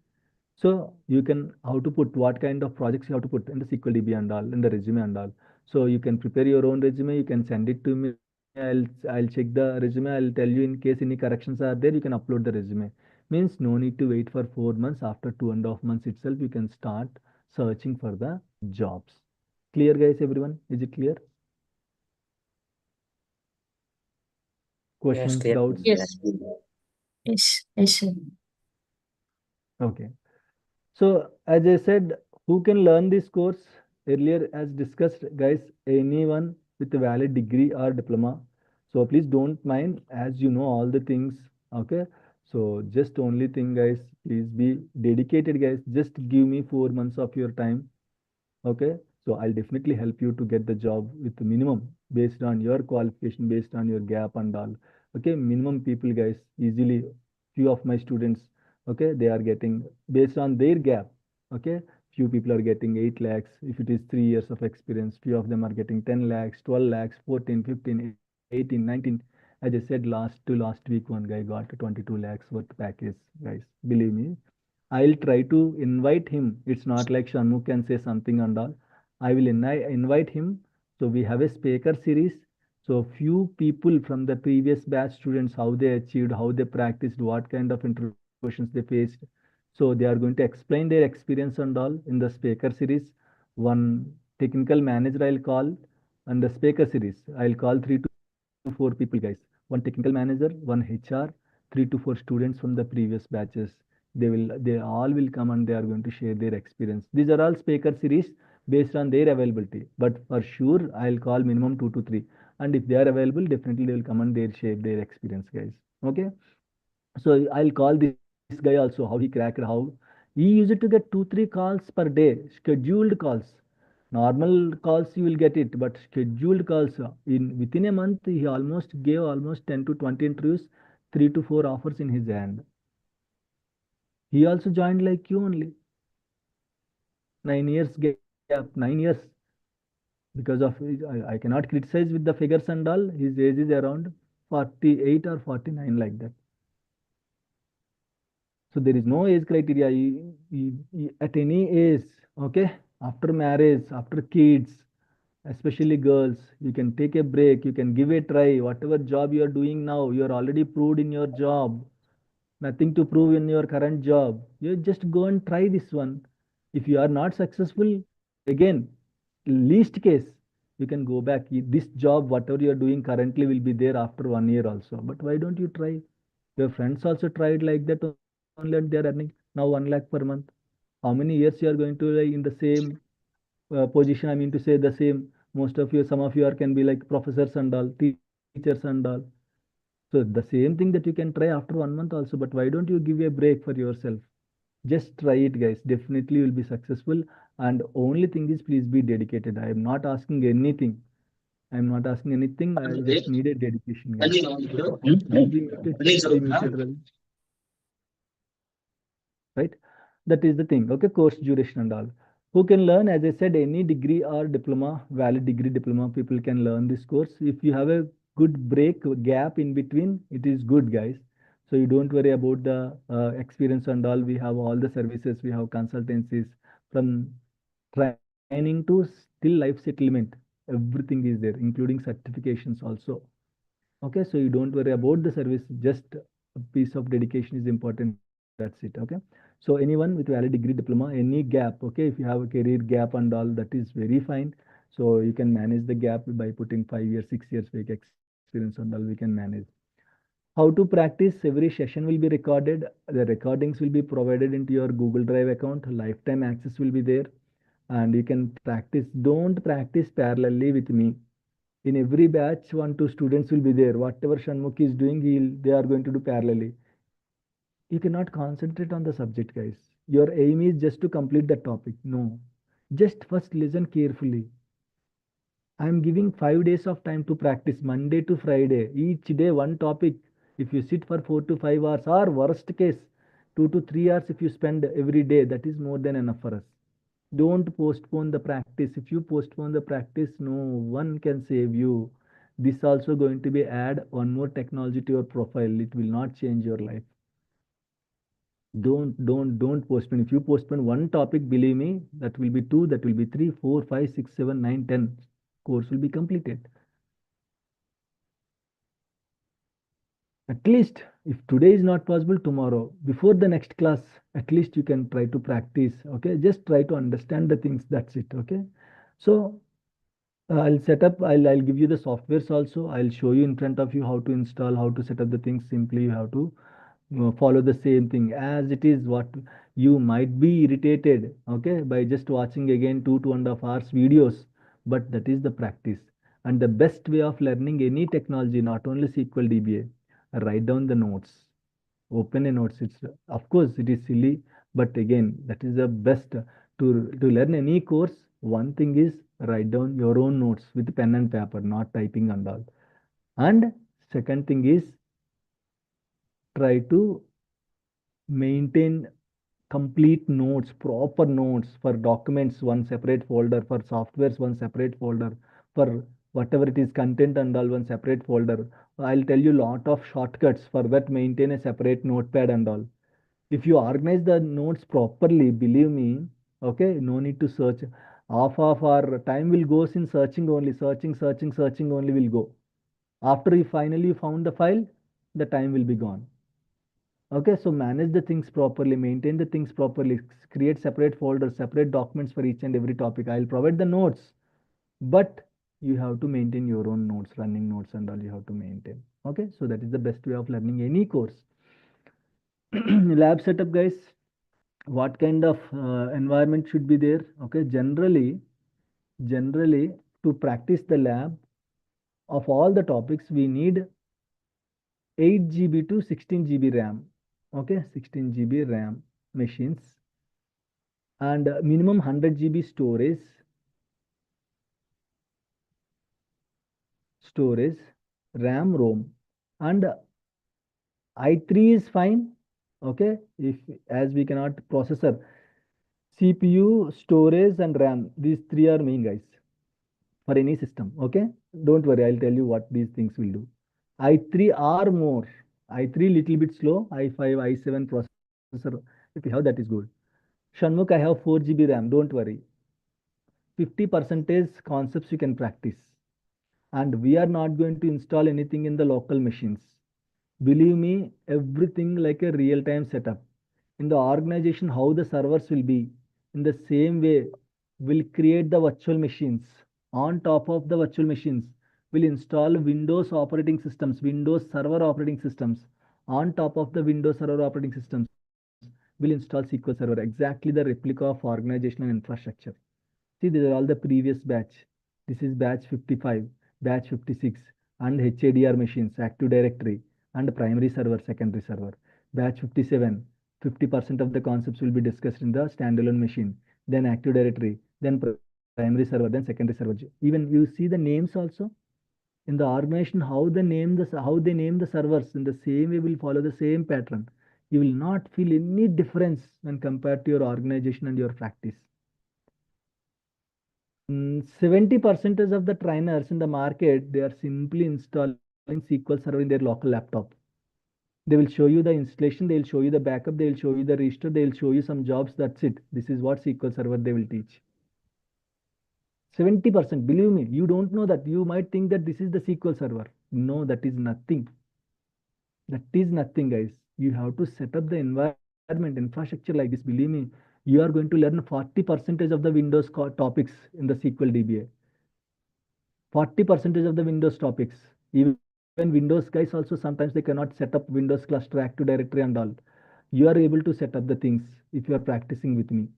So you can how to put what kind of projects you have to put in the SQL DB and all in the resume and all. So you can prepare your own resume. You can send it to me. I'll check the resume. I'll tell you in case any corrections are there. You can upload the resume. Means no need to wait for 4 months. After 2.5 months itself, you can start searching for the jobs. Clear, guys? Everyone, is it clear? Questions, clear. doubts? Yes. Yes, yes, sir. Okay. So as I said, who can learn this course? Earlier as discussed, guys, anyone with a valid degree or diploma. So please don't mind as you know all the things. Okay. So just only thing, guys, please be dedicated, guys. Just give me 4 months of your time. Okay. So I'll definitely help you to get the job with the minimum based on your qualification, based on your gap and all. Okay. Minimum people, guys, easily few of my students, okay, they are getting based on their gap. Okay. Few people are getting 8 lakhs. If it is 3 years of experience, few of them are getting 10 lakhs, 12 lakhs, 14, 15, 18, 19. As I said, last week, one guy got 22 lakhs worth package, guys. Believe me, I'll try to invite him. It's not like Shanmukh can say something and all. I will invite him. So we have a speaker series. So few people from the previous batch students, how they achieved, how they practiced, what kind of interview questions they faced. So they are going to explain their experience and all in the speaker series. One technical manager I'll call, and the speaker series I'll call 3 to 4 people, guys. One technical manager, one HR, 3 to 4 students from the previous batches. They all will come and they are going to share their experience. These are all speaker series based on their availability. But for sure, I'll call minimum 2 to 3. And if they are available, definitely they will come and they'll share their experience, guys. Okay. So I'll call this guy also, how he cracked, how he used to get 2, 3 calls per day, scheduled calls. Normal calls you will get it, but scheduled calls in within a month he almost gave almost 10 to 20 interviews, 3 to 4 offers in his hand. He also joined like you only. 9 years gap, 9 years. Because of I cannot criticize with the figures and all. His age is around 48 or 49 like that. So there is no age criteria at any age. Okay, after marriage, after kids, especially girls, you can take a break. You can give a try. Whatever job you are doing now, you are already proved in your job. Nothing to prove in your current job. You just go and try this one. If you are not successful, again, least case, you can go back. This job, whatever you are doing currently, will be there after 1 year also. But why don't you try? Your friends also tried like that only, and they are earning now 1 lakh per month. How many years you are going to like in the same position, I mean to say the same. Most of you, some of you are can be like professors and all, teachers and all. So the same thing that you can try after 1 month also, but why don't you give a break for yourself? Just try it, guys. Definitely you'll be successful. And only thing is, please be dedicated. I am not asking anything. I am not asking anything. I just need a dedication, guys. Please be muted. Be muted, Ravi. Right? That is the thing. Okay, course duration and all. Who can learn? As I said, any degree or diploma, valid degree, diploma, people can learn this course. If you have a good break, gap in between, it is good, guys. So you don't worry about the experience and all. We have all the services. We have consultancies from training to still life settlement. Everything is there, including certifications also. Okay, so you don't worry about the service. Just a piece of dedication is important. That's it. Okay. So anyone with valid degree, diploma, any gap. Okay, if you have a career gap and all, that is very fine. So you can manage the gap by putting 5 years, 6 years fake experience and all. We can manage. How to practice? Every session will be recorded. The recordings will be provided into your Google Drive account. Lifetime access will be there, and you can practice. Don't practice parallelly with me. In every batch, 1, 2 students will be there. Whatever Shanmukh is doing, they are going to do parallelly. You cannot concentrate on the subject, guys. Your aim is just to complete the topic. No, just first listen carefully. I am giving 5 days of time to practice, Monday to Friday. Each day one topic. If you sit for 4 to 5 hours, or worst case, 2 to 3 hours, if you spend every day, that is more than enough for us. Don't postpone the practice. If you postpone the practice, no one can save you. This also going to be add one more technology to your profile. It will not change your life. Don't postpone. If you postpone one topic, believe me, that will be 2, that will be 3, 4, 5, 6, 7, 9, 10. Course will be completed. At least if today is not possible, tomorrow, before the next class, at least you can try to practice. Okay, just try to understand the things. That's it. Okay, so I'll set up, I'll give you the softwares also. I'll show you in front of you how to install, how to set up the things. Simply you have to follow the same thing as it is. What you might be irritated, okay, by just watching again 2.5 hours videos, but that is the practice. And the best way of learning any technology, not only SQL DBA, write down the notes, open a notes. It's, of course it is silly, but again, that is the best to learn any course. One thing is write down your own notes with pen and paper, not typing and all. And second thing is try to maintain complete notes, proper notes. For documents, one separate folder; for softwares, one separate folder; for whatever it is, content and all, one separate folder. I'll tell you lot of shortcuts for that. Maintain a separate notepad and all. If you organize the notes properly, believe me, okay, no need to search. Half of our time will go in searching only. Searching only will go. After you finally found the file, the time will be gone. Okay, so manage the things properly, maintain the things properly, create separate folders, separate documents for each and every topic. I'll provide the notes, but you have to maintain your own notes, running notes and all you have to maintain. Okay, so that is the best way of learning any course. Lab setup, guys. What kind of environment should be there? Okay, generally to practice the lab of all the topics, we need 8 GB to 16 GB RAM. Okay, 16 GB RAM machines, and minimum 100 GB storage, RAM, ROM, and i3 is fine. Okay, if as we cannot processor, CPU, storage, and RAM, these three are main, guys, for any system. Okay, don't worry, I'll tell you what these things will do. i3 or more. i3 little bit slow. i5, i7 processor, if you have, that is good. Shanmukh, I have 4 GB RAM. Don't worry. 50% concepts you can practice. And we are not going to install anything in the local machines. Believe me, everything like a real-time setup. In the organization, how the servers will be, in the same way, we'll create the virtual machines. On top of the virtual machines, we'll install Windows operating systems, Windows Server operating systems. On top of the Windows Server operating systems, we'll install SQL Server, exactly the replica of organizational infrastructure. See, these are all the previous batch. This is batch 55, batch 56, and HADR machines, Active Directory, and primary server, secondary server. Batch 57, 50% of the concepts will be discussed in the standalone machine, then Active Directory, then primary server, then secondary server. Even you see the names also in the organization, how they name the servers in the same way will follow the same pattern. You will not feel any difference when compared to your organization and your practice. 70% of the trainers in the market, they are simply installing SQL Server in their local laptop. They will show you the installation, they will show you the backup, they will show you the restore, they will show you some jobs. That's it. This is what SQL Server they will teach. 70%, believe me, you don't know that. You might think that this is the SQL Server. No, that is nothing. That is nothing, guys. You have to set up the environment, infrastructure like this. Believe me, you are going to learn 40% of the Windows topics in the SQL DBA. 40% of the Windows topics. Even Windows guys also sometimes they cannot set up Windows cluster, Active Directory and all. You are able to set up the things if you are practicing with me.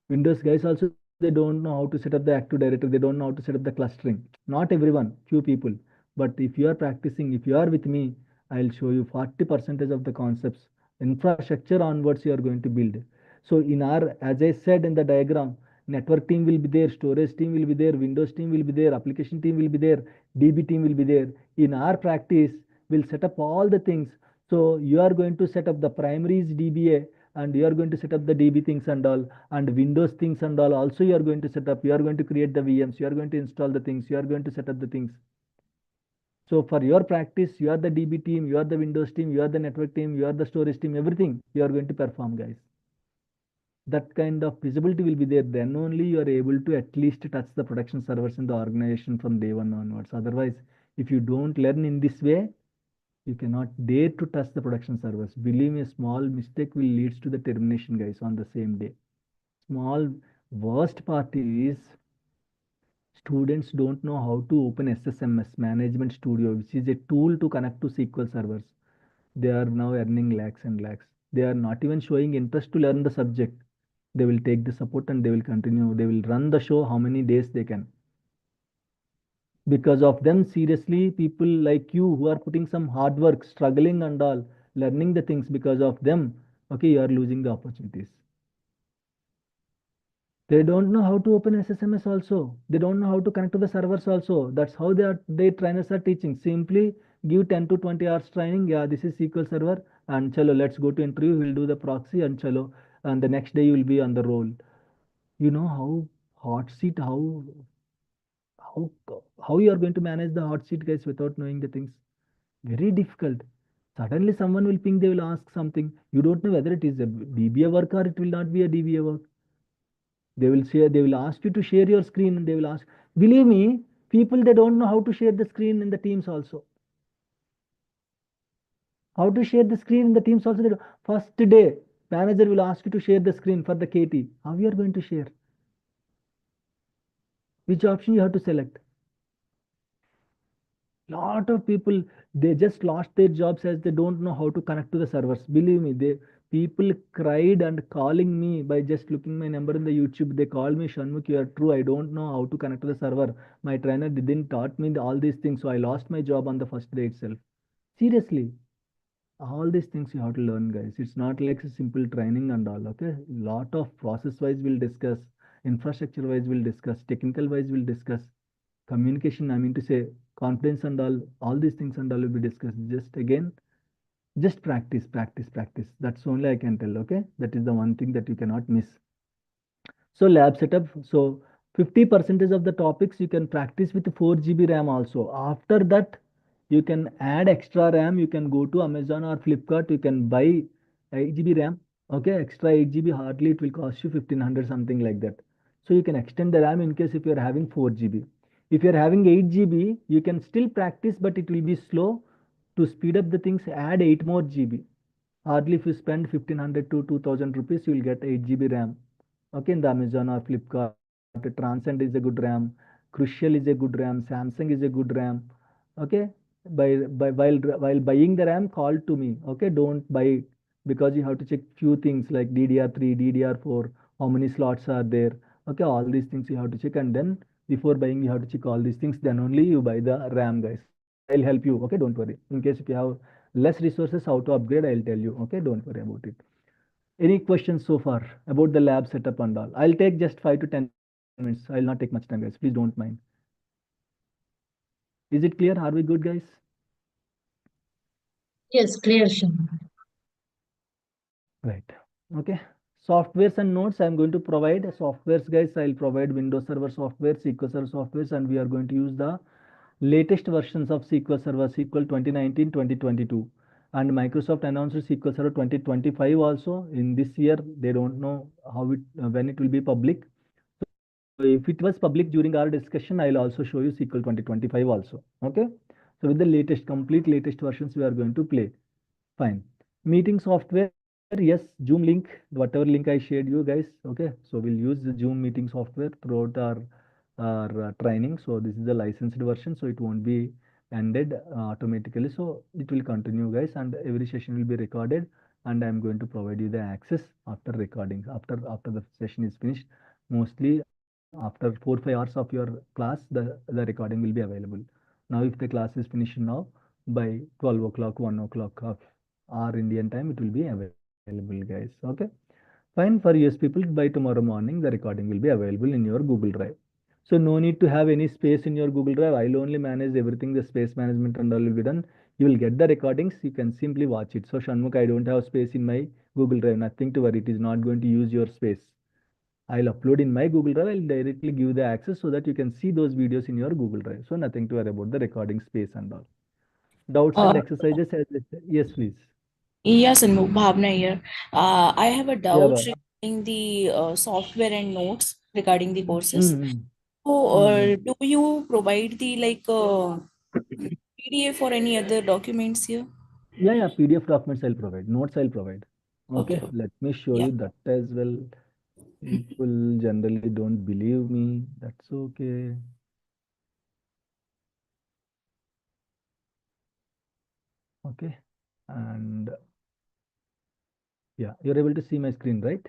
Windows guys also they don't know how to set up the Active Directory. They don't know how to set up the clustering. Not everyone, few people. But if you are practicing, if you are with me, I'll show you 40% of the concepts. Infrastructure onwards you are going to build. So in our, as I said in the diagram, network team will be there, storage team will be there, Windows team will be there, application team will be there, DB team will be there. In our practice, we'll set up all the things. So you are going to set up the primaries DBA and you are going to set up the DB things and all, and Windows things and all also you are going to set up. You are going to create the VMs, you are going to install the things, you are going to set up the things. So for your practice, you are the DB team, you are the Windows team, you are the network team, you are the storage team, everything you are going to perform, guys. That kind of visibility will be there. Then only you are able to at least touch the production servers in the organization from day one onwards. Otherwise, if you don't learn in this way, you cannot dare to touch the production servers. Believe me, a small mistake will lead to the termination, guys, on the same day. Small worst part is students don't know how to open SSMS, Management Studio, which is a tool to connect to SQL servers. They are now earning lakhs and lakhs. They are not even showing interest to learn the subject. They will take the support and they will continue. They will run the show how many days they can. Because of them, seriously, people like you who are putting some hard work, struggling and all, learning the things because of them, okay, you are losing the opportunities. They don't know how to open SSMS also. They don't know how to connect to the servers also. That's how they trainers are teaching. Simply give 10 to 20 hours training. Yeah, this is SQL Server and chalo, let's go to interview. We'll do the proxy and chalo. And the next day you will be on the roll. You know how hot seat, how how you are going to manage the hot seat, guys, without knowing the things? Very difficult. Suddenly someone will ping, they will ask something. You don't know whether it is a DBA work or it will not be a DBA work. They will share, they will ask you to share your screen and they will ask. Believe me, people they don't know how to share the screen in the Teams also. How to share the screen in the Teams also. First day, manager will ask you to share the screen for the KT. How you are going to share? Which option you have to select? Lot of people they just lost their jobs as they don't know how to connect to the servers. Believe me, they people cried and calling me by just looking my number in the YouTube. They called me, Shanmukh, you are true. I don't know how to connect to the server. My trainer didn't taught me all these things, so I lost my job on the first day itself. Seriously, all these things you have to learn, guys. It's not like a simple training and all. Okay, lot of process wise we'll discuss, infrastructure wise we'll discuss, technical wise we'll discuss, communication, I mean to say confidence and all these things and all will be discussed. Just again, just practice, practice, practice. That's only I can tell. Okay, that is the one thing that you cannot miss. So lab setup. So 50% of the topics you can practice with 4 GB RAM also. After that, you can add extra RAM. You can go to Amazon or Flipkart. You can buy 8 GB RAM. Okay, extra 8 GB hardly it will cost you 1500 something like that. So you can extend the RAM in case if you are having 4 GB. If you are having 8 GB, you can still practice, but it will be slow. To speed up the things, add 8 more GB. Hardly if you spend 1500 to 2000 rupees, you will get 8 GB RAM. Okay, in the Amazon or Flipkart, Transcend is a good RAM, Crucial is a good RAM, Samsung is a good RAM. Okay, while buying the RAM, call to me. Okay, don't buy because you have to check few things like DDR3, DDR4, how many slots are there. Okay, all these things you have to check, and then before buying you have to check all these things, then only you buy the RAM, guys. I'll help you. Okay, don't worry. In case if you have less resources, how to upgrade, I'll tell you. Okay, don't worry about it. Any questions so far about the lab setup and all? I'll take just 5 to 10 minutes. I'll not take much time, guys. Please don't mind. Is it clear? Are we good, guys? Yes, clear, Sharma. Right. Okay. Softwares and notes. I'm going to provide softwares, guys. I'll provide Windows Server software, SQL Server softwares, and we are going to use the latest versions of SQL Server, SQL 2019, 2022. And Microsoft announced SQL Server 2025 also. In this year, they don't know how it when it will be public. So if it was public during our discussion, I'll also show you SQL 2025 also. Okay. So with the latest, complete latest versions, we are going to play. Fine. Meeting software, yes, Zoom link, whatever link I shared you guys. Okay. So we'll use the Zoom meeting software throughout our training. So this is the licensed version, so it won't be ended automatically. So it will continue, guys, and every session will be recorded. And I'm going to provide you the access after recording. After the session is finished, mostly after 4 or 5 hours of your class, the recording will be available. Now, if the class is finished now, by 12 o'clock, 1 o'clock of our Indian time, it will be available, guys. Okay. Fine. For US people, by tomorrow morning, the recording will be available in your Google Drive. So no need to have any space in your Google Drive. I'll only manage everything. The space management and all will be done. You will get the recordings. You can simply watch it. So Shanmukh, I don't have space in my Google Drive. Nothing to worry. It is not going to use your space. I'll upload in my Google Drive. I'll directly give the access so that you can see those videos in your Google Drive. So nothing to worry about the recording space and all. Doubts and Uh, exercises? Yes, please. yes, and Bhavna here. I have a Yeah, doubt regarding the software and notes regarding the courses. Mm, So, mm. do you provide the PDF or any other documents here? Yeah, PDF documents I'll provide. Notes I'll provide. Okay. Okay, let me show Yeah. you that as well. People generally don't believe me. That's okay. Okay, and yeah, you're able to see my screen, right?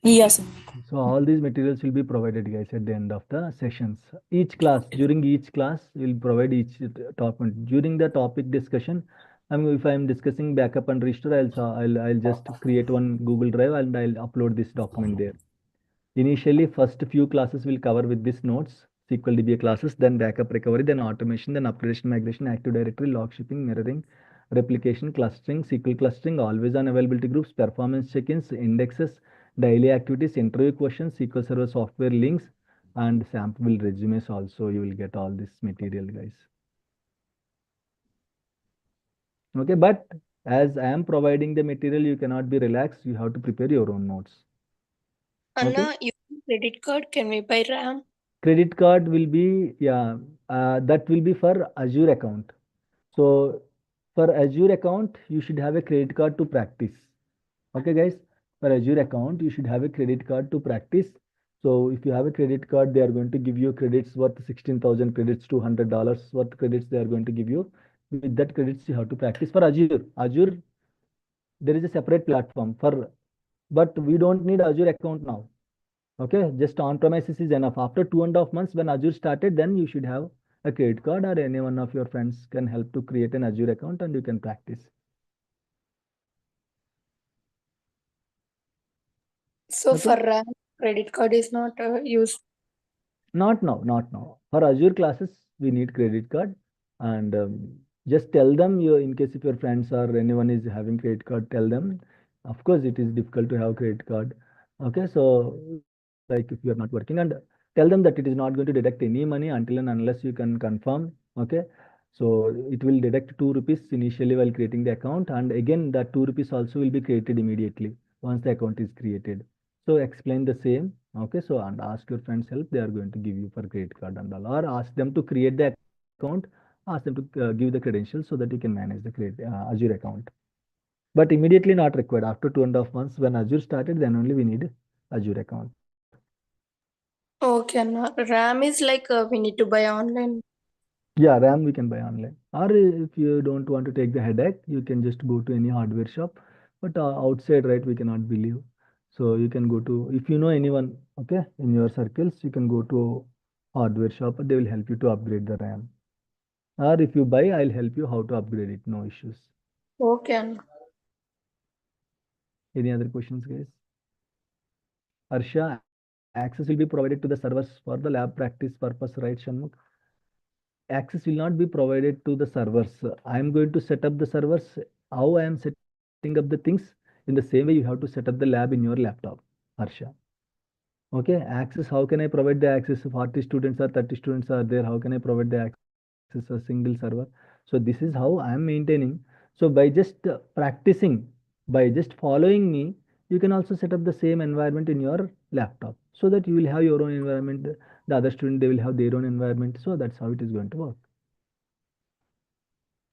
Yes. So all these materials will be provided, guys, at the end of the sessions. During each class, we'll provide each topic. During the topic discussion, if I'm discussing backup and restore, I'll just create one Google Drive and I'll upload this document there. Initially, first few classes will cover with these notes, SQL DBA classes, then backup recovery, then automation, then upgradation, migration, Active Directory, log shipping, mirroring, replication, clustering, SQL clustering, always on availability groups, performance check-ins, indexes, daily activities, interview questions, SQL Server software links, and sample resumes also. You will get all this material, guys. Okay, but as I am providing the material, you cannot be relaxed. You have to prepare your own notes. Anna, using credit card, can we buy RAM? Credit card will be, that will be for Azure account. So for Azure account, you should have a credit card to practice. Okay, guys, for Azure account, you should have a credit card to practice. So if you have a credit card, they are going to give you credits worth 16,000 credits, $200 worth credits they are going to give you. With that credits, you have to practice for Azure. Azure, there is a separate platform for, but we don't need Azure account now. Okay, just on premises is enough. After 2.5 months, when Azure started, then you should have a credit card, or any one of your friends can help to create an Azure account and you can practice. So Okay. for RAM, credit card is not used. Not now, not now. For Azure classes, we need credit card, and just tell them you, in case if your friends or anyone is having credit card, tell them. Of course, it is difficult to have credit card. Okay, so like if you are not working, and tell them that it is not going to deduct any money until and unless you can confirm. Okay, so it will deduct 2 rupees initially while creating the account, and again that 2 rupees also will be created immediately once the account is created. So explain the same. Okay, so and ask your friends help. They are going to give you for credit card and all, or ask them to create the account. Ask them to give the credentials so that you can manage the Azure account. But immediately not required. After 2.5 months, when Azure started, then only we need Azure account. Okay, Anna. RAM is like we need to buy online. Yeah, RAM we can buy online. Or if you don't want to take the headache, you can just go to any hardware shop. But outside, right, we cannot believe. So you can go to, if you know anyone, okay, in your circles, you can go to hardware shop, they will help you to upgrade the RAM. Or if you buy, I'll help you how to upgrade it, no issues. Okay. Any other questions, guys? Harsha, access will be provided to the servers for the lab practice purpose, right, Shanmugh? Access will not be provided to the servers. I am going to set up the servers. How I am setting up the things, in the same way you have to set up the lab in your laptop, Harsha. Okay, access, how can I provide the access? If 40 students or 30 students are there, how can I provide the access a single server? So this is how I am maintaining. So by just practicing, by just following me, you can also set up the same environment in your laptop so that you will have your own environment. The other student, they will have their own environment. So that's how it is going to work.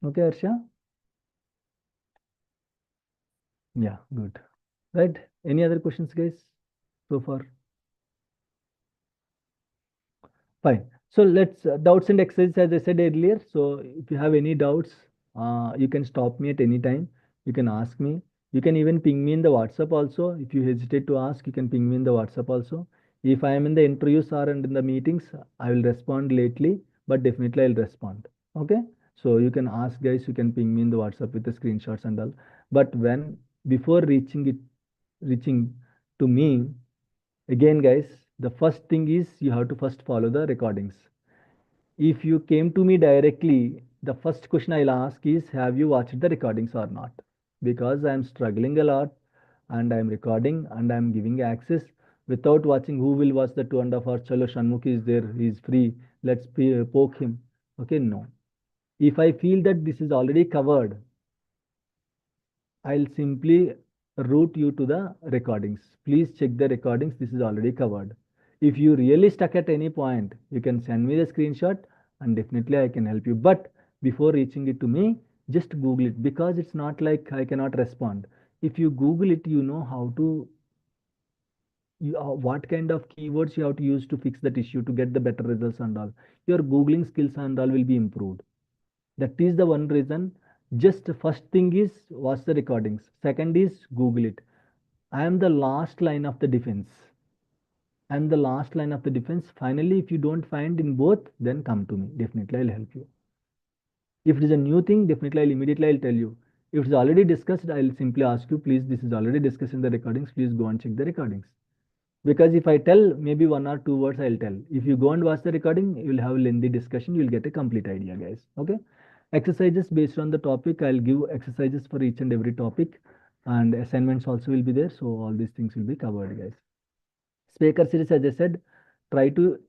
Okay, Harsha? Yeah, good. Right. Any other questions, guys, so far? Fine. So let's doubts and exercises, as I said earlier. So if you have any doubts, you can stop me at any time. You can ask me. You can even ping me in the WhatsApp also. If you hesitate to ask, you can ping me in the WhatsApp also. If I am in the interviews or and in the meetings, I will respond lately, but definitely I'll respond. Okay. So you can ask, guys. You can ping me in the WhatsApp with the screenshots and all. But when before reaching to me, again, guys, the first thing is you have to first follow the recordings. If you came to me directly, the first question I'll ask is, have you watched the recordings or not? Because I'm struggling a lot and I'm recording and I'm giving access without watching. Who will watch the 2.5 hours? Chalo, Shanmukh is there, he's free, let's poke him. Okay, no. If I feel that this is already covered, I'll simply route you to the recordings. Please check the recordings. This is already covered. If you really stuck at any point, you can send me the screenshot and definitely I can help you. But before reaching it to me, just Google it, because it's not like I cannot respond. If you Google it, you know how to, what kind of keywords you have to use to fix that issue to get the better results and all. Your Googling skills and all will be improved. That is the one reason. Just first thing is watch the recordings. Second is Google it. I am the last line of the defense. I am the last line of the defense. Finally, if you don't find in both, then come to me. Definitely, I'll help you. If it is a new thing, definitely I'll tell you. If it's already discussed, I'll simply ask you, please, this is already discussed in the recordings. Please go and check the recordings. Because if I tell maybe 1 or 2 words, I'll tell. If you go and watch the recording, you'll have a lengthy discussion. You'll get a complete idea, guys. Okay. Exercises based on the topic. I'll give exercises for each and every topic, and assignments also will be there. So all these things will be covered, guys. Speaker series, as I said, try to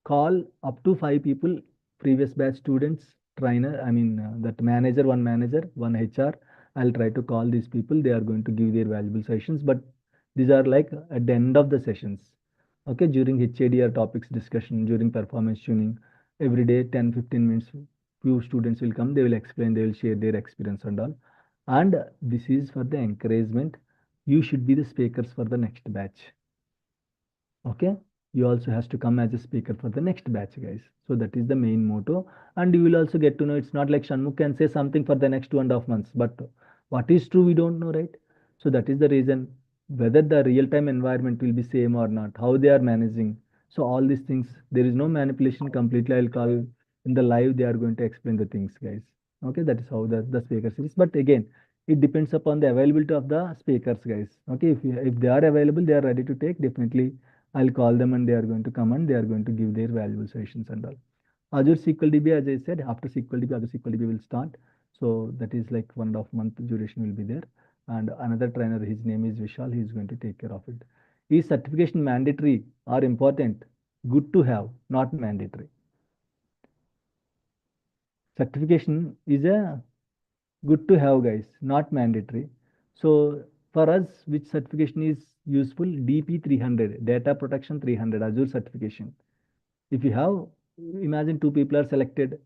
call up to 5 people, previous batch students, trainer, that manager, one HR. I'll try to call these people. They are going to give their valuable sessions, but these are like at the end of the sessions. Okay, during HADR topics discussion, during performance tuning, every day 10-15 minutes, few students will come, they will explain, they will share their experience and all. And this is for the encouragement. You should be the speakers for the next batch. Okay, you also has to come as a speaker for the next batch, guys. So that is the main motto, and you will also get to know it's not like Shanmukh can say something for the next 2.5 months, but what is true we don't know, right? So that is the reason, whether the real-time environment will be same or not, how they are managing. So all these things, there is no manipulation completely. I'll call in the live, they are going to explain the things, guys. Okay, that is how the speaker series. But again, it depends upon the availability of the speakers, guys. Okay, if they are available, they are ready to take, definitely I'll call them and they are going to come and they are going to give their valuable sessions and all. Azure SQL DB, as I said, after SQL DB, Azure SQL DB will start. So that is like 1.5 month duration will be there. And another trainer, his name is Vishal, he is going to take care of it. Is certification mandatory or important? Good to have, not mandatory. Certification is a good to have, guys, not mandatory. So for us, which certification is useful? DP 300, Data Protection 300, Azure certification. If you have, imagine 2 people are selected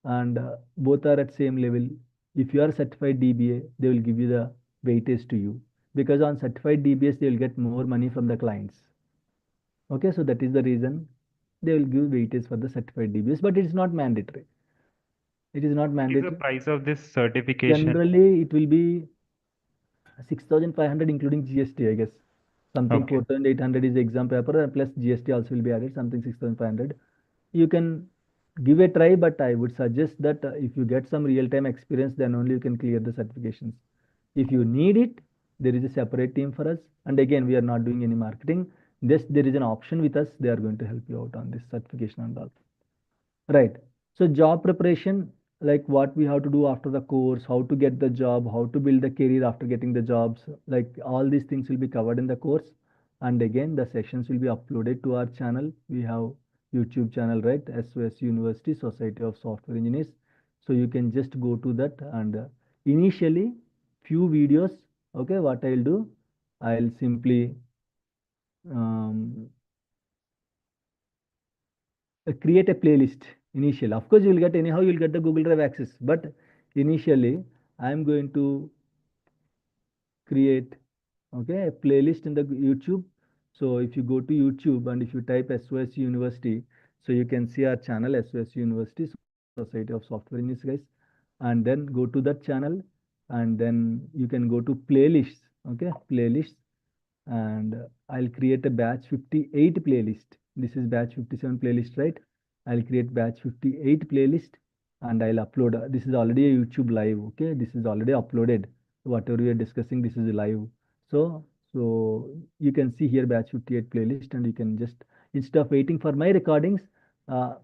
and both are at same level. If you are certified DBA, they will give you the weightage to you, because on certified DBAs, they will get more money from the clients. Okay, so that is the reason they will give weightage for the certified DBAs, but it is not mandatory. It is not mandatory. What is the price of this certification? Generally, it will be 6,500 including GST, I guess. Something Okay. 4,800 is the exam paper, and plus GST also will be added, something 6,500. You can give a try, but I would suggest that if you get some real-time experience, then only you can clear the certifications. If you need it, there is a separate team for us. And again, we are not doing any marketing. Just there is an option with us. They are going to help you out on this certification and all. Right. So job preparation, like what we have to do after the course, how to get the job, how to build the career after getting the jobs, like all these things will be covered in the course. And again, the sessions will be uploaded to our channel. We have YouTube channel, right? SOS University Society of Software Engineers. So you can just go to that and initially few videos. Okay, what I'll do, I'll simply um, create a playlist initially. Of course, you will get anyhow, you will get the Google Drive access. But initially, I am going to create a playlist in the YouTube. So if you go to YouTube and if you type SOS University, so you can see our channel SOS University Society of Software Engineers, guys. And then go to that channel, and then you can go to playlists. Okay, playlists, and I'll create a batch 58 playlist. This is batch 57 playlist, right? I'll create batch 58 playlist and I'll upload. This is already a YouTube live. Okay, this is already uploaded. Whatever we are discussing, this is live. So you can see here batch 58 playlist, and you can just, instead of waiting for my recordings, uh,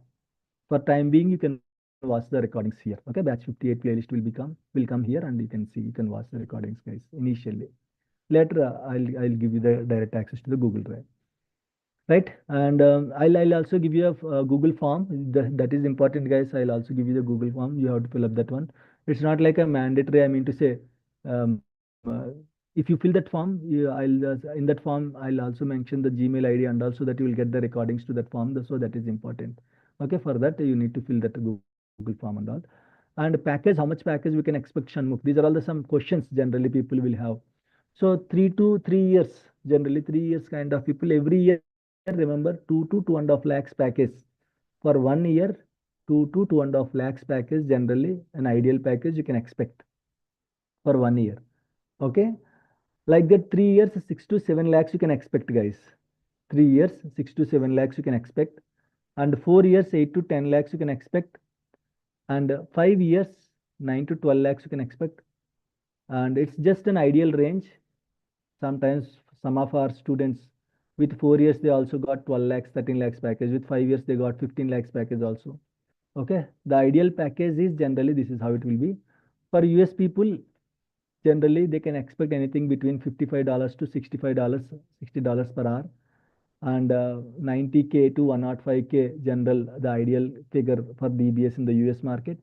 for time being, you can watch the recordings here. Okay, batch 58 playlist will come here, and you can see, you can watch the recordings, guys, initially. Later, I'll give you the direct access to the Google Drive, right? And I'll also give you a Google form. That is important, guys. I'll also give you the Google form. You have to fill up that one. It's not like a mandatory. I mean to say, um, if you fill that form, in that form I'll also mention the Gmail ID, and also that you will get the recordings to that form. So that is important. Okay, for that you need to fill that Google form and all. And package, how much package we can expect, Shanmukh? These are all the some questions generally people will have. So 3 to 3 years, generally 3 years kind of people every year, remember 2 to 2.5 lakhs package for 1 year, 2 to 2.5 lakhs package, generally an ideal package you can expect for 1 year. Okay, like that 3 years, 6 to 7 lakhs you can expect, guys. 3 years, 6 to 7 lakhs you can expect, and 4 years, 8 to 10 lakhs you can expect, and 5 years, 9 to 12 lakhs you can expect, and it's just an ideal range. Sometimes some of our students with 4 years, they also got 12 lakhs, 13 lakhs package. With 5 years, they got 15 lakhs package also. Okay. The ideal package is generally this is how it will be. For US people, generally they can expect anything between $55 to $65, $60 per hour. And 90K to 105K general, the ideal figure for DBS in the US market.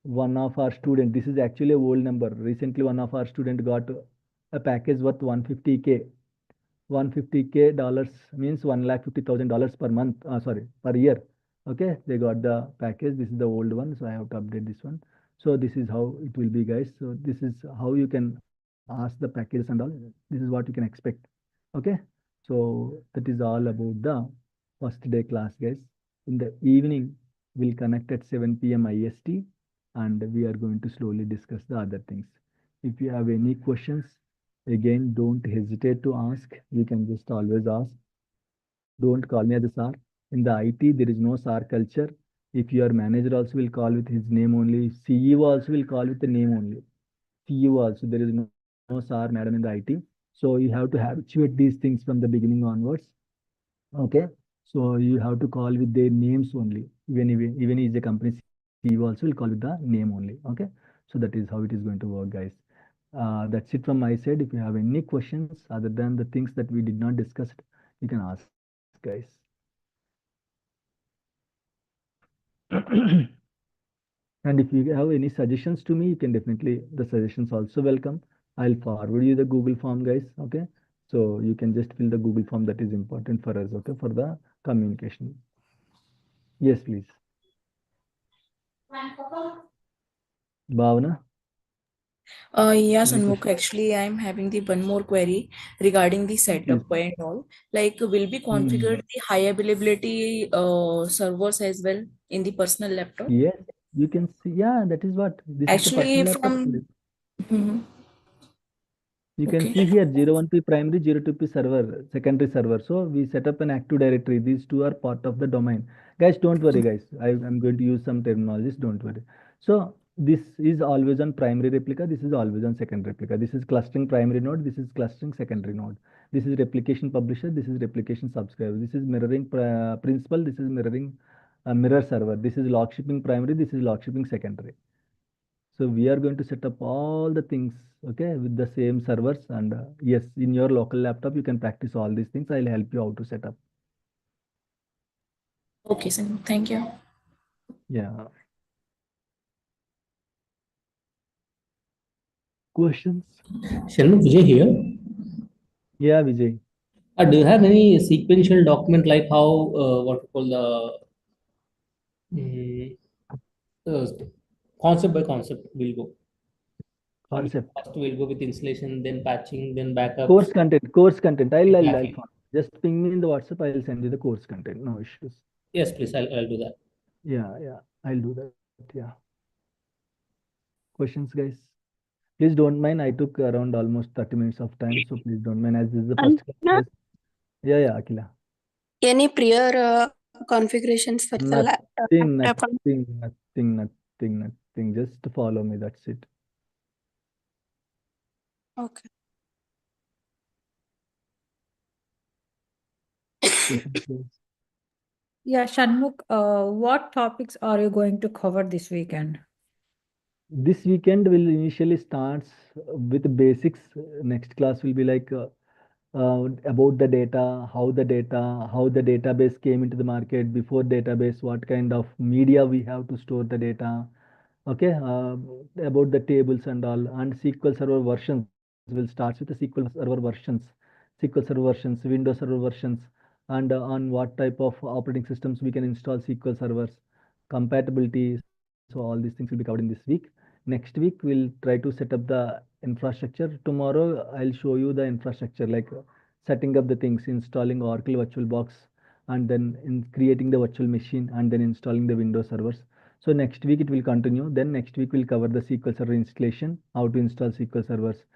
One of our student, this is actually a old number. Recently, one of our student got a package worth 150K. 150K dollars means $1,50,000 per month. Sorry, per year. Okay, they got the package. This is the old one, so I have to update this one. So this is how it will be, guys. So this is how you can ask the packages and all. This is what you can expect. Okay, so that is all about the first day class, guys. In the evening, we'll connect at 7 p.m. IST, and we are going to slowly discuss the other things. If you have any questions, again, don't hesitate to ask. You can just always ask. Don't call me as a sir. In the IT, there is no sir culture. If your manager also will call with his name only, CEO also will call with the name only. CEO also, there is no sir, madam in the IT. So you have to habituate these things from the beginning onwards. Okay. So you have to call with their names only. Even is a company CEO also will call with the name only. Okay. So that is how it is going to work, guys. That's it from my side. If you have any questions other than the things that we did not discuss, you can ask, guys. And if you have any suggestions to me, you can definitely, the suggestions also welcome. I'll forward you the Google form, guys. Okay. So you can just fill the Google form, that is important for us. Okay. For the communication. Yes, please. Bhavana? Yes, Any Anmukh, question? actually, I'm having the one more query regarding the setup Please. and all. Like, will be configured the high availability servers as well in the personal laptop? Yes, you can see. Yeah, that is what this is the Actually, personal laptop. from Mhm. You can Okay. see here 01P primary, 02P server, secondary server. So we set up an Active Directory. These two are part of the domain. Guys, don't worry, guys. I'm going to use some terminologies. Don't worry. So this is always on primary replica. This is always on secondary replica. This is clustering primary node. This is clustering secondary node. This is replication publisher. This is replication subscriber. This is mirroring principal. This is mirroring mirror server. This is log shipping primary. This is log shipping secondary. So we are going to set up all the things, okay, with the same servers. And yes, in your local laptop, you can practice all these things. I'll help you how to set up. Okay, sir. Thank you. Yeah. Questions? Shanmugh, Vijay here. Yeah, Vijay. Do you have any sequential document like how what we call the concept by concept will go? Concept. First we'll go with installation, then patching, then backup. Course content. Course content. I'll Exactly. just ping me in the WhatsApp. I'll send you the course content. No issues. Yes, please. I'll do that. Yeah. I'll do that. Yeah. Questions, guys? Please don't mind. I took around almost 30 minutes of time, so please don't mind. As this is the first class. Yeah, Akila. Any prior configurations for the laptop? Nothing. Just follow me. That's it. Okay. Yeah, Shanmugh, what topics are you going to cover this weekend? This weekend will initially starts with basics. Next class will be like about the data, how the database came into the market, before database, what kind of media we have to store the data. Okay, about the tables and all, and SQL Server versions. Will start with the SQL Server versions, Windows Server versions, and on what type of operating systems we can install SQL servers, compatibility. So all these things will be covered in this week. Next week we'll try to set up the infrastructure. Tomorrow I'll show you the infrastructure, like setting up the things, installing Oracle VirtualBox, and then in creating the virtual machine, and then installing the Windows servers. So next week it will continue. Then next week we'll cover the SQL Server installation, how to install SQL servers,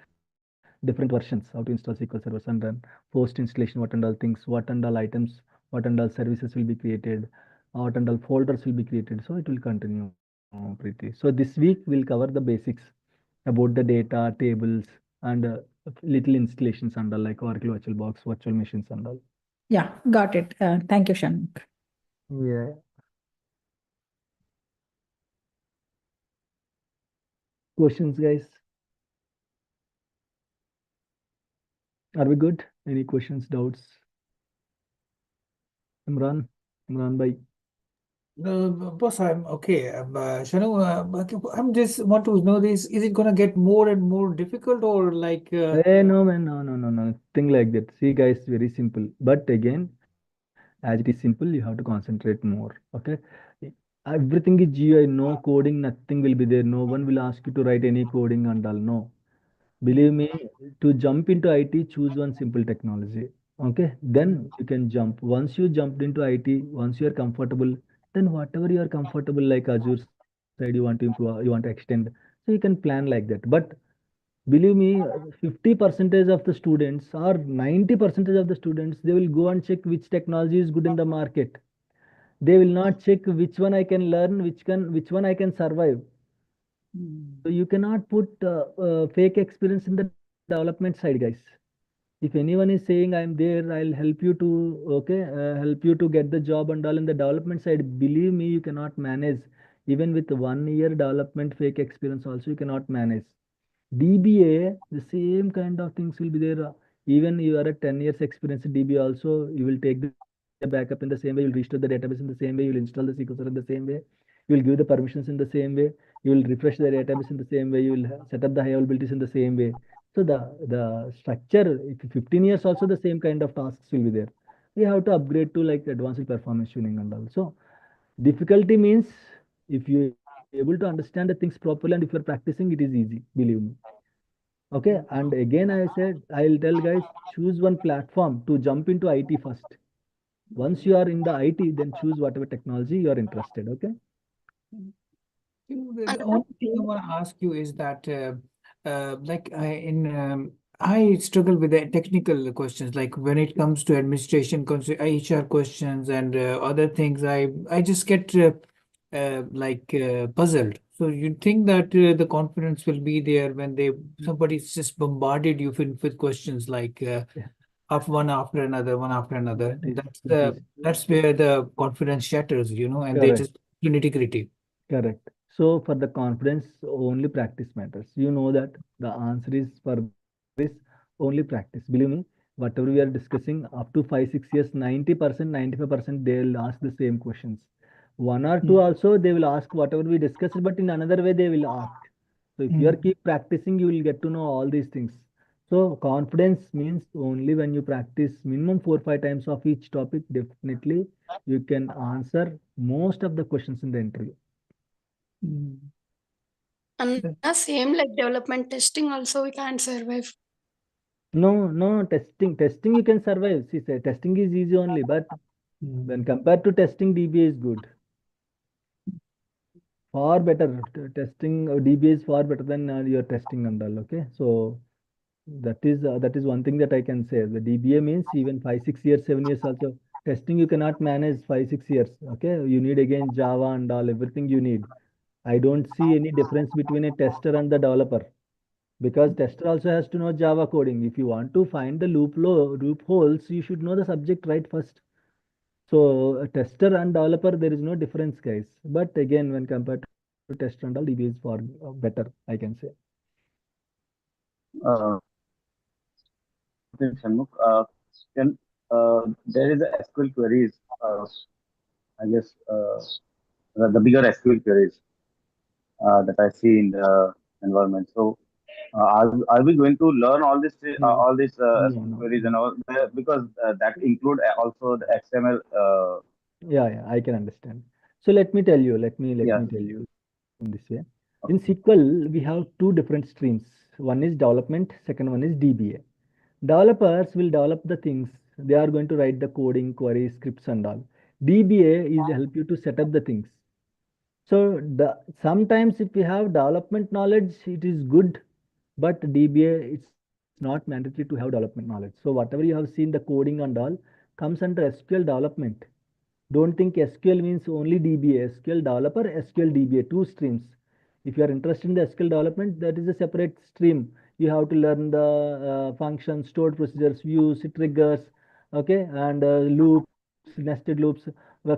different versions, how to install SQL servers, and then post installation, what and all things, what and all items, what and all services will be created, what and all folders will be created. So it will continue pretty. So this week we'll cover the basics about the data, tables, and little installations and all, like Oracle VirtualBox, virtual machines and all. Yeah, got it. Thank you, Shanmugh. Yeah. Questions, guys? Are we good? Any questions, doubts? Imran bhai. Boss, I'm okay. Shanu, I'm just want to know this. Is it gonna get more and more difficult, or like? No, man, no. Nothing like that. See, guys, very simple. But again, as it is simple, you have to concentrate more. Okay, everything is GUI. No coding, nothing will be there. No one will ask you to write any coding and all. No. Believe me, to jump into IT, choose one simple technology. Okay, then you can jump. Once you jumped into IT, once you are comfortable, then whatever you are comfortable, like Azure side, you want to improve, you want to extend, so you can plan like that. But believe me, 50 percentage of the students or 90 percentage of the students, they will go and check which technology is good in the market. They will not check which one I can learn, which one I can survive. So you cannot put fake experience in the development side, guys. If anyone is saying I'm there, I'll help you to, okay, help you to get the job and all in the development side. Believe me, you cannot manage. Even with 1 year development fake experience also, you cannot manage. DBA, the same kind of things will be there. Even you are a 10 years experience in DBA also, you will take the backup in the same way, you'll restore the database in the same way, you'll install the SQL Server in the same way, you will give the permissions in the same way, you will refresh the database in the same way, you will set up the high availabilities in the same way. So the structure, if 15 years also the same kind of tasks will be there. We have to upgrade to like advanced performance tuning and all. So difficulty means if you able to understand the things properly and if you're practicing, it is easy, believe me. Okay, and again I said, I'll tell guys, choose one platform to jump into IT first. Once you are in the IT, then choose whatever technology you are interested. Okay. The only thing I want to ask you is that, like in I struggle with the technical questions, like when it comes to administration, HR questions, and other things. I just get puzzled. So you think that the confidence will be there when somebody's just bombarded you with questions like of one after another, one after another. That's where the confidence shatters, and they Correct. just nitty-gritty. Correct. So for the confidence, only practice matters. You know that the answer is for this only practice. Believe me, whatever we are discussing up to 5, 6 years, 90%, 95%, they'll ask the same questions. One or two also they will ask whatever we discussed, but in another way they will ask. So if you are keep practicing, you will get to know all these things. So confidence means only when you practice minimum 4, 5 times of each topic, definitely you can answer most of the questions in the interview. And the same like development testing also we can't survive. No, no, testing you can survive. See, testing is easy only, but when compared to testing, DBA is good. Far better. Testing DBA is far better than your testing and all. Okay, so that is one thing that I can say. The DBA means even 5, 6 years, 7 years also. Testing you cannot manage 5, 6 years. Okay, you need again Java and all everything you need. I don't see any difference between a tester and the developer. Because tester also has to know Java coding. If you want to find the loopholes, you should know the subject right first. So a tester and developer, there is no difference, guys. But again, when compared to tester and all, DB is far better, I can say. Shanmugh, can there is a SQL queries, I guess the bigger SQL queries that I see in the environment. So are we going to learn No, all these no, SQL no, queries and no. all because that include also the XML? Yeah, I can understand. So let me tell you, let Yeah. me tell you in this way. Okay. In SQL, we have two different streams. One is development, second one is DBA. Developers will develop the things. They are going to write the coding, queries, scripts and all. DBA is help you to set up the things. So sometimes if you have development knowledge, it is good, but DBA it's not mandatory to have development knowledge. So whatever you have seen the coding and all comes under SQL development. Don't think SQL means only DBA, SQL developer, SQL DBA, two streams. If you are interested in the SQL development, that is a separate stream. You have to learn the functions, stored procedures, views, triggers, okay, and loops, nested loops,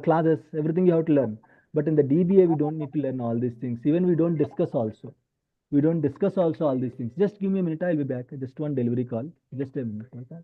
classes, everything you have to learn. But in the DBA, we don't need to learn all these things. Even we don't discuss also. We don't discuss also all these things. Just give me a minute, I'll be back. Just one delivery call. Just a minute. Okay?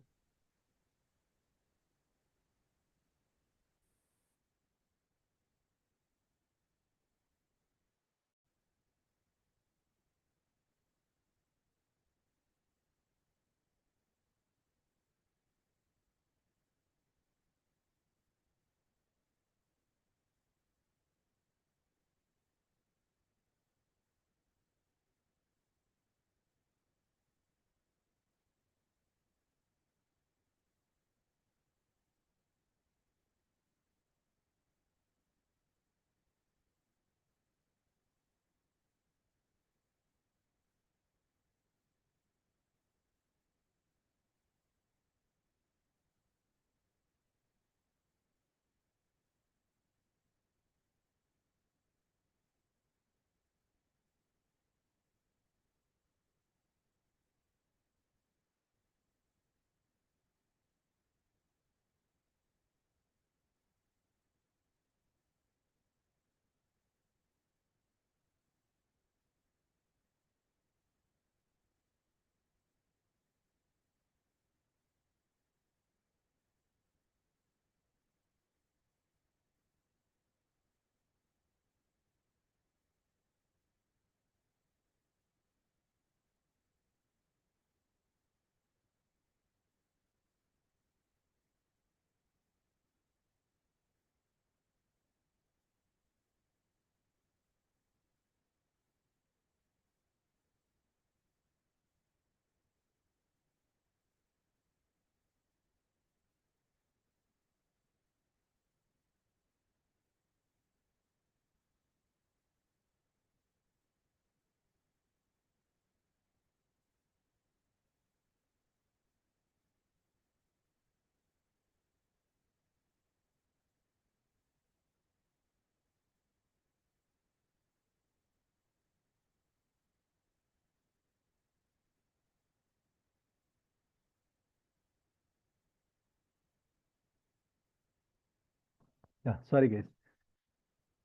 Yeah, sorry guys.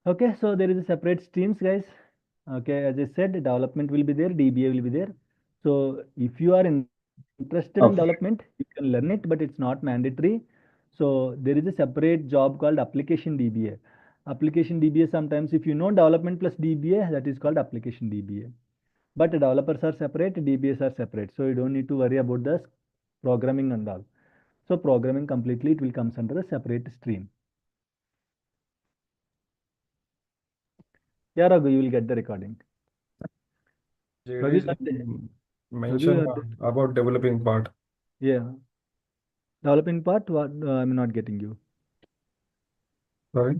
Okay, so there is a separate streams, guys. Okay, as I said, development will be there, DBA will be there. So if you are interested in development, you can learn it, but it's not mandatory. So there is a separate job called application DBA. Application DBA, sometimes if you know development plus DBA, that is called application DBA. But developers are separate, DBAs are separate. So you don't need to worry about the programming and all. So programming completely, it will comes under a separate stream. Yeah, Raghu, you will get the recording. Raghu, JD Raghu, mention you have about developing part. yeah. Developing part, what? I'm not getting you. Sorry.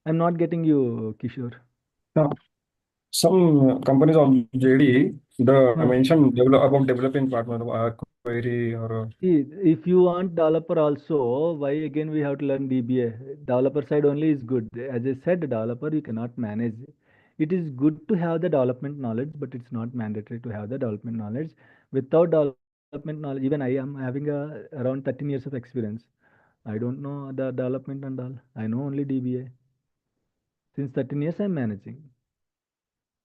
I'm not getting you, Kishore. Yeah. Some companies of JD, the mention about developing part, query or See, if you want developer also, why again we have to learn DBA? Developer side only is good. As I said, developer you cannot manage. It is good to have the development knowledge, but it's not mandatory to have the development knowledge. Without development knowledge, even I am having around 13 years of experience. I don't know the development and all. I know only DBA. Since 13 years, I'm managing.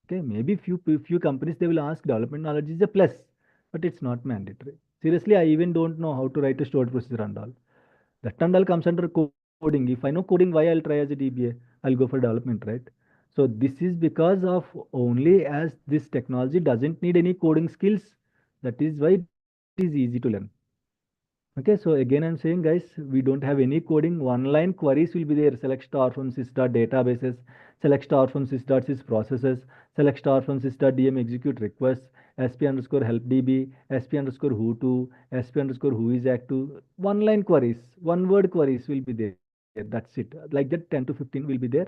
Okay, maybe few companies they will ask development knowledge is a plus, but it's not mandatory. Seriously, I even don't know how to write a stored procedure and all. That and all comes under coding. If I know coding, why I'll try as a DBA? I'll go for development, right? So this is because of only as this technology doesn't need any coding skills. That is why it is easy to learn. Okay, so again, I'm saying, guys, we don't have any coding. One-line queries will be there. Select star from sys.databases, select star from sys.sys processes, select star from sys.dm execute requests, sp underscore help db, sp underscore who to, sp underscore who is active. One-line queries, one-word queries will be there. That's it. Like that, 10 to 15 will be there.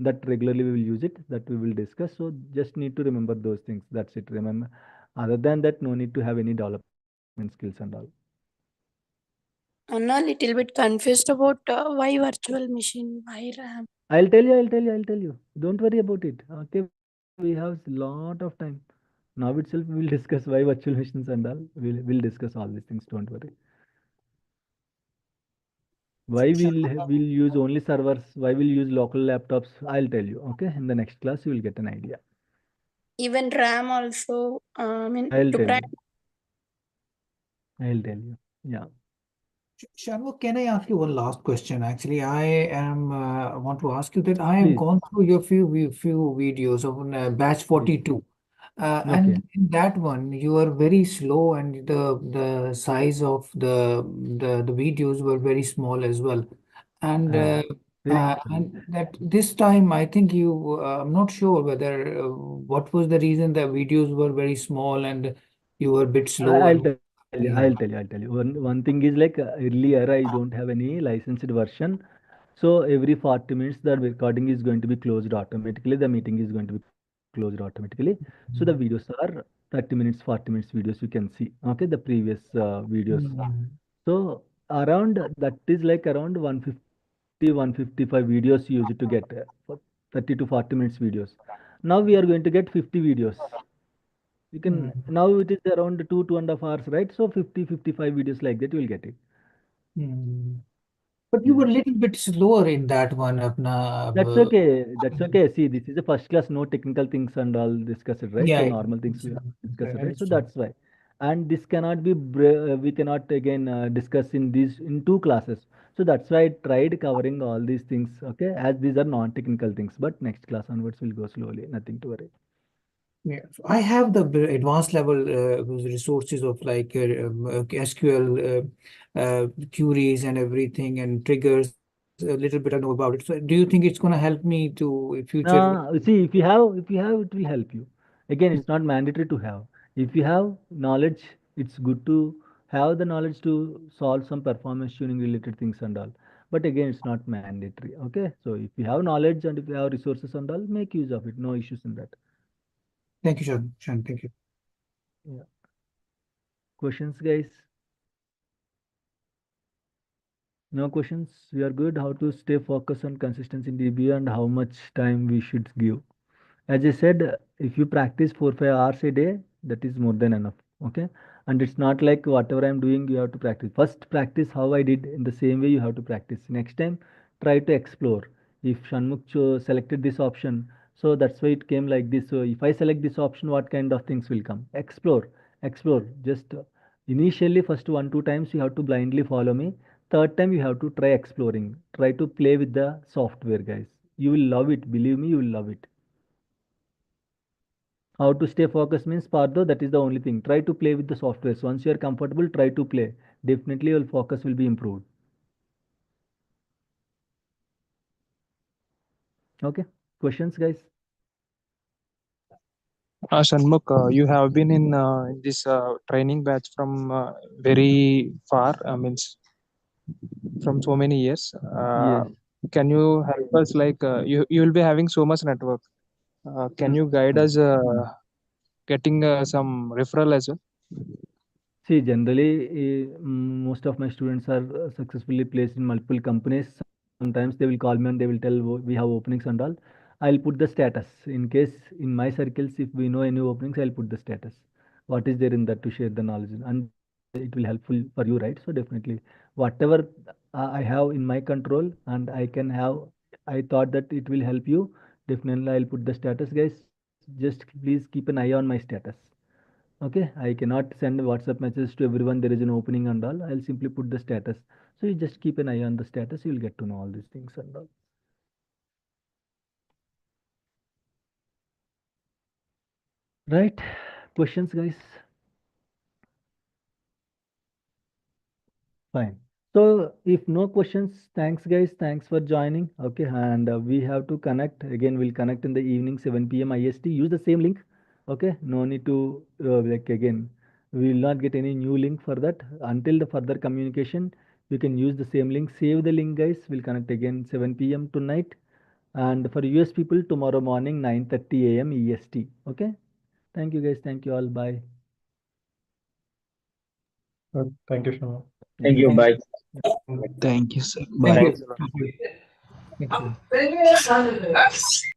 That regularly we will use it. That we will discuss. So just need to remember those things. That's it. Remember. Other than that, no need to have any development skills and all. I'm a little bit confused about why virtual machine, why RAM. I'll tell you, I'll tell you, I'll tell you. Don't worry about it. Okay, we have lot of time. Now itself we will discuss why virtual machines and all. We'll discuss all these things. Don't worry. Why we'll use only servers? Why we'll use local laptops? I'll tell you. Okay, in the next class you will get an idea. Even RAM also, I mean, I'll to tell practice. you. I'll tell you. Yeah. Shanmugh, can I ask you one last question? Actually, I want to ask you that I have gone through your few videos of batch 42. And in that one, you are very slow, and the size of the videos were very small as well. And and that this time, I think you I'm not sure whether what was the reason the videos were very small and you were a bit slow. I'll tell you. I'll tell you. I'll tell you. One thing is like earlier I don't have any licensed version. So every 40 minutes the recording is going to be closed automatically. The meeting is going to be closed automatically. So the videos are 30 minutes, 40 minutes videos you can see. Okay, the previous videos. So around that is like around 150, 155 videos you used to get for 30 to 40 minutes videos. Now we are going to get 50 videos. You can now it is around 2.5 hours, right? So 50, 55 videos like that you will get it. But you were a little bit slower in that one, Apna. That's okay. That's okay. See, this is a first class, no technical things and all discussed, right? So Yeah, normal things we have discussed, I right? So understand. that's why. And this cannot be, we cannot again discuss in these in two classes. So that's why I tried covering all these things, okay? As these are non-technical things, but next class onwards will go slowly. Nothing to worry. Yeah, so I have the advanced level resources of like SQL queries and everything and triggers. A little bit I know about it. So do you think it's going to help me to future? See, if you have, it will help you. Again, it's not mandatory to have. If you have knowledge, it's good to have the knowledge to solve some performance tuning related things and all. But again, it's not mandatory. Okay, so if you have knowledge and if you have resources and all, make use of it. No issues in that. Thank you, Shan. Thank you. Yeah. Questions, guys? No questions. We are good. How to stay focused on consistency in DB and how much time we should give. As I said, if you practice 4 5 hours a day, that is more than enough. Okay, and it's not like whatever I'm doing, you have to practice. First, practice how I did. In the same way, you have to practice. Next time, try to explore. If Shanmukh selected this option, so that's why it came like this. So if I select this option, what kind of things will come? Explore, explore. Just initially, first 1-2 times you have to blindly follow me. Third time you have to try exploring. Try to play with the software, guys. You will love it. Believe me, you will love it. How to stay focused means, Pardo, that is the only thing. Try to play with the software. So once you are comfortable, try to play. Definitely your focus will be improved. Okay, questions, guys? Shanmukh, you have been in this training batch from very far, means from so many years. Yes. Can you help us? Like you will be having so much network. Can you guide us getting some referral as well? See, generally, most of my students are successfully placed in multiple companies. Sometimes they will call me and they will tell we have openings and all. I'll put the status. In case in my circles, if we know any openings, I'll put the status. What is there in that to share the knowledge, and it will helpful for you, right? So definitely, whatever I have in my control and I can have, I thought that it will help you. Definitely, I'll put the status, guys. Just please keep an eye on my status. Okay, I cannot send WhatsApp messages to everyone. There is an opening and all. I'll simply put the status. So you just keep an eye on the status. You'll get to know all these things and all. Right? Questions, guys? Fine. So if no questions, thanks, guys. Thanks for joining. Okay, and we have to connect again. We'll connect in the evening, 7 p.m. IST. Use the same link. Okay, no need to like again. We will not get any new link for that until the further communication. You can use the same link. Save the link, guys. We'll connect again 7 p.m. tonight, and for US people tomorrow morning 9:30 a.m. EST. Okay. Thank you, guys. Thank you all. Bye. Thank you, Shama. Thank you. Bye. Thank you, sir. Thank Bye. you. Thank you. Thank you.